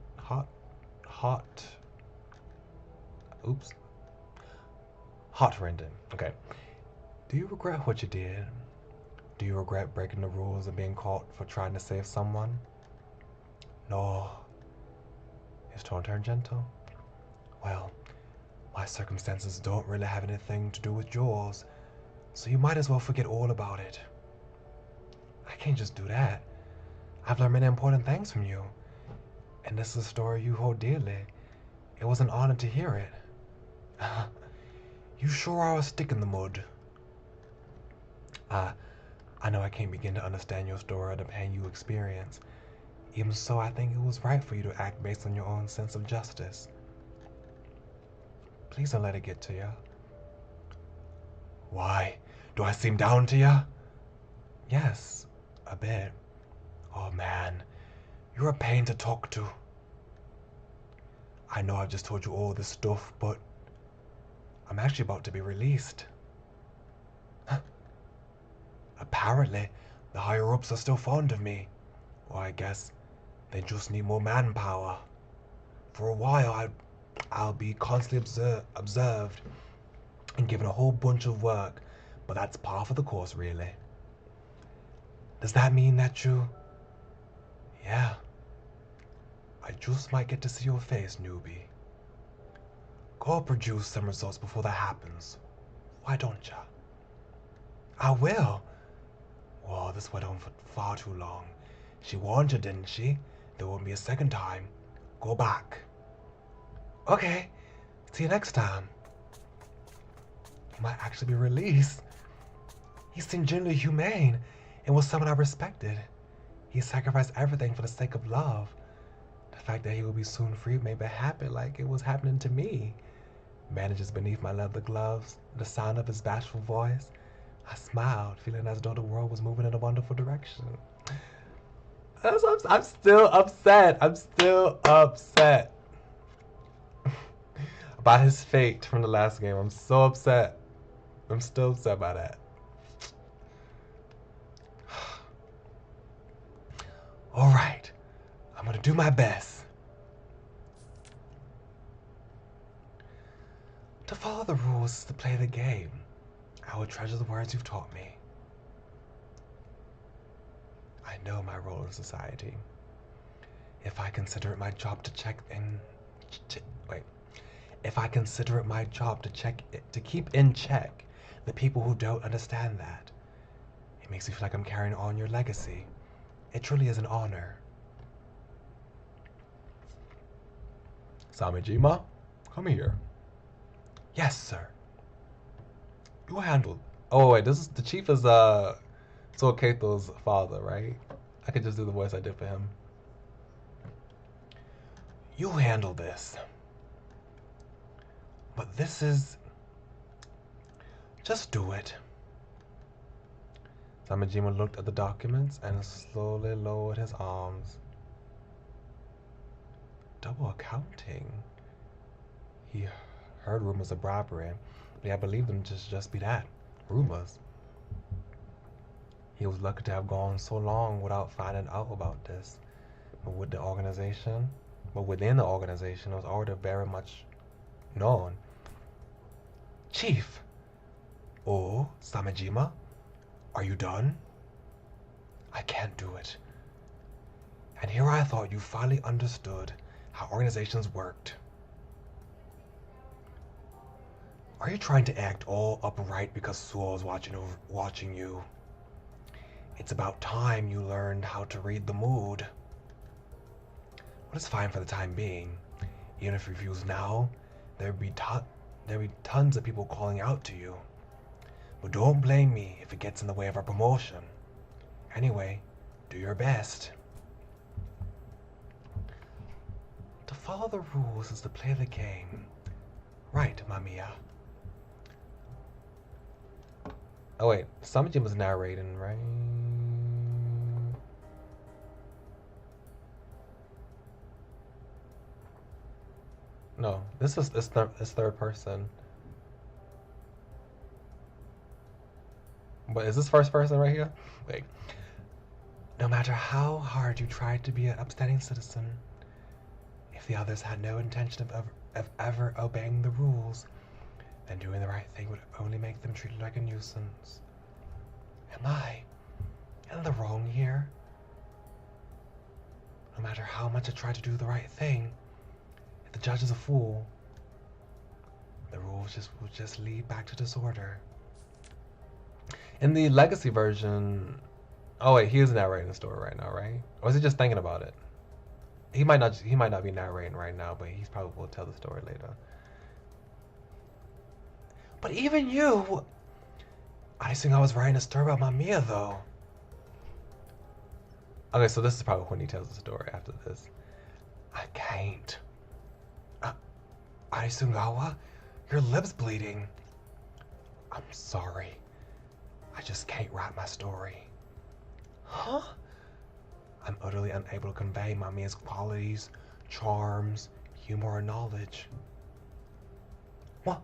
heart-rending. Okay. Do you regret what you did? Do you regret breaking the rules and being caught for trying to save someone? No. His tone turned gentle. Well, my circumstances don't really have anything to do with yours, so you might as well forget all about it. I can't just do that. I've learned many important things from you, And this is a story you hold dearly. It was an honor to hear it. You sure are a stick in the mud. I know I can't begin to understand your story or the pain you experience. Even so, I think it was right for you to act based on your own sense of justice. Please don't let it get to you. Why? Do I seem down to you? Yes, a bit. Oh man, you're a pain to talk to. I know I've just told you all this stuff, but I'm actually about to be released. Apparently, the higher-ups are still fond of me. Or I guess they just need more manpower. For a while, I'll be constantly observed and given a whole bunch of work, but that's par for the course, really. Does that mean that you... Yeah. I just might get to see your face, newbie. Go produce some results before that happens. Why don't ya? I will. Well, this went on for far too long. She warned you, didn't she? There won't be a second time. Go back. Okay. See you next time. He might actually be released. He seemed genuinely humane and was someone I respected. He sacrificed everything for the sake of love. The fact that he will be soon free made me happy like it was happening to me. Bandages beneath my leather gloves, the sound of his bashful voice. I smiled, feeling as though the world was moving in a wonderful direction. I'm still upset. I'm still upset about his fate from the last game. I'm so upset. I'm still upset by that. All right, I'm gonna do my best to follow the rules, to play the game. I will treasure the words you've taught me. I know my role in society. If I consider it my job to to keep in check the people who don't understand that, it makes me feel like I'm carrying on your legacy. It truly is an honor. Samijima, come here. Yes, sir. You handled. Oh wait, this is the chief is Keto's father, right? I could just do the voice I did for him. You handle this. But this is... Just do it. Samijima looked at the documents and slowly lowered his arms. Double accounting? He heard rumors of bribery, but I believed them to just be that. Rumors. He was lucky to have gone so long without finding out about this. But within the organization, it was already very much known. Chief! Oh, Samijima? Are you done? I can't do it. And here I thought you finally understood how organizations worked. Are you trying to act all upright because Suo's watching you? It's about time you learned how to read the mood. Well, it's fine for the time being. Even if you refuse now, there'd be tons of people calling out to you. But don't blame me if it gets in the way of our promotion. Anyway, do your best. To follow the rules is to play the game. Right, MAMIYA. Oh wait, Samijima was narrating, right? No, this is third person. But is this first person right here? Wait. No matter how hard you tried to be an upstanding citizen, if the others had no intention of ever obeying the rules, then doing the right thing would only make them treated like a nuisance. Am I in the wrong here? No matter how much I try to do the right thing, if the judge is a fool, the rules will just lead back to disorder. In the legacy version, oh wait, he is narrating the story right now, right? Or is he just thinking about it? He might not be narrating right now, but he's probably will tell the story later. But even you, I think I was writing a story about MAMIYA though. Okay, so this is probably when he tells the story after this. I can't. Aisungawa, your lip's bleeding. I'm sorry. I just can't write my story. Huh? I'm utterly unable to convey MAMIYA's qualities, charms, humor, or knowledge. What?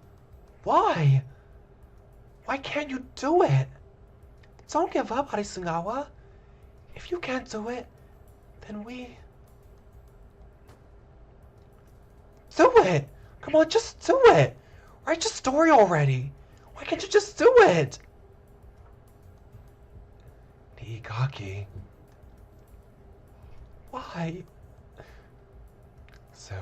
Why? Why can't you do it? Don't give up, Arisungawa. If you can't do it, then we... Do it! Come on, just do it! Write your story already! Why can't you just do it? Niigaki. Why? So,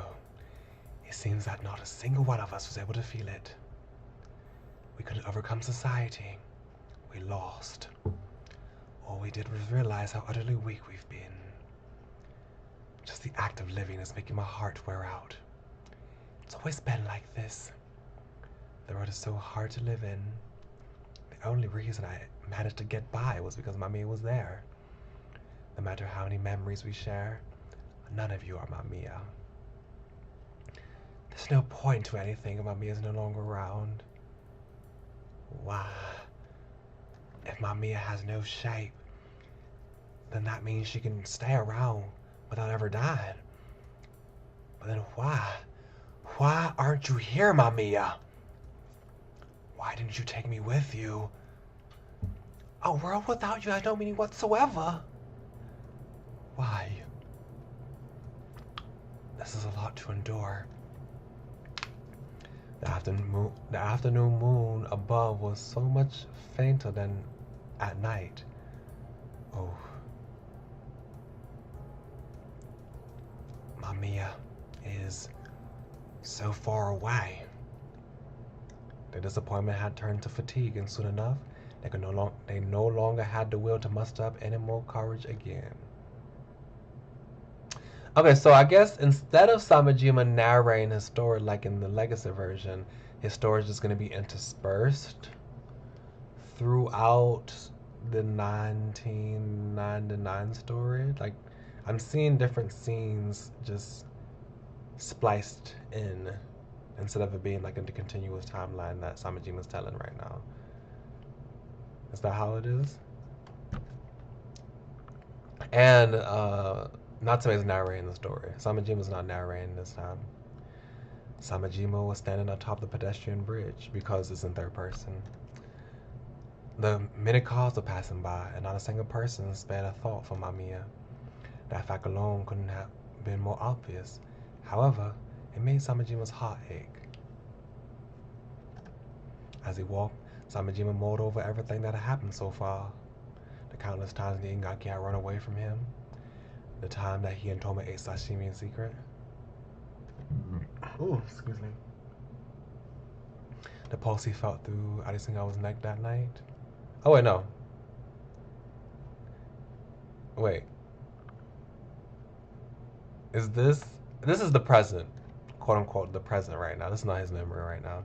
it seems that not a single one of us was able to feel it. We couldn't overcome society. We lost. All we did was realize how utterly weak we've been. Just the act of living is making my heart wear out. It's always been like this. The road is so hard to live in. The only reason I managed to get by was because MAMIYA was there. No matter how many memories we share, none of you are MAMIYA. There's no point to anything if MAMIYA is no longer around. Why? If MAMIYA has no shape, then that means she can stay around without ever dying. But then why? Why aren't you here, MAMIYA? Why didn't you take me with you? A world without you has no meaning whatsoever. Why? This is a lot to endure. The afternoon moon above was so much fainter than at night. Oh. MAMIYA is so far away. The disappointment had turned to fatigue, and soon enough, they no longer had the will to muster up any more courage again. Okay, so I guess instead of Samejima narrating his story like in the Legacy version, his story is just going to be interspersed throughout the 1999 story. Like, I'm seeing different scenes just spliced in instead of it being like a continuous timeline that Samejima's telling right now. Is that how it is? And Natsume's narrating the story. Samejima's not narrating this time. Samejima was standing atop the pedestrian bridge because it's in third person. The many cars were passing by, and not a single person spared a thought for MAMIYA. That fact alone couldn't have been more obvious. However, it made Samejima's heart ache. As he walked, Samejima mulled over everything that had happened so far. The countless times Niigaki had run away from him. The time that he and Toma ate sashimi in secret. Oh, excuse me. The pulse he felt through Arisungawa's neck that night. Oh, wait, no. Wait. Is this is the present, quote unquote, the present right now. This is not his memory right now.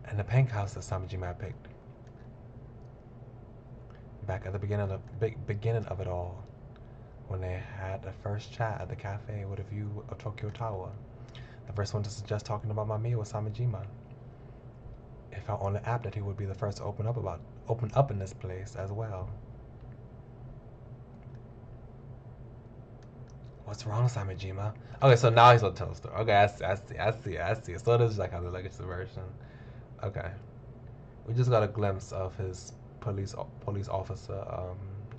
And the pink house that Samejima had picked. Back at the beginning of it all, when they had the first chat at the cafe with a view of Tokyo Tower. The first one to suggest talking about MAMIYA was Samejima. It felt only apt that he would be the first to open up in this place as well. What's wrong, Samejima? Okay, so now he's gonna tell the story. Okay, I see. So this is like how the Legacy version. Okay, we just got a glimpse of his police officer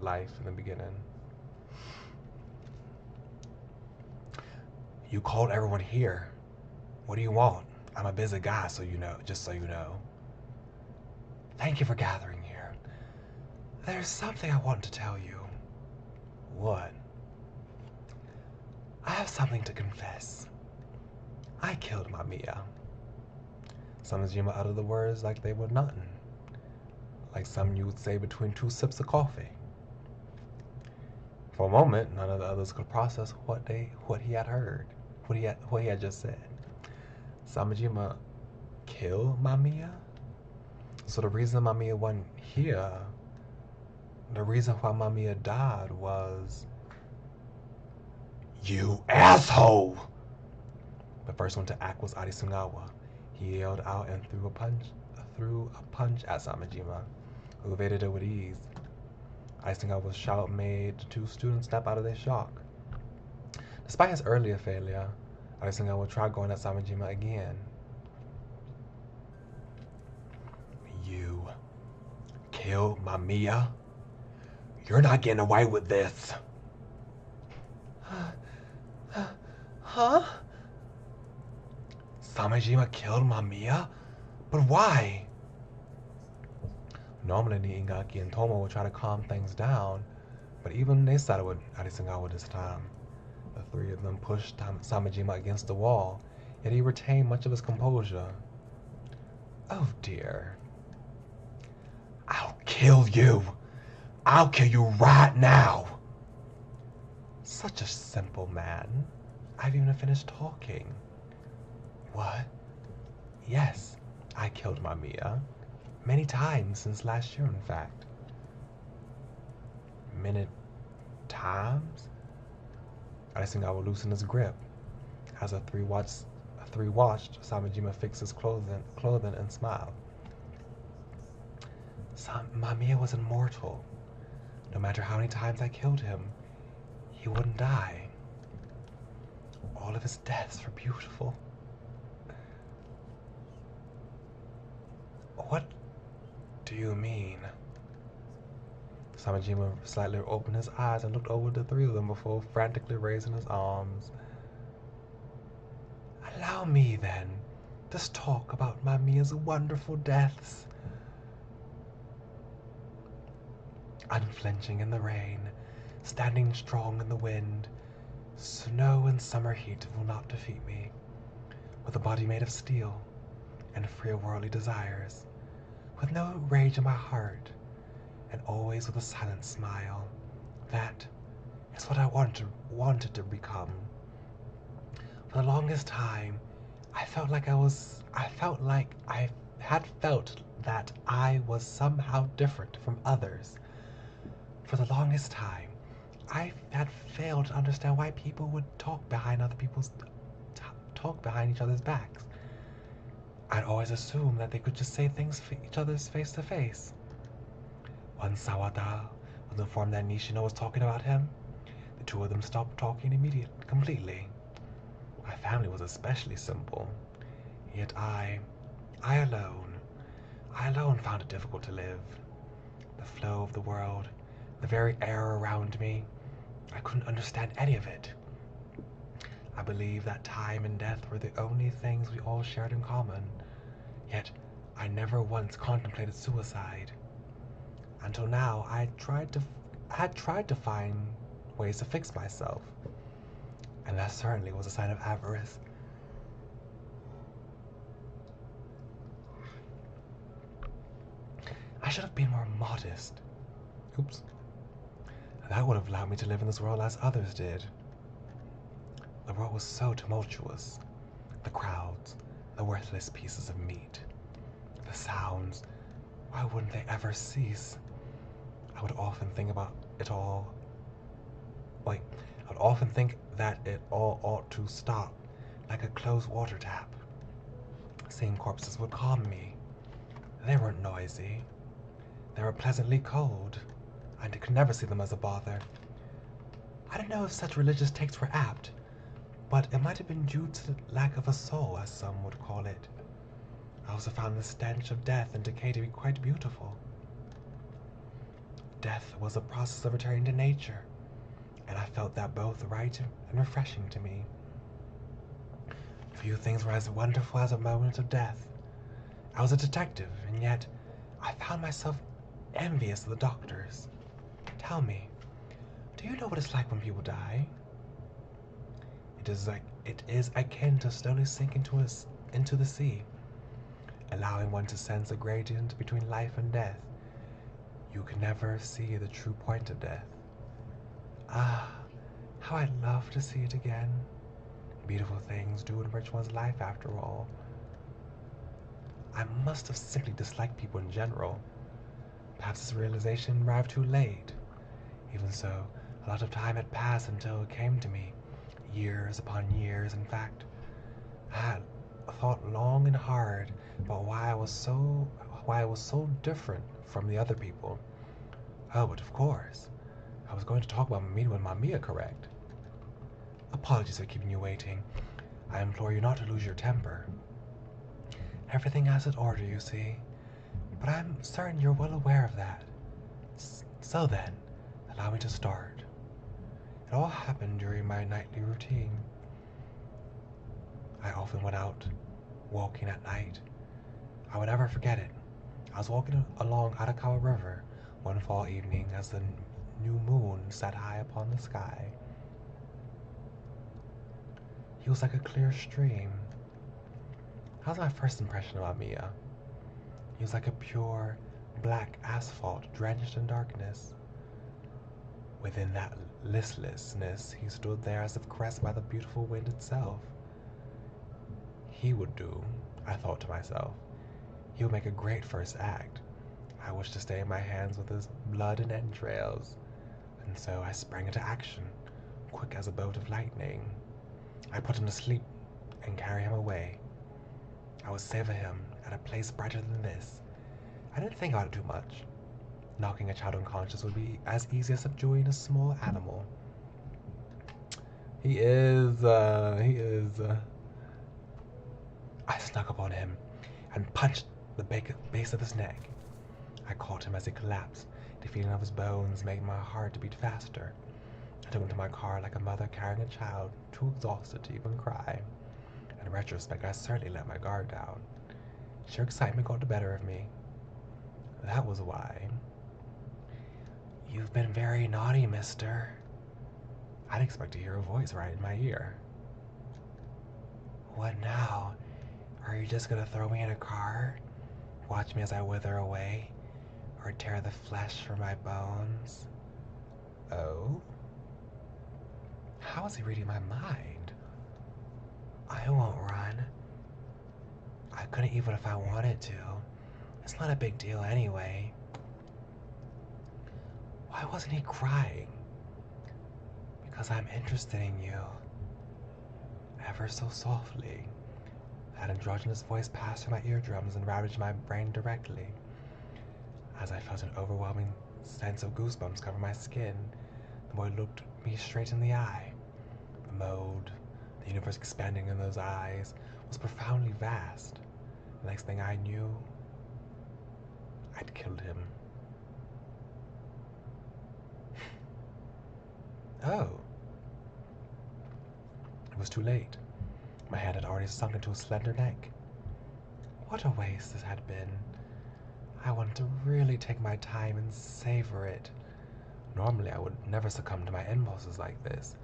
life in the beginning. You called everyone here. What do you want? I'm a busy guy, so you know, just so you know. Thank you for gathering here. There's something I want to tell you. What? I have something to confess. I killed MAMIYA. Samejima uttered the words like they were nothing. Like something you would say between two sips of coffee. For a moment, none of the others could process what he had heard, what he had just said. Samajima killed Mamiya? So the reason Mamiya wasn't here, the reason why Mamiya died was... You asshole! The first one to act was Arisungawa. He yelled out and threw a punch at Samajima, who evaded it with ease. Arisungawa's shout made the two students snap out of their shock. Despite his earlier failure, Arisungawa tried going at Samajima again. You killed Mamiya? You're not getting away with this. Huh? Samajima killed Mamiya? But why? Normally, Niingaki and Tomo would try to calm things down, but even they sided with Arisungawa this time. The three of them pushed Samajima against the wall, yet he retained much of his composure. Oh dear. I'll kill you. I'll kill you right now. Such a simple man. I haven't even finished talking. What? Yes, I killed Mamiya. Many times since last year, in fact. Many times? Arisungawa loosened his grip. As the three watched Samajima fix his clothing and smiled. Mamiya was immortal. No matter how many times I killed him, he wouldn't die. All of his deaths were beautiful. What do you mean? Samajima slightly opened his eyes and looked over the three of them before frantically raising his arms. Allow me, then, to talk about Mamiya's wonderful deaths. Unflinching in the rain, standing strong in the wind, snow and summer heat will not defeat me. With a body made of steel and free of worldly desires, with no rage in my heart, and always with a silent smile. That is what I wanted to become. For the longest time, I felt like I had felt that I was somehow different from others. For the longest time, I had failed to understand why people would talk behind each other's backs. I'd always assumed that they could just say things for each other's face to face. When Sawada was informed that Nishino was talking about him, the two of them stopped talking completely. My family was especially simple, yet I alone found it difficult to live. The flow of the world, the very air around me, I couldn't understand any of it. I believed that time and death were the only things we all shared in common, yet I never once contemplated suicide. Until now, I had tried to find ways to fix myself, and that certainly was a sign of avarice. I should have been more modest. Oops. That would have allowed me to live in this world as others did. The world was so tumultuous. The crowds, the worthless pieces of meat, the sounds, why wouldn't they ever cease? I would often think about it all. I would often think that it all ought to stop, like a closed water tap. Seeing corpses would calm me. They weren't noisy. They were pleasantly cold. I could never see them as a bother. I don't know if such religious takes were apt, but it might have been due to the lack of a soul, as some would call it. I also found the stench of death and decay to be quite beautiful. Death was a process of returning to nature, and I felt that both right and refreshing to me. Few things were as wonderful as a moment of death. I was a detective, and yet I found myself envious of the doctors. Tell me, do you know what it's like when people die? It is akin to slowly sink into the sea, allowing one to sense a gradient between life and death. You can never see the true point of death. Ah, how I'd love to see it again. Beautiful things do enrich one's life after all. I must have simply disliked people in general. Perhaps this realization arrived too late. Even so, a lot of time had passed until it came to me. Years upon years, in fact. I had thought long and hard about why I was so different from the other people. Oh, but of course, I was going to talk about meeting with MAMIYA, correct? Apologies for keeping you waiting. I implore you not to lose your temper. Everything has its order, you see, but I'm certain you're well aware of that. So then, allow me to start. It all happened during my nightly routine. I often went out walking at night. I would never forget it. I was walking along Arakawa River one fall evening as the new moon sat high upon the sky. He was like a clear stream. That was my first impression of MAMIYA. He was like a pure, black asphalt drenched in darkness. Within that listlessness, he stood there as if caressed by the beautiful wind itself. He would do, I thought to myself. He would make a great first act. I wished to stain my hands with his blood and entrails, and so I sprang into action, quick as a bolt of lightning. I put him to sleep and carry him away. I would savor him at a place brighter than this. I didn't think about it too much. Knocking a child unconscious would be as easy as subduing a small animal. He is. I snuck up on him and punched the base of his neck. I caught him as he collapsed. The feeling of his bones made my heart beat faster. I took him to my car like a mother carrying a child, too exhausted to even cry. In retrospect, I certainly let my guard down. Sheer excitement got the better of me. That was why. You've been very naughty, mister. I'd expect to hear a voice right in my ear. What now? Are you just gonna throw me in a car? Watch me as I wither away? Or tear the flesh from my bones? Oh? How is he reading my mind? I won't run. I couldn't even if I wanted to. It's not a big deal anyway. Why wasn't he crying? Because I'm interested in you. Ever so softly. That androgynous voice passed through my eardrums and ravaged my brain directly. As I felt an overwhelming sense of goosebumps cover my skin, the boy looked me straight in the eye. The mode, the universe expanding in those eyes, was profoundly vast. The next thing I knew, I'd killed him. Oh. It was too late. My hand had already sunk into a slender neck. What a waste this had been. I wanted to really take my time and savor it. Normally I would never succumb to my impulses like this,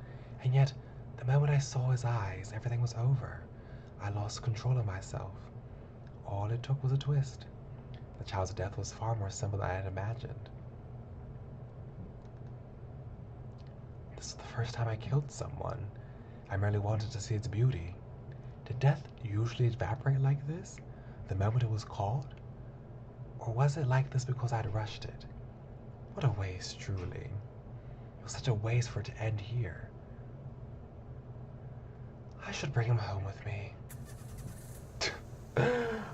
and yet the moment I saw his eyes, everything was over. I lost control of myself. All it took was a twist. The child's death was far more simple than I had imagined. This is the first time I killed someone. I merely wanted to see its beauty. Did death usually evaporate like this, the moment it was called? Or was it like this because I'd rushed it? What a waste, truly. It was such a waste for it to end here. I should bring him home with me.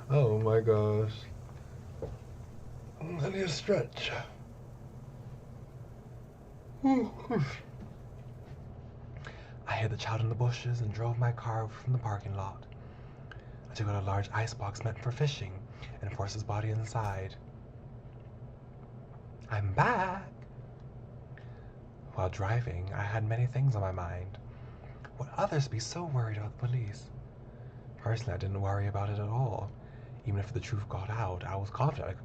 Oh my gosh. I need a stretch. I hid the child in the bushes and drove my car from the parking lot. I took out a large icebox meant for fishing and forced his body inside. I'm back! While driving, I had many things on my mind. Would others be so worried about the police? Personally, I didn't worry about it at all. Even if the truth got out, I was confident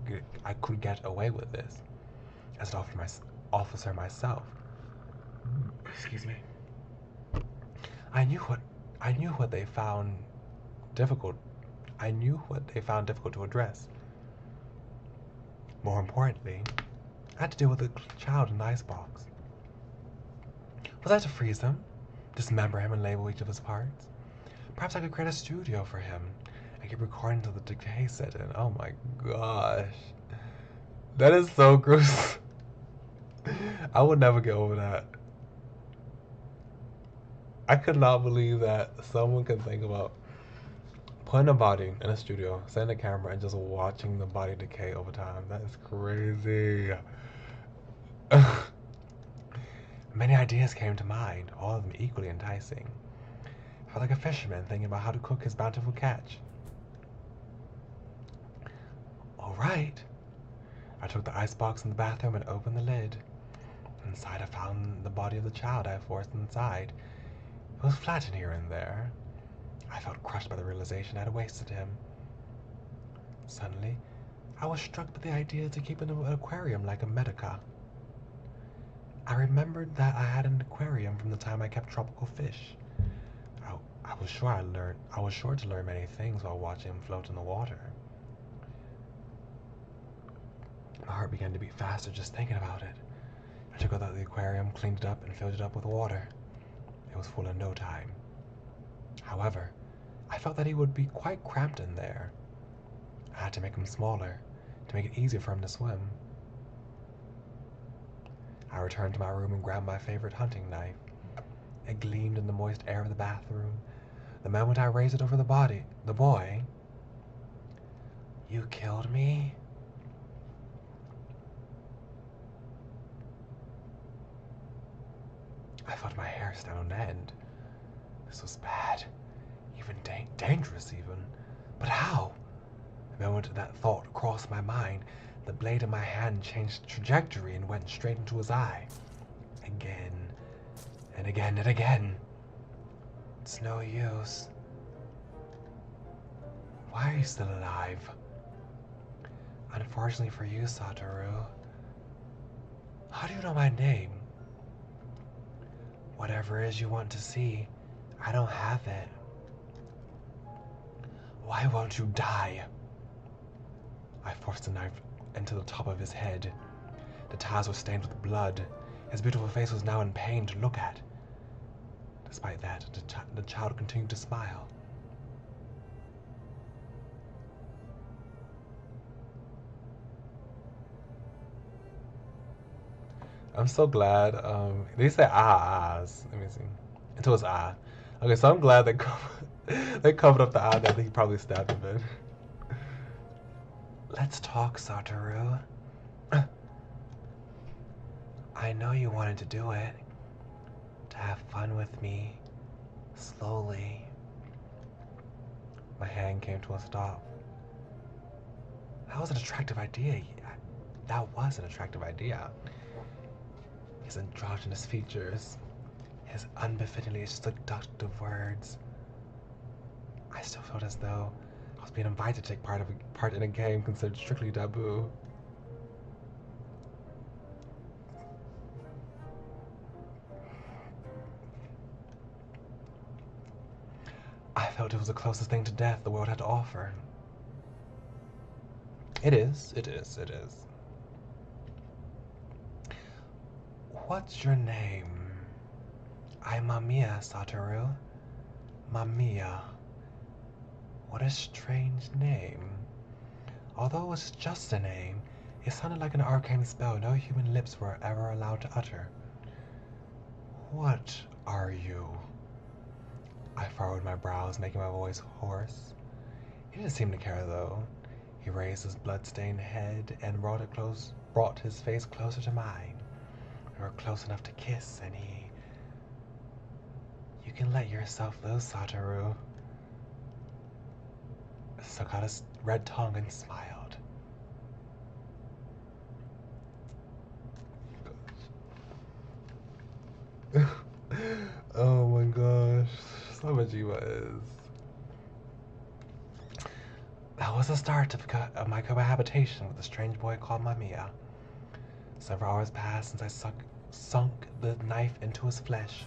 I could get away with this. As an officer myself. Excuse me. I knew what they found difficult. I knew what they found difficult to address. More importantly, I had to deal with the child in the icebox. Was I to freeze him, dismember him, and label each of his parts? Perhaps I could create a studio for him and keep recording until the decay set in. Oh my gosh. That is so gross. I would never get over that. I could not believe that someone could think about putting a body in a studio, setting a camera, and just watching the body decay over time. That is crazy. Many ideas came to mind, all of them equally enticing. I felt like a fisherman thinking about how to cook his bountiful catch. All right. I took the icebox in the bathroom and opened the lid. Inside I found the body of the child I had forced inside. It was flattened here and there. I felt crushed by the realization I had wasted him. Suddenly, I was struck by the idea to keep an aquarium like a Medica. I remembered that I had an aquarium from the time I kept tropical fish. I was sure to learn many things while watching him float in the water. My heart began to beat faster just thinking about it. I took out the aquarium, cleaned it up, and filled it up with water. It was full in no time. However, I felt that he would be quite cramped in there. I had to make him smaller, to make it easier for him to swim. I returned to my room and grabbed my favorite hunting knife. It gleamed in the moist air of the bathroom. The moment I raised it over the boy. You killed me? I felt my hair stand on end. This was bad. Even dangerous even. But how? The moment that thought crossed my mind, the blade in my hand changed trajectory and went straight into his eye. Again, and again, and again. It's no use. Why are you still alive? Unfortunately for you, Satoru. How do you know my name? Whatever it is you want to see, I don't have it. Why won't you die? I forced the knife into the top of his head. The towels were stained with blood. His beautiful face was now in pain to look at. Despite that, the child continued to smile. I'm so glad. They say ahs. Let me see. Until it's ah. Okay, so I'm glad they covered up the eye that he probably stabbed him in. Let's talk, Satoru. I know you wanted to do it. To have fun with me. Slowly. My hand came to a stop. That was an attractive idea. That was an attractive idea. His androgynous features. His unbefittingly seductive words. I still felt as though I was being invited to take part in a game considered strictly taboo. I felt it was the closest thing to death the world had to offer. It is. What's your name? I'm MAMIYA, Satoru. MAMIYA. What a strange name. Although it was just a name, it sounded like an arcane spell no human lips were ever allowed to utter. What are you? I furrowed my brows, making my voice hoarse. He didn't seem to care, though. He raised his blood-stained head and brought his face closer to mine. We were close enough to kiss, and he... You can let yourself loose, Satoru. Stuck out his red tongue and smiled. Oh my gosh, Samajiwa is. That was the start of my cohabitation with a strange boy called MAMIYA. Several hours passed since I sunk the knife into his flesh.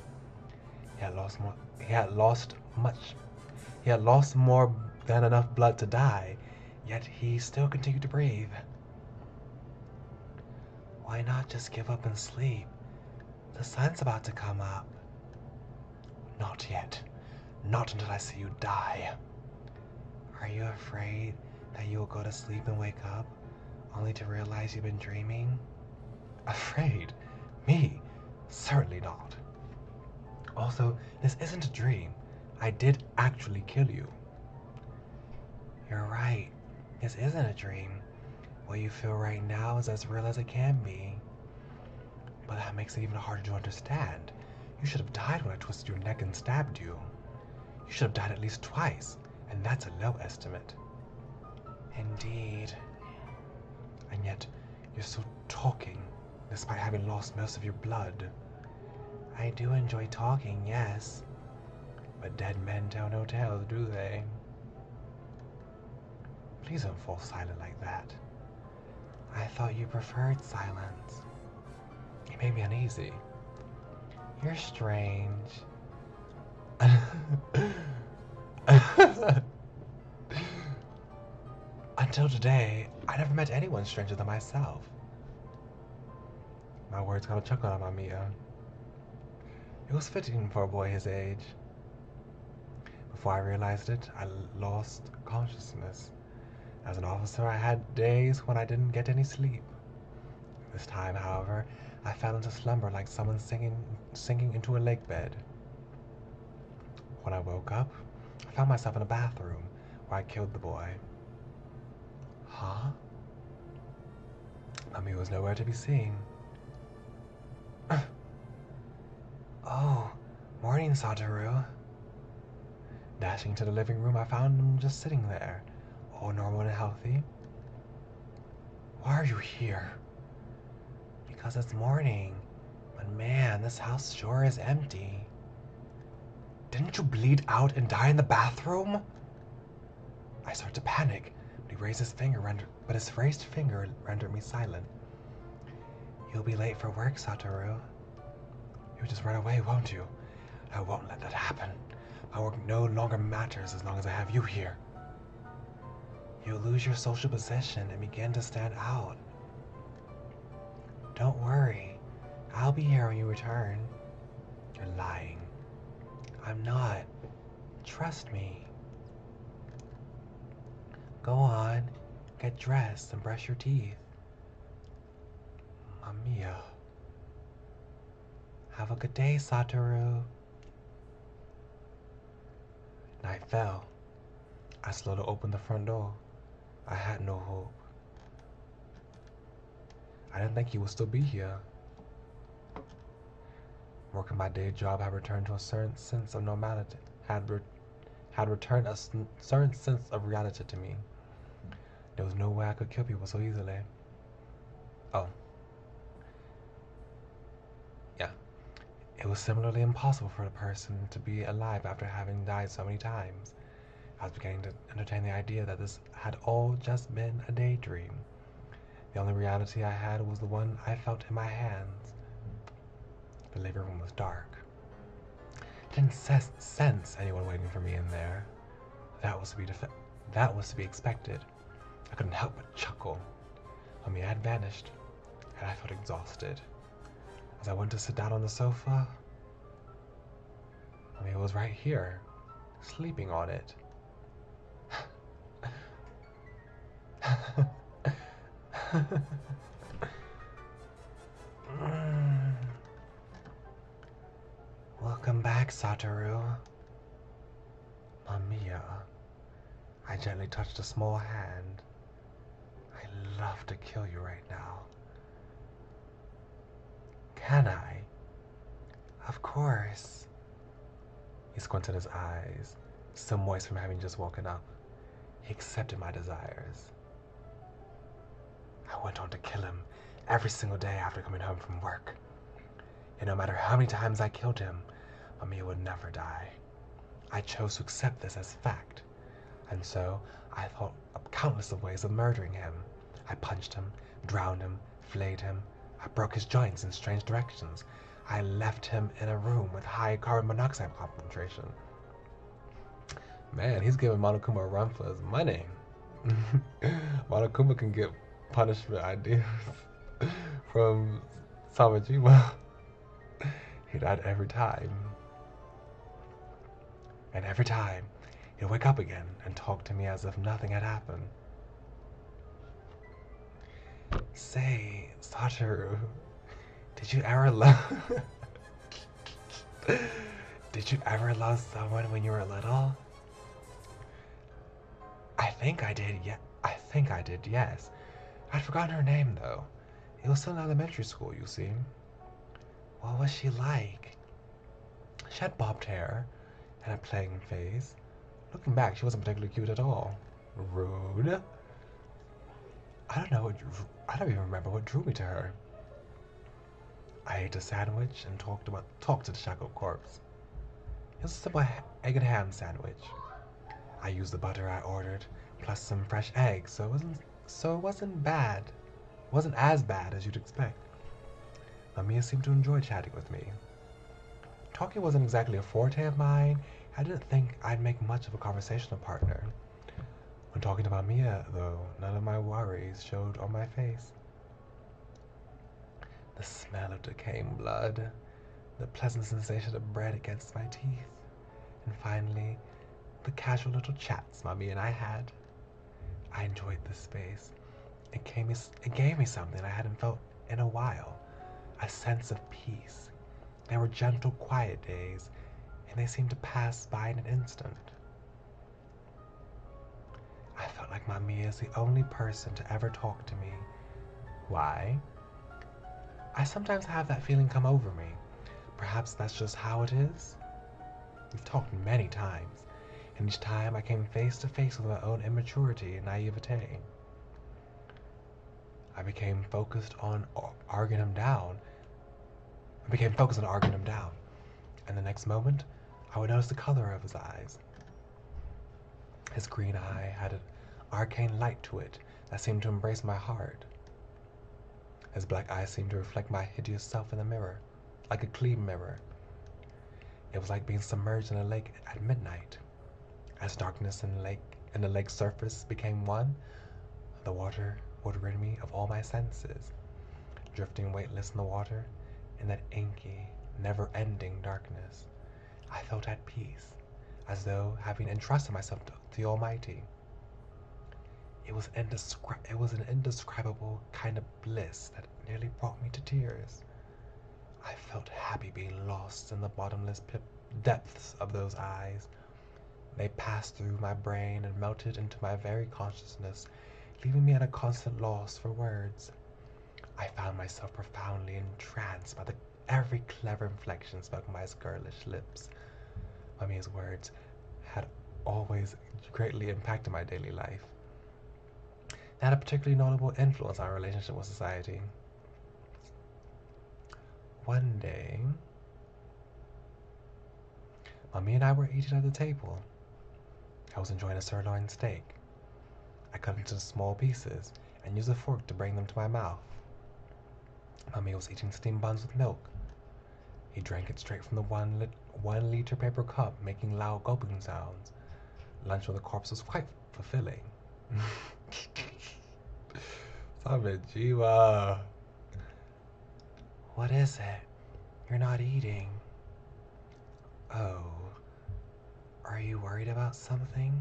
He had lost more than enough blood to die, yet he still continued to breathe. Why not just give up and sleep? The sun's about to come up. Not yet. Not until I see you die. Are you afraid that you will go to sleep and wake up, only to realize you've been dreaming? Afraid? Me? Certainly not. Also, this isn't a dream. I did actually kill you. You're right. This isn't a dream. What you feel right now is as real as it can be. But that makes it even harder to understand. You should have died when I twisted your neck and stabbed you. You should have died at least twice, and that's a low estimate. Indeed. And yet, you're still talking, despite having lost most of your blood. I do enjoy talking, yes. But dead men tell no tales, do they? Please don't fall silent like that. I thought you preferred silence. You made me uneasy. You're strange. Until today, I never met anyone stranger than myself. My words got a chuckle out of MAMIYA. It was fitting for a boy his age. Before I realized it, I lost consciousness. As an officer, I had days when I didn't get any sleep. This time, however, I fell into slumber like someone sinking into a lake bed. When I woke up, I found myself in a bathroom where I killed the boy. Huh? MAMIYA was nowhere to be seen. Oh, morning, Satoru. Dashing to the living room, I found him just sitting there, all normal and healthy. Why are you here? Because it's morning. But man, this house sure is empty. Didn't you bleed out and die in the bathroom? I started to panic, but his raised finger rendered me silent. You'll be late for work, Satoru. You'll just run away, won't you? I won't let that happen. My work no longer matters as long as I have you here. You'll lose your social position and begin to stand out. Don't worry. I'll be here when you return. You're lying. I'm not. Trust me. Go on. Get dressed and brush your teeth. MAMIYA. Have a good day, Satoru. Night fell. I slowly opened the front door. I had no hope. I didn't think he would still be here. Working my day job had returned to a certain sense of normality. Had returned a certain sense of reality to me. There was no way I could kill people so easily. Oh. Yeah. It was similarly impossible for a person to be alive after having died so many times. I was beginning to entertain the idea that this had all just been a daydream. The only reality I had was the one I felt in my hands. The living room was dark. Didn't sense anyone waiting for me in there. That was to be expected. I couldn't help but chuckle. MAMIYA had vanished, and I felt exhausted. As I went to sit down on the sofa, MAMIYA was right here, sleeping on it. Welcome back, Satoru. MAMIYA. I gently touched a small hand. I'd love to kill you right now. Can I? Of course. He squinted his eyes, still moist from having just woken up. He accepted my desires. I went on to kill him every single day after coming home from work. And no matter how many times I killed him, MAMIYA would never die. I chose to accept this as fact. And so, I thought of countless of ways of murdering him. I punched him, drowned him, flayed him. I broke his joints in strange directions. I left him in a room with high carbon monoxide concentration. Man, he's giving Monokuma a run for his money. Monokuma can get punishment ideas from Samajima. He died every time. And every time, he'd wake up again and talk to me as if nothing had happened. Say, Satoru, did you ever love... Did you ever love someone when you were little? I think I did, yes. I'd forgotten her name, though. It was still in elementary school, you see. What was she like? She had bobbed hair and a playing face. Looking back, she wasn't particularly cute at all. Rude. I don't even remember what drew me to her. I ate a sandwich and talked to the shackled corpse. It was a simple egg and ham sandwich. I used the butter I ordered, plus some fresh eggs, so it wasn't bad. It wasn't as bad as you'd expect. Mamiya seemed to enjoy chatting with me. Talking wasn't exactly a forte of mine. I didn't think I'd make much of a conversational partner. When talking to Mamiya, though, none of my worries showed on my face. The smell of decaying blood, the pleasant sensation of bread against my teeth, and finally, the casual little chats Mamiya and I had. I enjoyed this space. It gave me something I hadn't felt in a while, a sense of peace. They were gentle, quiet days, and they seemed to pass by in an instant. I felt like Mamiya is the only person to ever talk to me. Why? I sometimes have that feeling come over me. Perhaps that's just how it is. We've talked many times, and each time I came face to face with my own immaturity and naivete. I became focused on arguing him down, and the next moment, I would notice the color of his eyes. His green eye had an arcane light to it that seemed to embrace my heart. His black eyes seemed to reflect my hideous self in the mirror, like a clean mirror. It was like being submerged in a lake at midnight. As darkness and the lake's surface became one, the water would rid me of all my senses, drifting weightless in the water in that inky, never-ending darkness. I felt at peace, as though having entrusted myself to the Almighty. It was an indescribable kind of bliss that nearly brought me to tears. I felt happy being lost in the bottomless depths of those eyes. They passed through my brain and melted into my very consciousness, leaving me at a constant loss for words. I found myself profoundly entranced by every clever inflection spoken by his girlish lips. Mamiya's words had always greatly impacted my daily life. They had a particularly notable influence on our relationship with society. One day, Mamiya and I were eating at the table. I was enjoying a sirloin steak. I cut into small pieces and used a fork to bring them to my mouth. Mamiya was eating steamed buns with milk. He drank it straight from the 1 liter paper cup, making loud gulping sounds. Lunch with a corpse was quite fulfilling. Jiwa. What is it? You're not eating. Oh. Are you worried about something?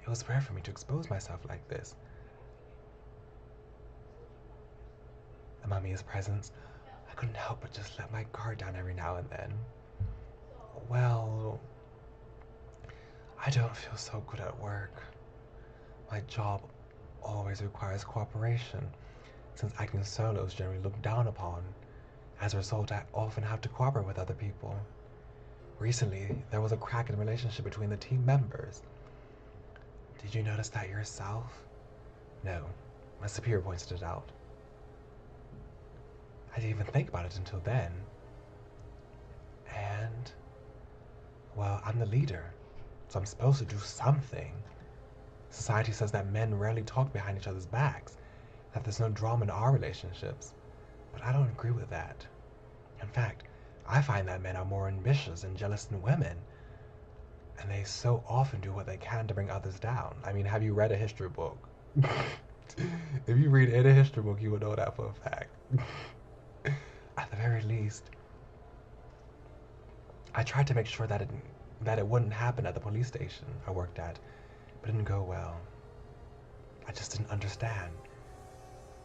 It was rare for me to expose myself like this. In Mamiya's presence, I couldn't help but just let my guard down every now and then. Well, I don't feel so good at work. My job always requires cooperation, since acting solo is generally looked down upon. As a result, I often have to cooperate with other people. Recently, there was a crack in the relationship between the team members. Did you notice that yourself? No, my superior pointed it out. I didn't even think about it until then. And, well, I'm the leader, so I'm supposed to do something. Society says that men rarely talk behind each other's backs, that there's no drama in our relationships, but I don't agree with that. In fact, I find that men are more ambitious and jealous than women, and they so often do what they can to bring others down. I mean, have you read a history book? If you read any history book, you would know that for a fact. At the very least, I tried to make sure that it wouldn't happen at the police station I worked at, but it didn't go well. I just didn't understand.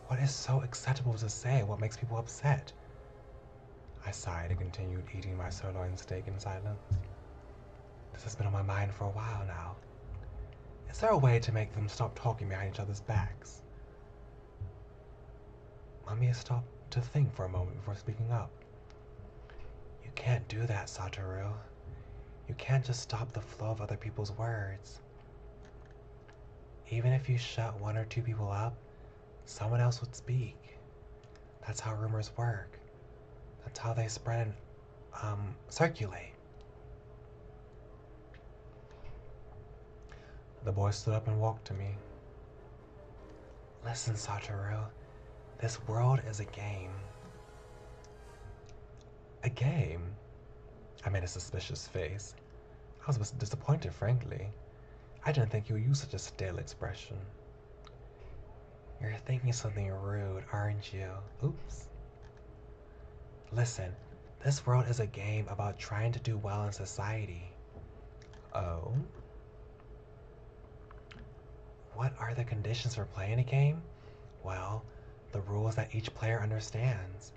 What is so acceptable to say? What makes people upset? I sighed and continued eating my sirloin steak in silence. This has been on my mind for a while now. Is there a way to make them stop talking behind each other's backs? Mamiya stopped to think for a moment before speaking up. You can't do that, Satoru. You can't just stop the flow of other people's words. Even if you shut one or two people up, someone else would speak. That's how rumors work. That's how they spread and circulate. The boy stood up and walked to me. Listen, Satoru, this world is a game. A game? I made a suspicious face. I was disappointed, frankly. I didn't think you would use such a stale expression. You're thinking something rude, aren't you? Oops. Listen, this world is a game about trying to do well in society. Oh? What are the conditions for playing a game? Well, the rules that each player understands.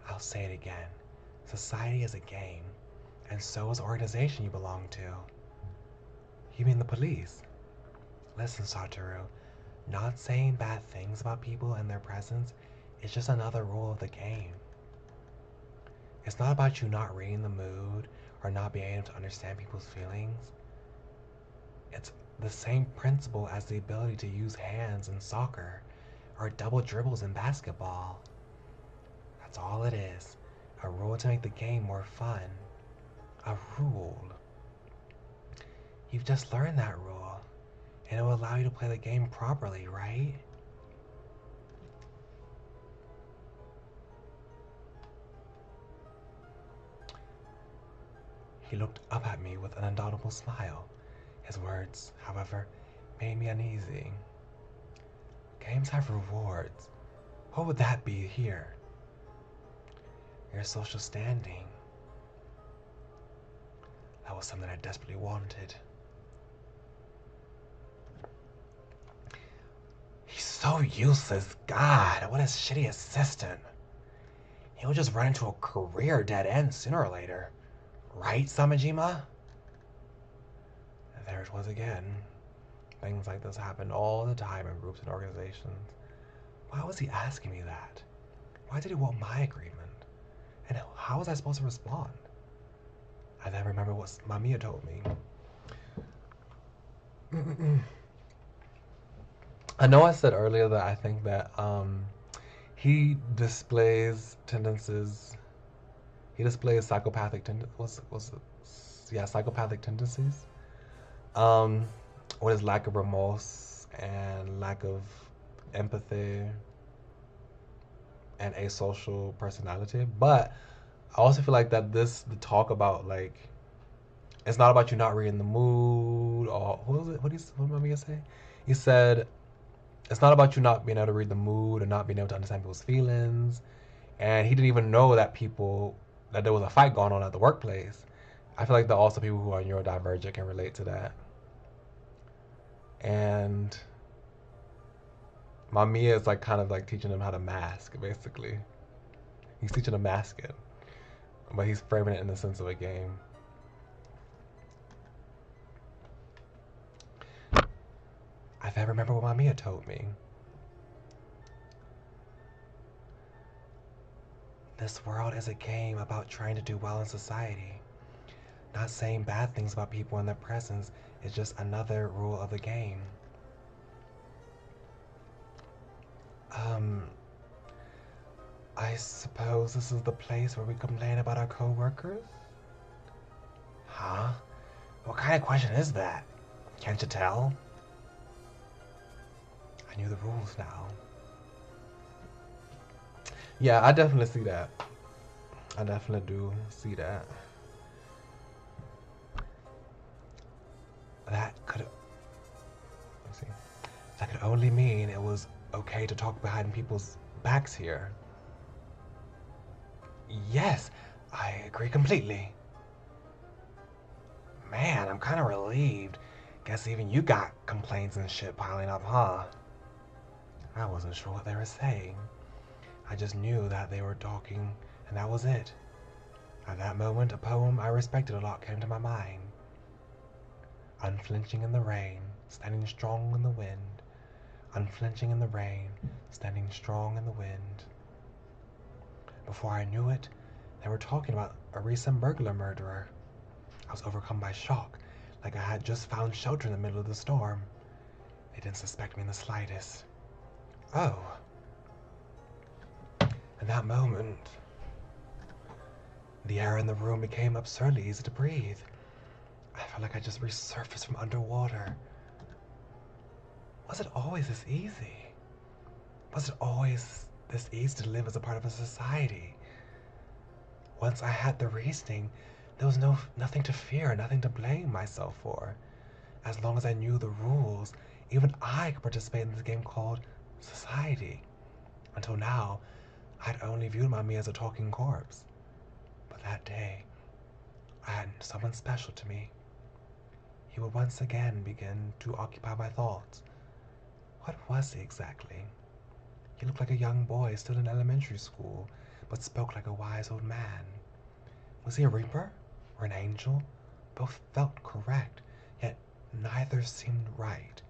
I'll say it again. Society is a game, and so is the organization you belong to. You mean the police? Listen, Satoru, not saying bad things about people and their presence is just another rule of the game. It's not about you not reading the mood or not being able to understand people's feelings. It's the same principle as the ability to use hands in soccer or double dribbles in basketball. That's all it is. A rule to make the game more fun. A rule. You've just learned that rule, and it will allow you to play the game properly, right? He looked up at me with an inaudible smile. His words, however, made me uneasy. Games have rewards. What would that be here? Your social standing. That was something I desperately wanted. He's so useless. God, what a shitty assistant. He'll just run into a career dead end sooner or later. Right, Samejima? And there it was again. Things like this happen all the time in groups and organizations. Why was he asking me that? Why did he want my agreement? And how was I supposed to respond? I then remember what Mamiya told me. I know I said earlier that I think that he displays tendencies. He displays psychopathic psychopathic tendencies. With his lack of remorse and lack of empathy and asocial personality. But I also feel like that the talk about, like, it's not about you not reading the mood, or what was it? What did Mamiya say? He said, it's not about you not being able to read the mood or not being able to understand people's feelings. And he didn't even know that there was a fight going on at the workplace. I feel like there are also people who are neurodivergent can relate to that. And Mamiya is like kind of like teaching him how to mask, basically. He's teaching him masking, but he's framing it in the sense of a game. I then remember what Mamiya told me. This world is a game about trying to do well in society. Not saying bad things about people in their presence is just another rule of the game. I suppose this is the place where we complain about our co-workers? Huh? What kind of question is that? Can't you tell? I knew the rules now. Yeah, I definitely see that. I definitely do see that. That could only mean it was okay to talk behind people's backs here. Yes, I agree completely. Man, I'm kind of relieved. Guess even you got complaints and shit piling up, huh? I wasn't sure what they were saying. I just knew that they were talking, and that was it. At that moment, a poem I respected a lot came to my mind. Unflinching in the rain, standing strong in the wind. Unflinching in the rain, standing strong in the wind. Before I knew it, they were talking about a recent burglar murderer. I was overcome by shock, like I had just found shelter in the middle of the storm. They didn't suspect me in the slightest. Oh. In that moment, the air in the room became absurdly easy to breathe. I felt like I just resurfaced from underwater. Was it always this easy? Was it always this easy to live as a part of a society? Once I had the reasoning, there was nothing to fear, nothing to blame myself for. As long as I knew the rules, even I could participate in this game called society. Until now, I'd only viewed MAMIYA as a talking corpse. But that day, I had someone special to me. He would once again begin to occupy my thoughts. What was he exactly? He looked like a young boy still in elementary school, but spoke like a wise old man. Was he a reaper or an angel? Both felt correct, yet neither seemed right.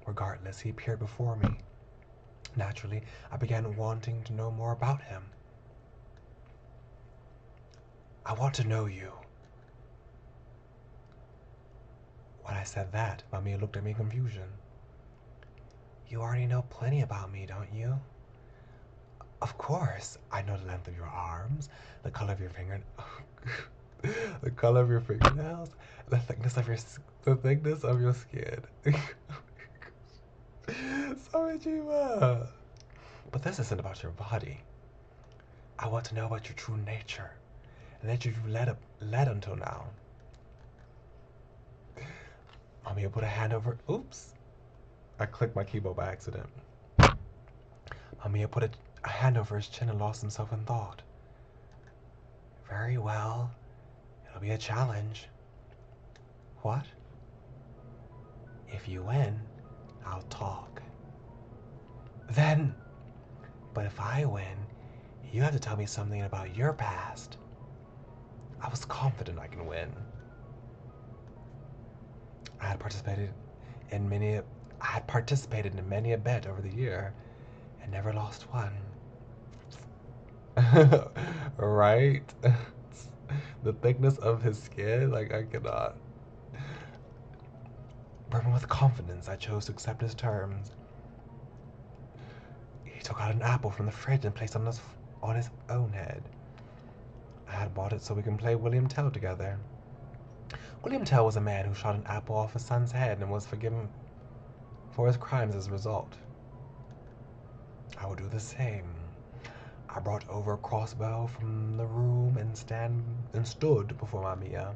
Regardless, he appeared before me. Naturally, I began wanting to know more about him. I want to know you. When I said that, MAMIYA looked at me in confusion. You already know plenty about me, don't you? Of course, I know the length of your arms, the color of your the color of your fingernails, the thickness of your skin. Sorry, Jiva. But this isn't about your body. I want to know about your true nature, and that you've led until now. MAMIYA put a hand over. Oops. I clicked my keyboard by accident. MAMIYA put a hand over his chin and lost himself in thought. Very well. It'll be a challenge. What? If you win, I'll talk. Then, but if I win, you have to tell me something about your past. I was confident I can win. I had participated in many a bet over the year and never lost one. Right? The thickness of his skin, like I cannot. Burning with confidence, I chose to accept his terms. He took out an apple from the fridge and placed it on his own head. I had bought it so we can play William Tell together. William Tell was a man who shot an apple off his son's head and was forgiven for his crimes as a result. I would do the same. I brought over a crossbow from the room and stood before MAMIYA.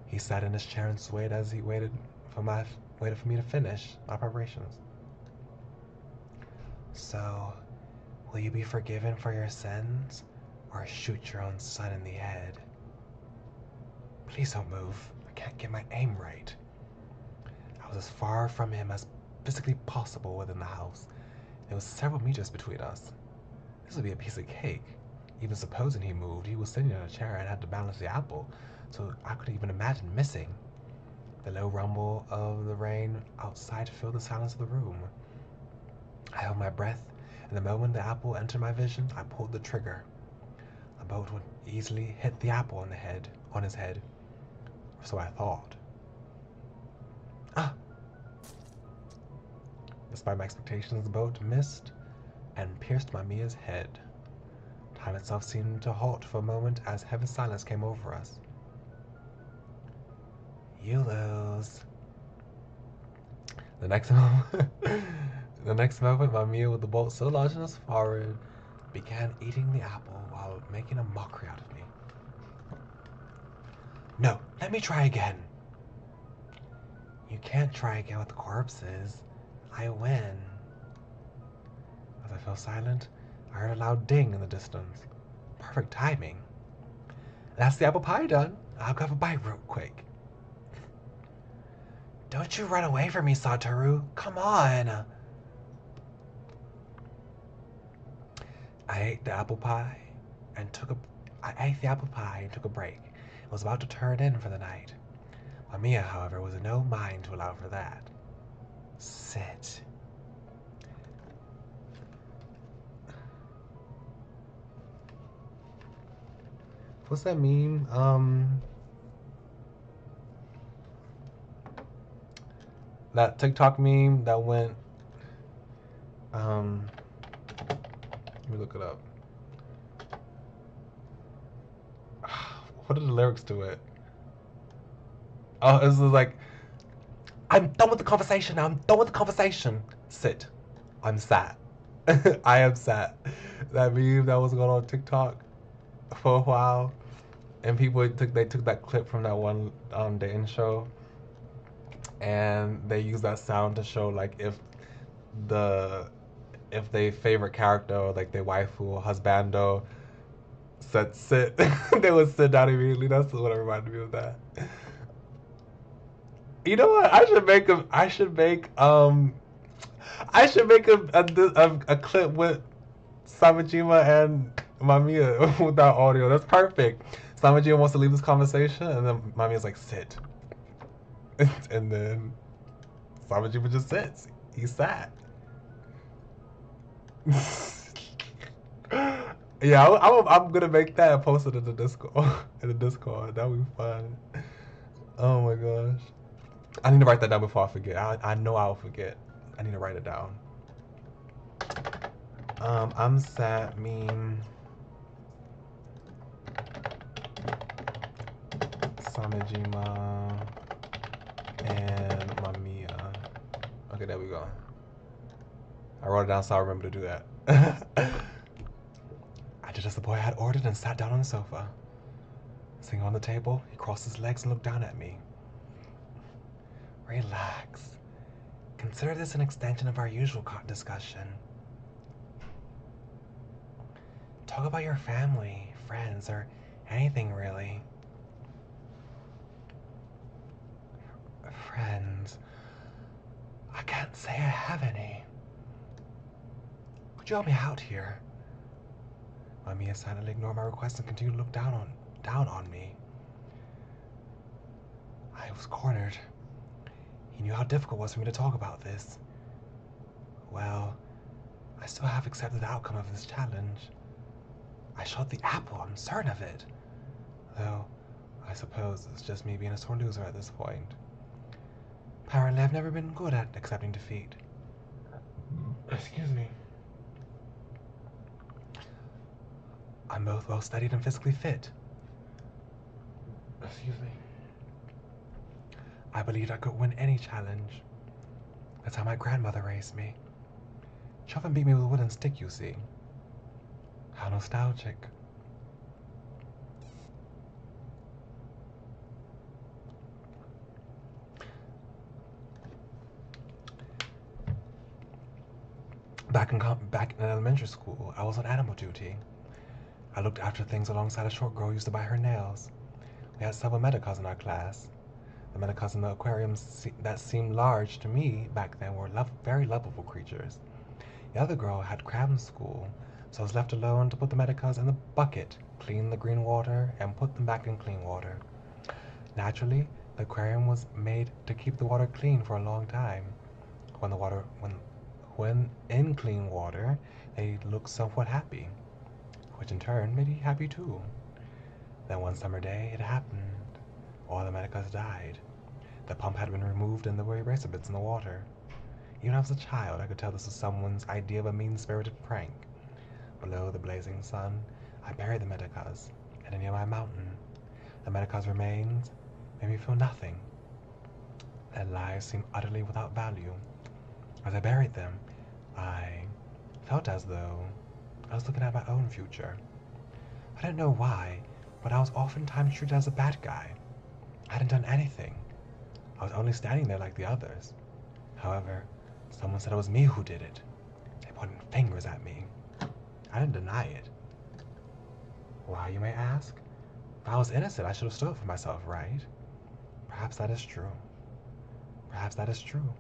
He sat in his chair and swayed as he waited for me to finish my preparations. So, will you be forgiven for your sins, or shoot your own son in the head? Please don't move. I can't get my aim right. I was as far from him as physically possible within the house. There was several meters between us. This would be a piece of cake. Even supposing he moved, he was sitting in a chair and had to balance the apple, so I couldn't even imagine missing. The low rumble of the rain outside filled the silence of the room. I held my breath, and the moment the apple entered my vision, I pulled the trigger. The bolt would easily hit the apple on his head. So I thought. Despite my expectations, the bolt missed and pierced MAMIYA's head. Time itself seemed to halt for a moment as heavy silence came over us. You lose. The next moment, MAMIYA, with the bolt so large in his forehead, began eating the apple while making a mockery out of me. No, let me try again. You can't try again with the corpses. I win. As I fell silent, I heard a loud ding in the distance. Perfect timing. That's the apple pie done. I'll have a bite real quick. Don't you run away from me, Satoru. Come on. I ate the apple pie and took a break. I was about to turn in for the night. MAMIYA, however, was in no mind to allow for that. Sit. What's that meme? That TikTok meme that went, let me look it up. What are the lyrics to it? Oh, this is like, I'm done with the conversation now. I'm done with the conversation. Sit. I'm sad. I am sad. That meme that was going on TikTok for a while, and people took that clip from that one dating show, and they used that sound to show like if their favorite character or like their waifu or husbando said sit, they would sit down immediately. That's what reminded me of that. You know what? I should make a clip with Samajima and MAMIYA without audio. That's perfect. Samajima wants to leave this conversation, and then MAMIYA's like, sit. And then Samajima just sits. He's sad. Yeah, I'm gonna make that and post it in the Discord. That would be fun. Oh my gosh. I need to write that down before I forget. I know I'll forget. I need to write it down. I'm sad meme. Samajima and MAMIYA. Okay, there we go. I wrote it down so I remember to do that. I did as the boy had ordered and sat down on the sofa. Sitting on the table, he crossed his legs and looked down at me. Relax. Consider this an extension of our usual discussion. Talk about your family, friends, or anything really. Friends. I can't say I have any. Could you help me out here? MAMIYA silently ignored my request and continued to look down on me. I was cornered. He knew how difficult it was for me to talk about this. Well, I still have accepted the outcome of this challenge. I shot the apple, I'm certain of it. Though, I suppose it's just me being a sore loser at this point. Apparently, I've never been good at accepting defeat. Excuse me. I'm both well-studied and physically fit. Excuse me. I believed I could win any challenge. That's how my grandmother raised me. She often beat me with a wooden stick, you see. How nostalgic. Back in elementary school, I was on animal duty. I looked after things alongside a short girl who used to buy her nails. We had several medicas in our class. The medicas in the aquarium that seemed large to me back then were very lovable creatures. The other girl had crab in school, so I was left alone to put the medicas in the bucket, clean the green water, and put them back in clean water. Naturally, the aquarium was made to keep the water clean for a long time. When in clean water, they looked somewhat happy, which in turn made me happy too. Then one summer day, it happened. All the medicas died. The pump had been removed and there were eraser bits in the water. Even as a child, I could tell this was someone's idea of a mean-spirited prank. Below the blazing sun, I buried the medicas in a nearby mountain. The medicas' remains made me feel nothing. Their lives seemed utterly without value. As I buried them, I felt as though I was looking at my own future. I didn't know why, but I was oftentimes treated as a bad guy. I hadn't done anything. I was only standing there like the others. However, someone said it was me who did it. They pointed fingers at me. I didn't deny it. Why, you may ask? If I was innocent, I should have stood up for myself, right? Perhaps that is true. Perhaps that is true.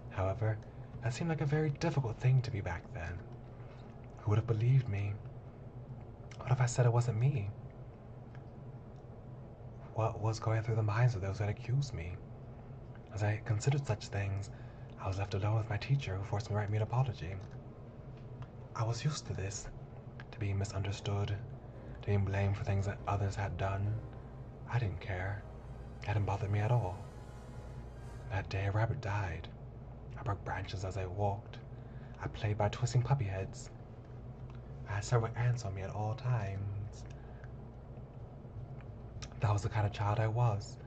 However, that seemed like a very difficult thing to be back then. Who would have believed me? What if I said it wasn't me? What was going through the minds of those that accused me? As I considered such things, I was left alone with my teacher, who forced me to write me an apology. I was used to this, to being misunderstood, to being blamed for things that others had done. I didn't care. It hadn't bothered me at all. That day, a rabbit died. I broke branches as I walked. I played by twisting puppy heads. I had several ants on me at all times. That was the kind of child I was.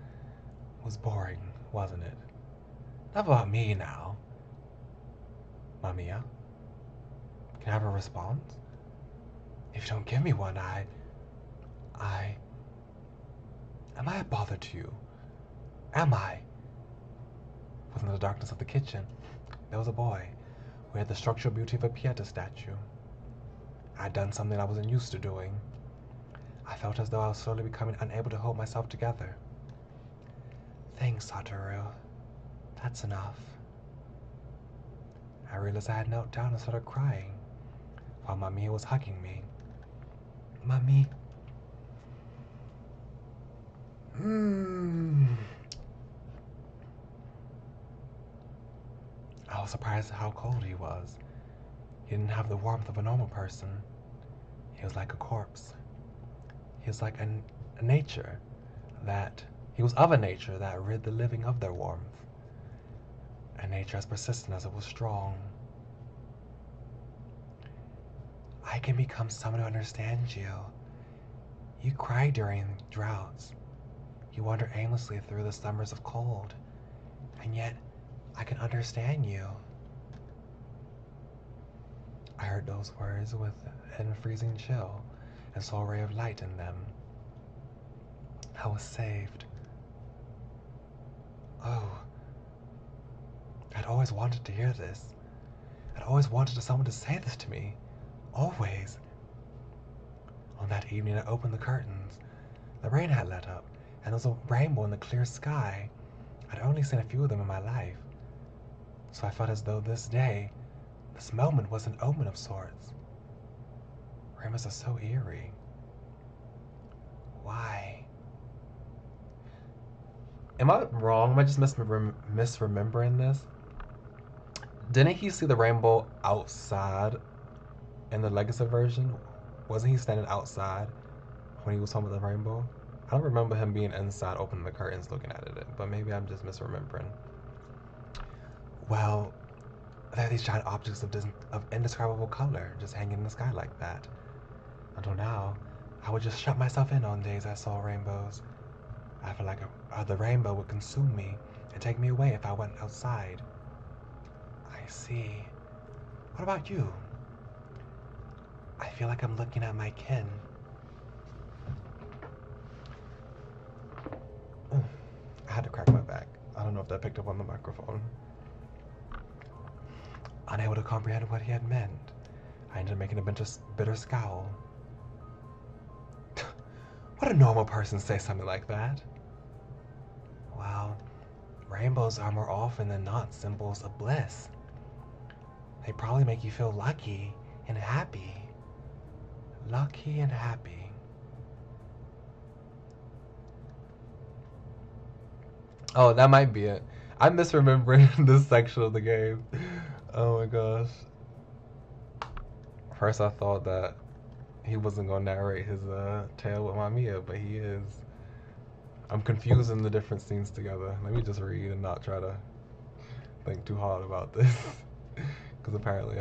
It was boring, wasn't it? Enough about me now. MAMIYA, can I have a response? If you don't give me one, am I a bother to you? Am I? Within the darkness of the kitchen, there was a boy who had the structural beauty of a Pieta statue. I had done something I wasn't used to doing. I felt as though I was slowly becoming unable to hold myself together. Thanks, Satoru. That's enough. I realized I had knelt down and started crying, while MAMIYA was hugging me. Mami. I was surprised at how cold he was. He didn't have the warmth of a normal person. He was like a corpse. He was like a nature that... He was of a nature that rid the living of their warmth. A nature as persistent as it was strong. I can become someone who understands you. You cry during droughts. You wander aimlessly through the summers of cold. And yet, I can understand you. I heard those words with a freezing chill and saw a ray of light in them. I was saved. Oh, I'd always wanted to hear this. I'd always wanted someone to say this to me. Always. On that evening, I opened the curtains. The rain had let up, and there was a rainbow in the clear sky. I'd only seen a few of them in my life. So I felt as though this moment was an omen of sorts. Rainbows are so eerie. Why? Am I wrong? Am I just misremembering this? Didn't he see the rainbow outside in the Legacy version? Wasn't he standing outside when he was talking about the rainbow? I don't remember him being inside opening the curtains looking at it, but maybe I'm just misremembering. Well, there are these giant objects of indescribable color just hanging in the sky like that. Until now, I would just shut myself in on days I saw rainbows. I felt like the rainbow would consume me and take me away if I went outside. I see. What about you? I feel like I'm looking at my kin. I had to crack my back. I don't know if that picked up on the microphone. Unable to comprehend what he had meant, I ended up making a bitter scowl. Would a normal person say something like that? Well, rainbows are more often than not symbols of bliss. They probably make you feel lucky and happy. Lucky and happy. Oh, that might be it. I'm misremembering this section of the game. Oh my gosh. First I thought that he wasn't going to narrate his tale with MAMIYA, but he is. I'm confusing the different scenes together. Let me just read and not try to think too hard about this. Because apparently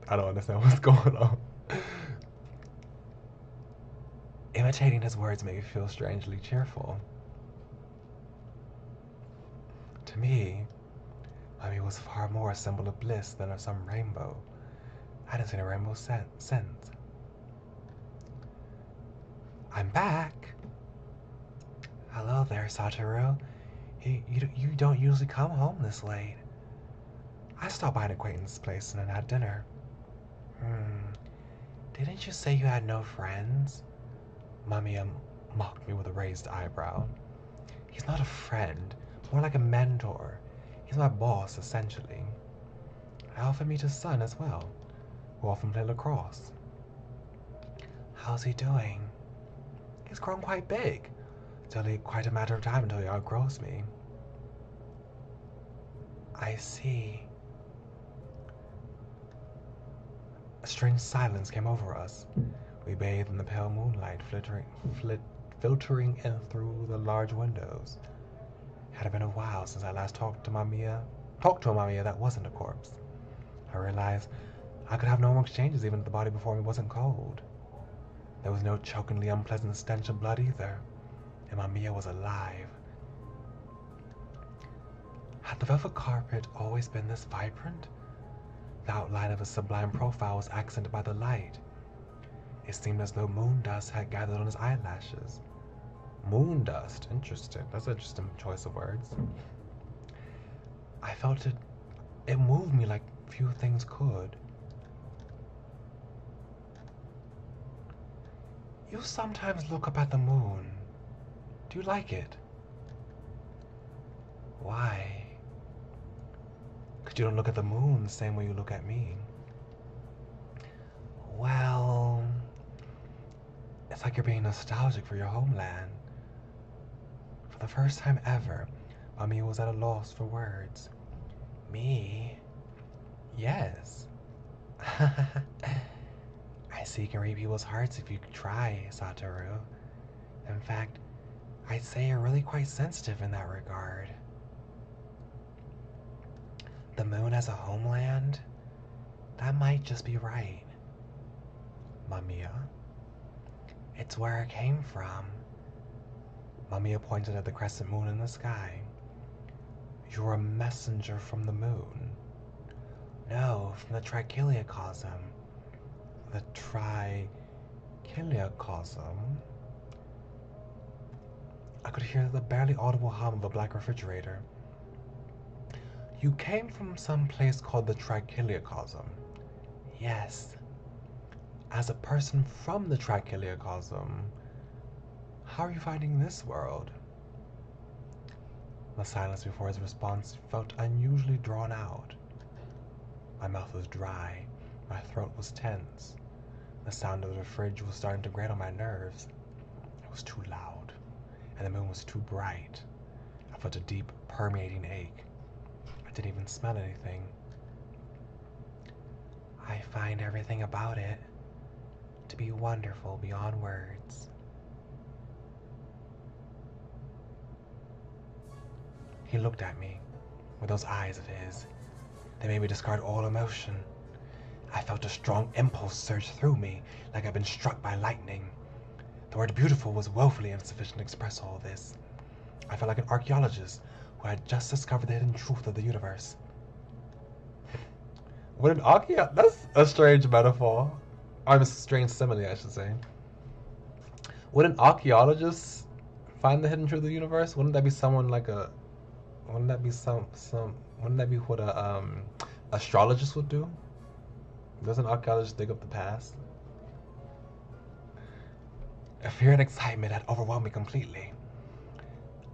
I don't understand what's going on. Imitating his words made me feel strangely cheerful. To me, MAMIYA was far more a symbol of bliss than some rainbow. I hadn't seen a rainbow since. I'm back. Hello there, Satoru. You don't usually come home this late. I stopped by an acquaintance's place and had dinner. Didn't you say you had no friends? MAMIYA mocked me with a raised eyebrow. He's not a friend, more like a mentor. He's my boss, essentially. I often meet his son as well, who often play lacrosse. How's he doing? He's grown quite big. It's only quite a matter of time until he outgrows me. I see. A strange silence came over us. We bathed in the pale moonlight, filtering in through the large windows. It had been a while since I last talked to a Mamiya that wasn't a corpse. I realized I could have normal exchanges even if the body before me wasn't cold. There was no chokingly unpleasant stench of blood either, and Mamiya was alive. Had the velvet carpet always been this vibrant? The outline of his sublime profile was accented by the light. It seemed as though moon dust had gathered on his eyelashes. Moon dust? Interesting. That's an interesting choice of words. I felt it. It moved me like few things could. You sometimes look up at the moon. Do you like it? Why? 'Cause you don't look at the moon the same way you look at me. Well, it's like you're being nostalgic for your homeland. For the first time ever, Mamiya was at a loss for words. Me? Yes. I see you can read people's hearts if you try, Satoru. In fact, I'd say you're really quite sensitive in that regard. The moon as a homeland? That might just be right. Mamiya? It's where it came from. Mamiya pointed at the crescent moon in the sky. You're a messenger from the moon. No, from the Trichiliocosm. The Trichiliocosm? I could hear the barely audible hum of a black refrigerator. You came from some place called the Trichiliocosm. Yes. As a person from the Trichiliocosm, how are you finding this world? The silence before his response felt unusually drawn out. My mouth was dry, my throat was tense. The sound of the fridge was starting to grate on my nerves. It was too loud, and the moon was too bright. I felt a deep, permeating ache. I didn't even smell anything. I find everything about it to be wonderful beyond words. He looked at me with those eyes of his. They made me discard all emotion. I felt a strong impulse surge through me, like I'd been struck by lightning. The word beautiful was woefully insufficient to express all this. I felt like an archaeologist who had just discovered the hidden truth of the universe. That's a strange metaphor. Or a strange simile, I should say. Would an archaeologist find the hidden truth of the universe? Wouldn't that be someone like a... Wouldn't that be wouldn't that be what a astrologist would do? Doesn't an archaeologist dig up the past? A fear and excitement had overwhelmed me completely.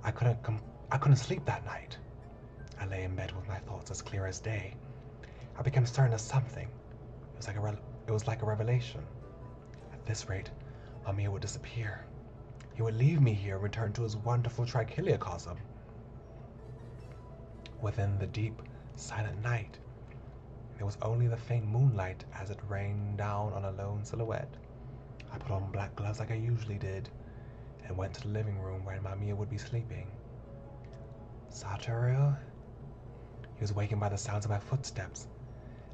I couldn't sleep that night. I lay in bed with my thoughts as clear as day. I became certain of something. It was like a revelation. At this rate, Mamiya would disappear. He would leave me here and return to his wonderful Trichiliocosm. Within the deep, silent night, there was only the faint moonlight as it rained down on a lone silhouette. I put on black gloves like I usually did, and went to the living room where Mamiya would be sleeping. Satoru? He was wakened by the sounds of my footsteps.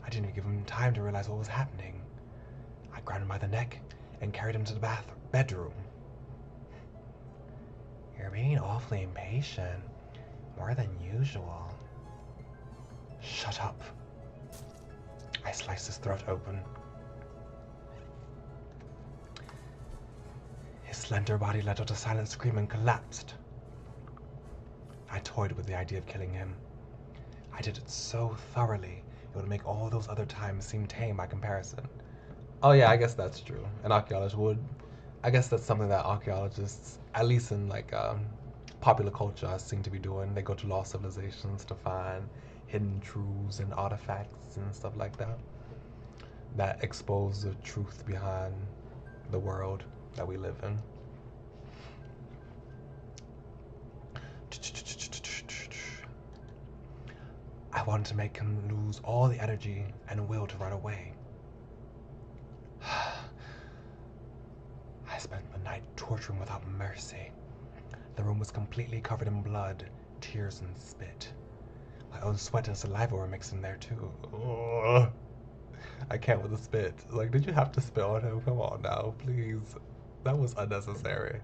I didn't even give him time to realize what was happening. I grabbed him by the neck and carried him to the bedroom. You're being awfully impatient, more than usual. Shut up. I sliced his throat open. His slender body let out a silent scream and collapsed. I toyed with the idea of killing him. I did it so thoroughly, it would make all those other times seem tame by comparison. Oh yeah, I guess that's true. An archaeologist would. I guess that's something that archaeologists, at least in like popular culture seem to be doing. They go to lost civilizations to find hidden truths and artifacts and stuff like that that expose the truth behind the world that we live in. I wanted to make him lose all the energy and will to run away. I spent the night torturing without mercy. The room was completely covered in blood, tears, and spit. My own sweat and saliva were mixed in there too. Ugh. I can't with the spit. Like, did you have to spit on him? Come on now, please. That was unnecessary.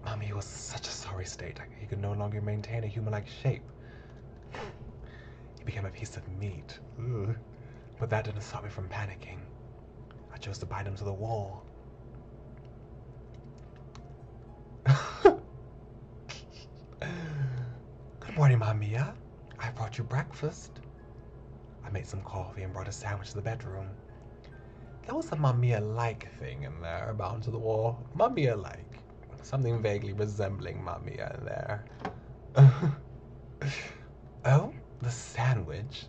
Mommy was such a sorry state. He could no longer maintain a human-like shape. He became a piece of meat. Ugh. But that didn't stop me from panicking. I chose to bind him to the wall. Good morning, MAMIYA. I brought you breakfast. I made some coffee and brought a sandwich to the bedroom. There was a MAMIYA-like thing in there, bound to the wall. MAMIYA-like. Something vaguely resembling MAMIYA in there. Oh, the sandwich.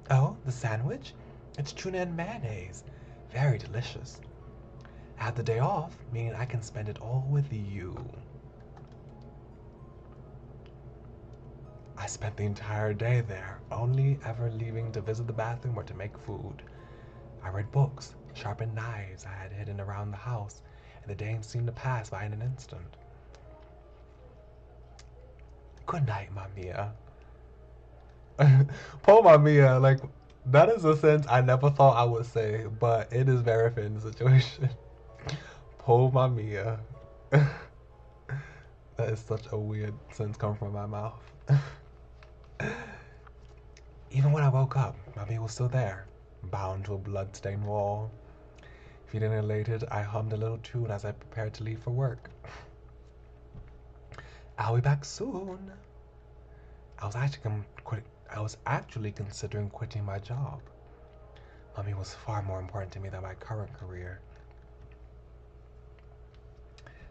Oh, the sandwich? It's tuna and mayonnaise. Very delicious. I had the day off, meaning I can spend it all with you. I spent the entire day there, only ever leaving to visit the bathroom or to make food. I read books, sharpened knives I had hidden around the house, and the day seemed to pass by in an instant. Good night, MAMIYA. Poor MAMIYA, like, that is a sentence I never thought I would say, but it is very fit in the situation. Poor MAMIYA. That is such a weird sentence coming from my mouth. Even when I woke up, MAMIYA was still there, bound to a blood-stained wall. Feeling elated, I hummed a little tune as I prepared to leave for work. I'll be back soon. I was actually considering quitting my job. MAMIYA was far more important to me than my current career.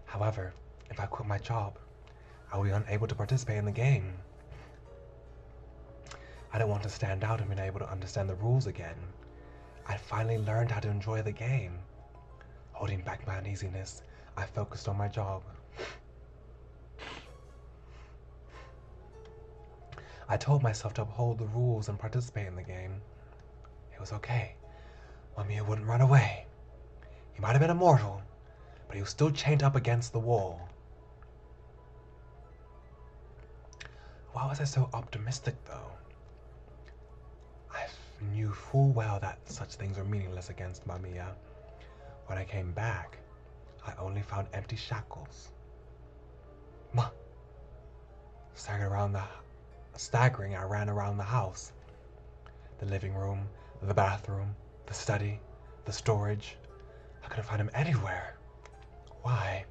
However, if I quit my job, I will be unable to participate in the game. I didn't want to stand out and being able to understand the rules again. I finally learned how to enjoy the game. Holding back my uneasiness, I focused on my job. I told myself to uphold the rules and participate in the game. It was okay. MAMIYA wouldn't run away. He might have been immortal, but he was still chained up against the wall. Why was I so optimistic, though? I knew full well that such things were meaningless against MAMIYA. When I came back, I only found empty shackles. Staggering, I ran around the house. The living room, the bathroom, the study, the storage. I couldn't find him anywhere. Why?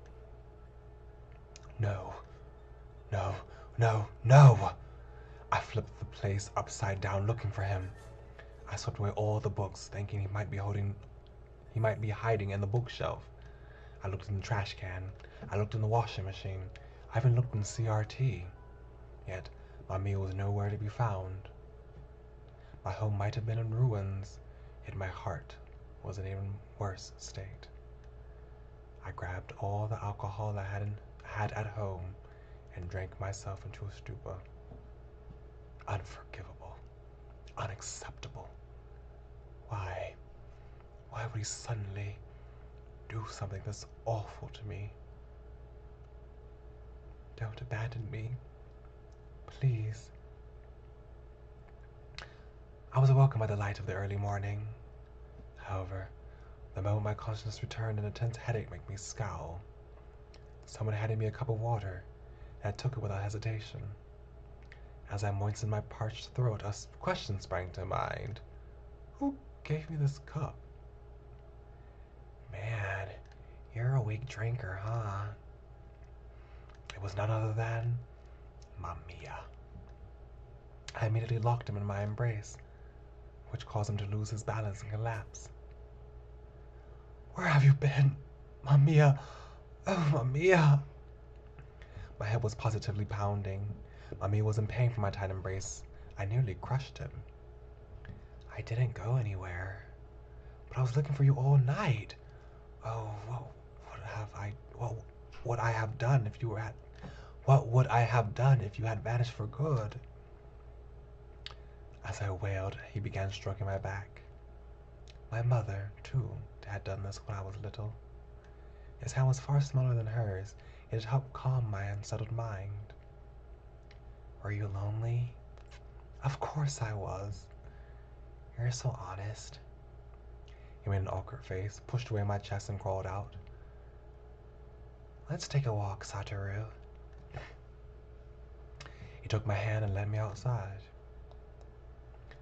No. No. No. No! I flipped the place upside down looking for him. I swept away all the books, thinking he might be hiding in the bookshelf. I looked in the trash can. I looked in the washing machine. I even looked in CRT. Yet, MAMIYA was nowhere to be found. My home might have been in ruins, yet my heart was in an even worse state. I grabbed all the alcohol I had at home and drank myself into a stupor. Unforgivable. Unacceptable. Why? Why would he suddenly do something that's awful to me? Don't abandon me. Please. I was awoken by the light of the early morning. However, the moment my consciousness returned, an intense headache made me scowl. Someone handed me a cup of water, and I took it without hesitation. As I moistened my parched throat, a question sprang to mind. Who gave me this cup? Man, you're a weak drinker, huh? It was none other than MAMIYA. I immediately locked him in my embrace, which caused him to lose his balance and collapse. Where have you been? MAMIYA! Oh, MAMIYA! My head was positively pounding. Mamiya was in pain from my tight embrace. I nearly crushed him. I didn't go anywhere. But I was looking for you all night. Oh, what would I have done if you were at... What would I have done if you had vanished for good? As I wailed, he began stroking my back. My mother, too, had done this when I was little. His hand was far smaller than hers. It had helped calm my unsettled mind. Were you lonely? Of course I was. You're so honest. He made an awkward face, pushed away my chest, and crawled out. Let's take a walk, Satoru. He took my hand and led me outside,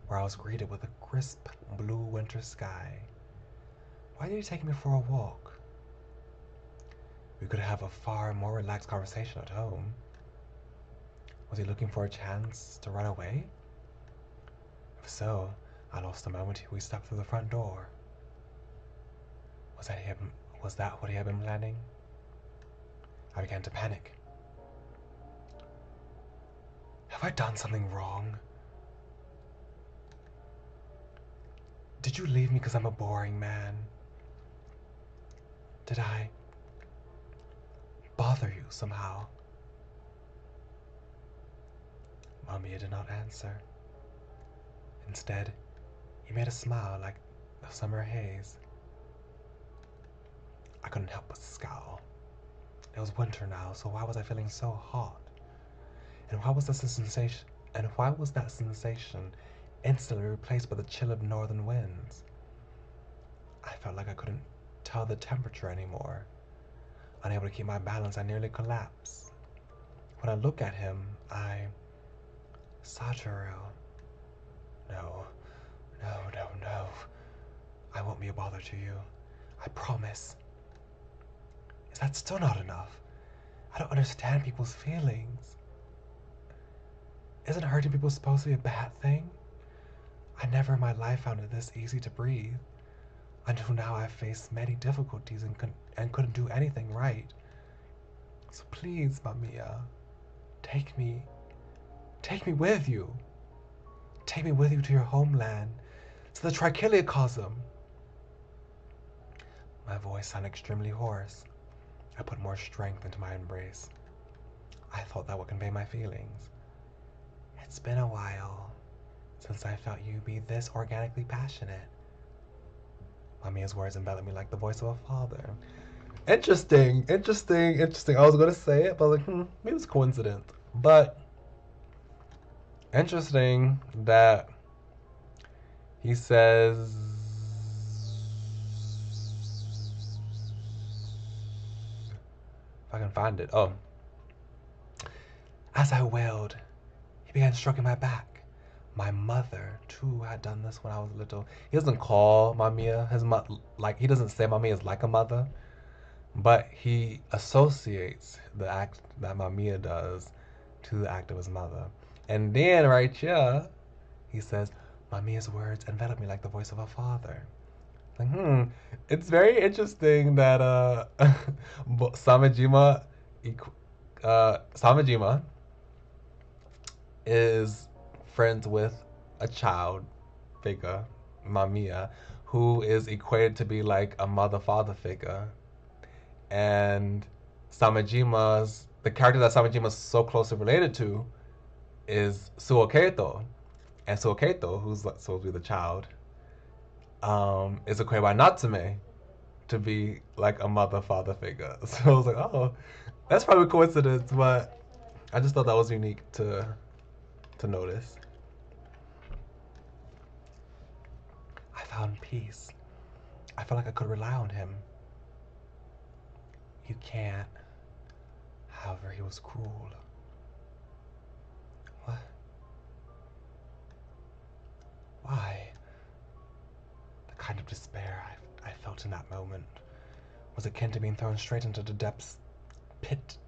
where I was greeted with a crisp blue winter sky. Why did he take me for a walk? We could have a far more relaxed conversation at home. Was he looking for a chance to run away? If so, I lost the moment we stepped through the front door. Was that what he had been planning? I began to panic. Have I done something wrong? Did you leave me because I'm a boring man? Did I bother you somehow? Mamiya did not answer. Instead, he made a smile like the summer haze. I couldn't help but scowl. It was winter now, so why was I feeling so hot? And why was that sensation instantly replaced by the chill of northern winds? I felt like I couldn't tell the temperature anymore. Unable to keep my balance, I nearly collapsed. When I look at him, Satoru. No. I won't be a bother to you. I promise. Is that still not enough? I don't understand people's feelings. Isn't hurting people supposed to be a bad thing? I never in my life found it this easy to breathe. Until now I've faced many difficulties and couldn't do anything right. So please, Mamiya, take me with you. Take me with you to your homeland, to the Trichiliocosm. My voice sounded extremely hoarse. I put more strength into my embrace. I thought that would convey my feelings. It's been a while since I felt you be this organically passionate. Mamiya's words enveloped me like the voice of a father. Interesting. I was gonna say it, but maybe it was coincidence. But interesting that he says, if I can find it. Oh. As I wailed, he began stroking my back. My mother, too, had done this when I was little. He doesn't call Mamiya his he doesn't say Mamiya is like a mother, but he associates the act that Mamiya does to the act of his mother. And then right here, he says, Mamiya's words envelop me like the voice of a father. Like, it's very interesting that Samejima is friends with a child figure, Mamiya, who is equated to be like a mother-father figure. And the character that Samajima's so closely related to is Suoketo. And Suoketo, who's supposed to be the child, is equated by Natsume to be like a mother-father figure. So I was like, oh, that's probably a coincidence, but I just thought that was unique to notice. I found peace. I felt like I could rely on him. You can't. However, he was cruel. What? Why? The kind of despair I felt in that moment was akin to being thrown straight into the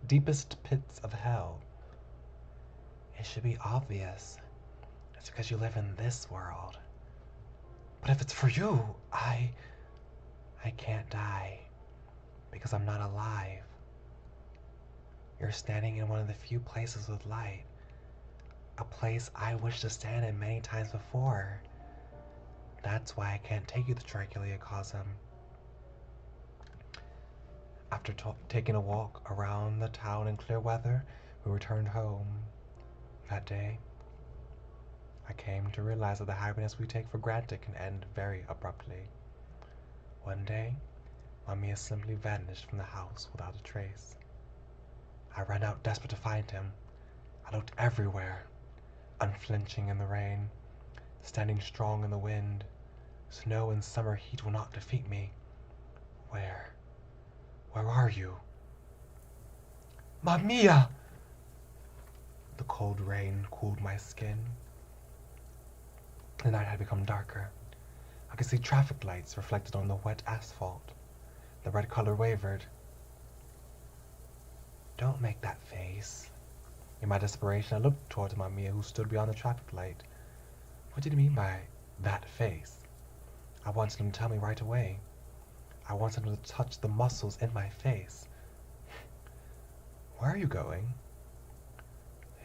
deepest pits of hell. It should be obvious. It's because you live in this world. But if it's for you, I can't die because I'm not alive. You're standing in one of the few places with light. A place I wished to stand in many times before. That's why I can't take you to Trichulia Cosm. After taking a walk around the town in clear weather, we returned home. That day, I came to realize that the happiness we take for granted can end very abruptly. One day, MAMIYA simply vanished from the house without a trace. I ran out desperate to find him. I looked everywhere, unflinching in the rain, standing strong in the wind. Snow and summer heat will not defeat me. Where are you? MAMIYA! The cold rain cooled my skin. The night had become darker. I could see traffic lights reflected on the wet asphalt. The red color wavered. Don't make that face. In my desperation, I looked towards MAMIYA, who stood beyond the traffic light. What did he mean by that face? I wanted him to tell me right away. I wanted him to touch the muscles in my face. Where are you going?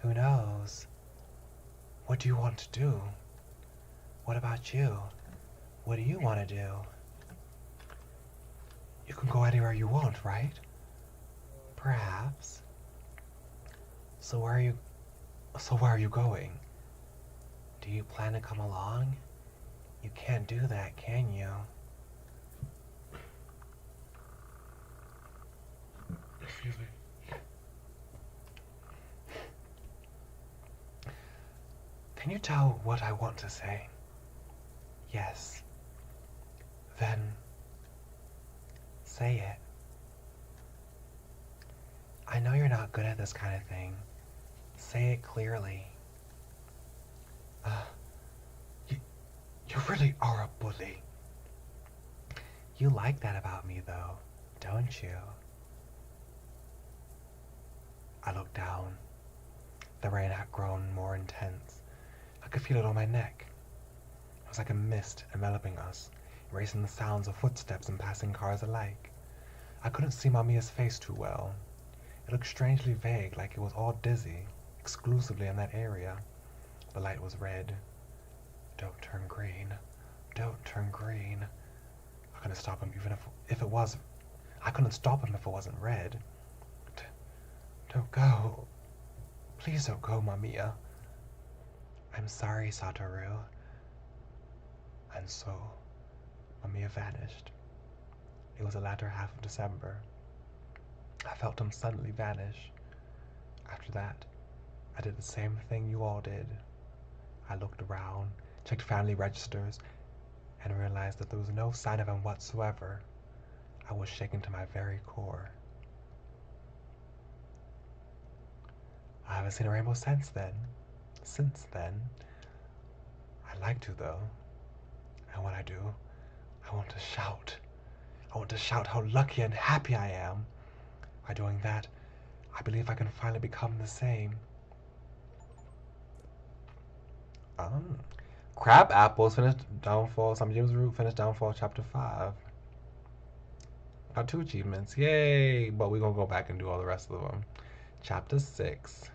Who knows? What do you want to do? What about you? What do you want to do? You can go anywhere you want, right? Perhaps. So where are you going? Do you plan to come along? You can't do that, can you? Excuse me. Can you tell what I want to say? Yes. Then say it. I know you're not good at this kind of thing. Say it clearly. You really are a bully. You like that about me, though, don't you? I looked down. The rain had grown more intense. I could feel it on my neck. It was like a mist enveloping us, erasing the sounds of footsteps and passing cars alike. I couldn't see MAMIYA's face too well. It looked strangely vague, like it was all dizzy, exclusively in that area. The light was red. Don't turn green. Don't turn green. I couldn't stop him even if it was. I couldn't stop him if it wasn't red. Don't go. Please don't go, MAMIYA. I'm sorry, Satoru. And so, MAMIYA vanished. It was the latter half of December. I felt him suddenly vanish. After that, I did the same thing you all did. I looked around, checked family registers, and realized that there was no sign of him whatsoever. I was shaken to my very core. I haven't seen a rainbow since then. I'd like to, though. And when I do, I want to shout. I want to shout how lucky and happy I am. By doing that, I believe I can finally become the same. Crab Apples finished DownFall. Some James Root finished DownFall Chapter 5. Got 2 achievements. Yay! But we're going to go back and do all the rest of them. Chapter 6.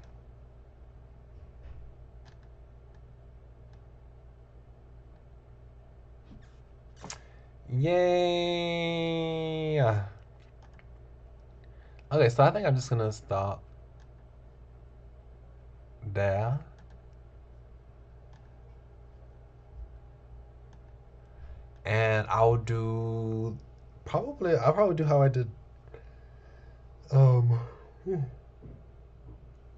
Yay! Okay, so I think I'm just going to stop there. And I'll probably do how I did. I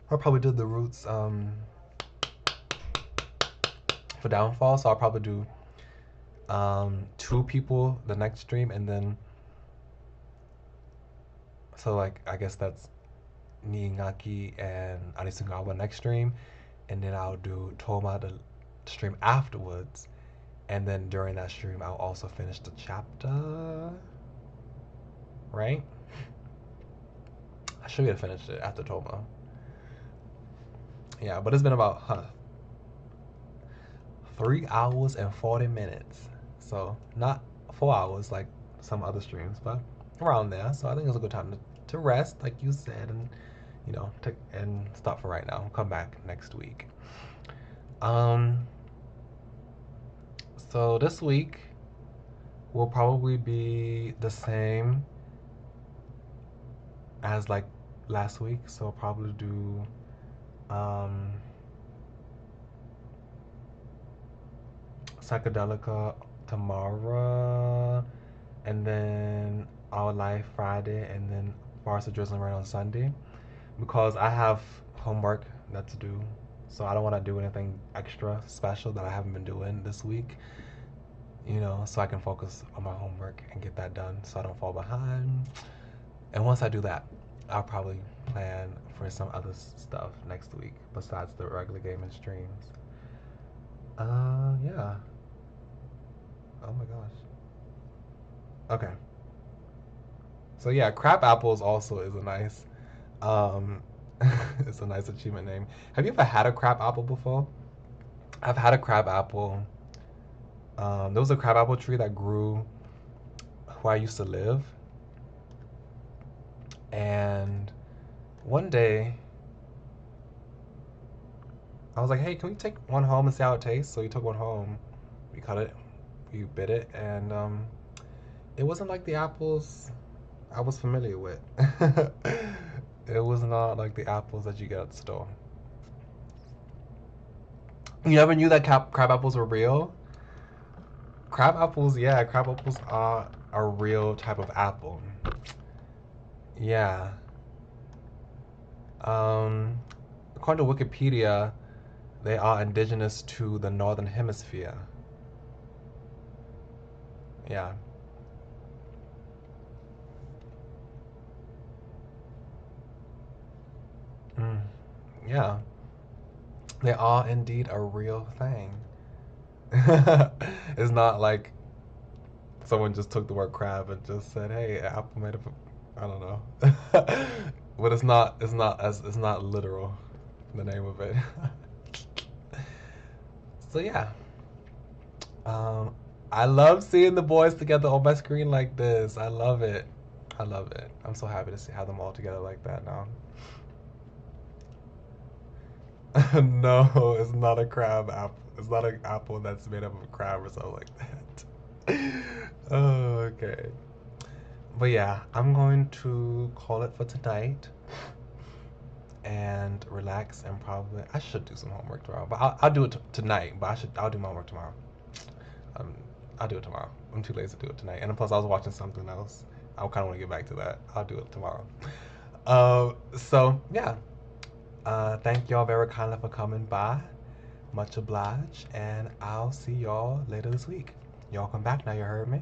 probably did the roots for DownFall, so I'll probably do 2 people the next stream, and then so like I guess that's Niingaki and Anisungawa next stream, and then I'll do Toma the stream afterwards. And then during that stream, I'll also finish the chapter, right? I should have finished it after Toma. Yeah, but it's been about 3 hours and 40 minutes. So not 4 hours like some other streams, but around there. So I think it's a good time to rest, like you said, and you know, and stop for right now. I'll come back next week. Um, so this week will probably be the same as like last week. So I'll probably do um, Psychedelica tomorrow, and then Our Life Friday, and then Forest of Drizzling Rain on Sunday, because I have homework that to do. So I don't want to do anything extra special that I haven't been doing this week, you know, so I can focus on my homework and get that done so I don't fall behind. And once I do that, I'll probably plan for some other stuff next week besides the regular gaming streams. Yeah. Oh my gosh. Okay. So yeah, crab apples also is a nice, um, it's a nice achievement name. Have you ever had a crab apple before? I've had a crab apple. There was a crab apple tree that grew where I used to live, and one day I was like, "Hey, can we take one home and see how it tastes?" So we took one home. We cut it, we bit it, and it wasn't like the apples I was familiar with. It was not like the apples that you get at the store. You never knew that crab apples were real? Crab apples, yeah, crab apples are a real type of apple. Yeah. Um, According to Wikipedia, they are indigenous to the northern hemisphere. Yeah. Mm, yeah. They are indeed a real thing. It's not like someone just took the word crab and just said, "Hey, apple made of," I don't know. But it's not literal, the name of it. So yeah, um, I love seeing the boys together on my screen like this. I love it. I love it. I'm so happy to see have them all together like that now. No, it's not a crab apple. It's not an apple that's made up of a crab or something like that. Oh, okay. But yeah, I'm going to call it for tonight and relax and probably I should do some homework tomorrow. But I'll do it tonight. But I'll do my homework tomorrow. Um, I'll do it tomorrow. I'm too lazy to do it tonight. And plus, I was watching something else. I kind of want to get back to that. I'll do it tomorrow. So yeah. Thank y'all very kindly for coming by. Much obliged, and I'll see y'all later this week. Y'all come back now. You heard me.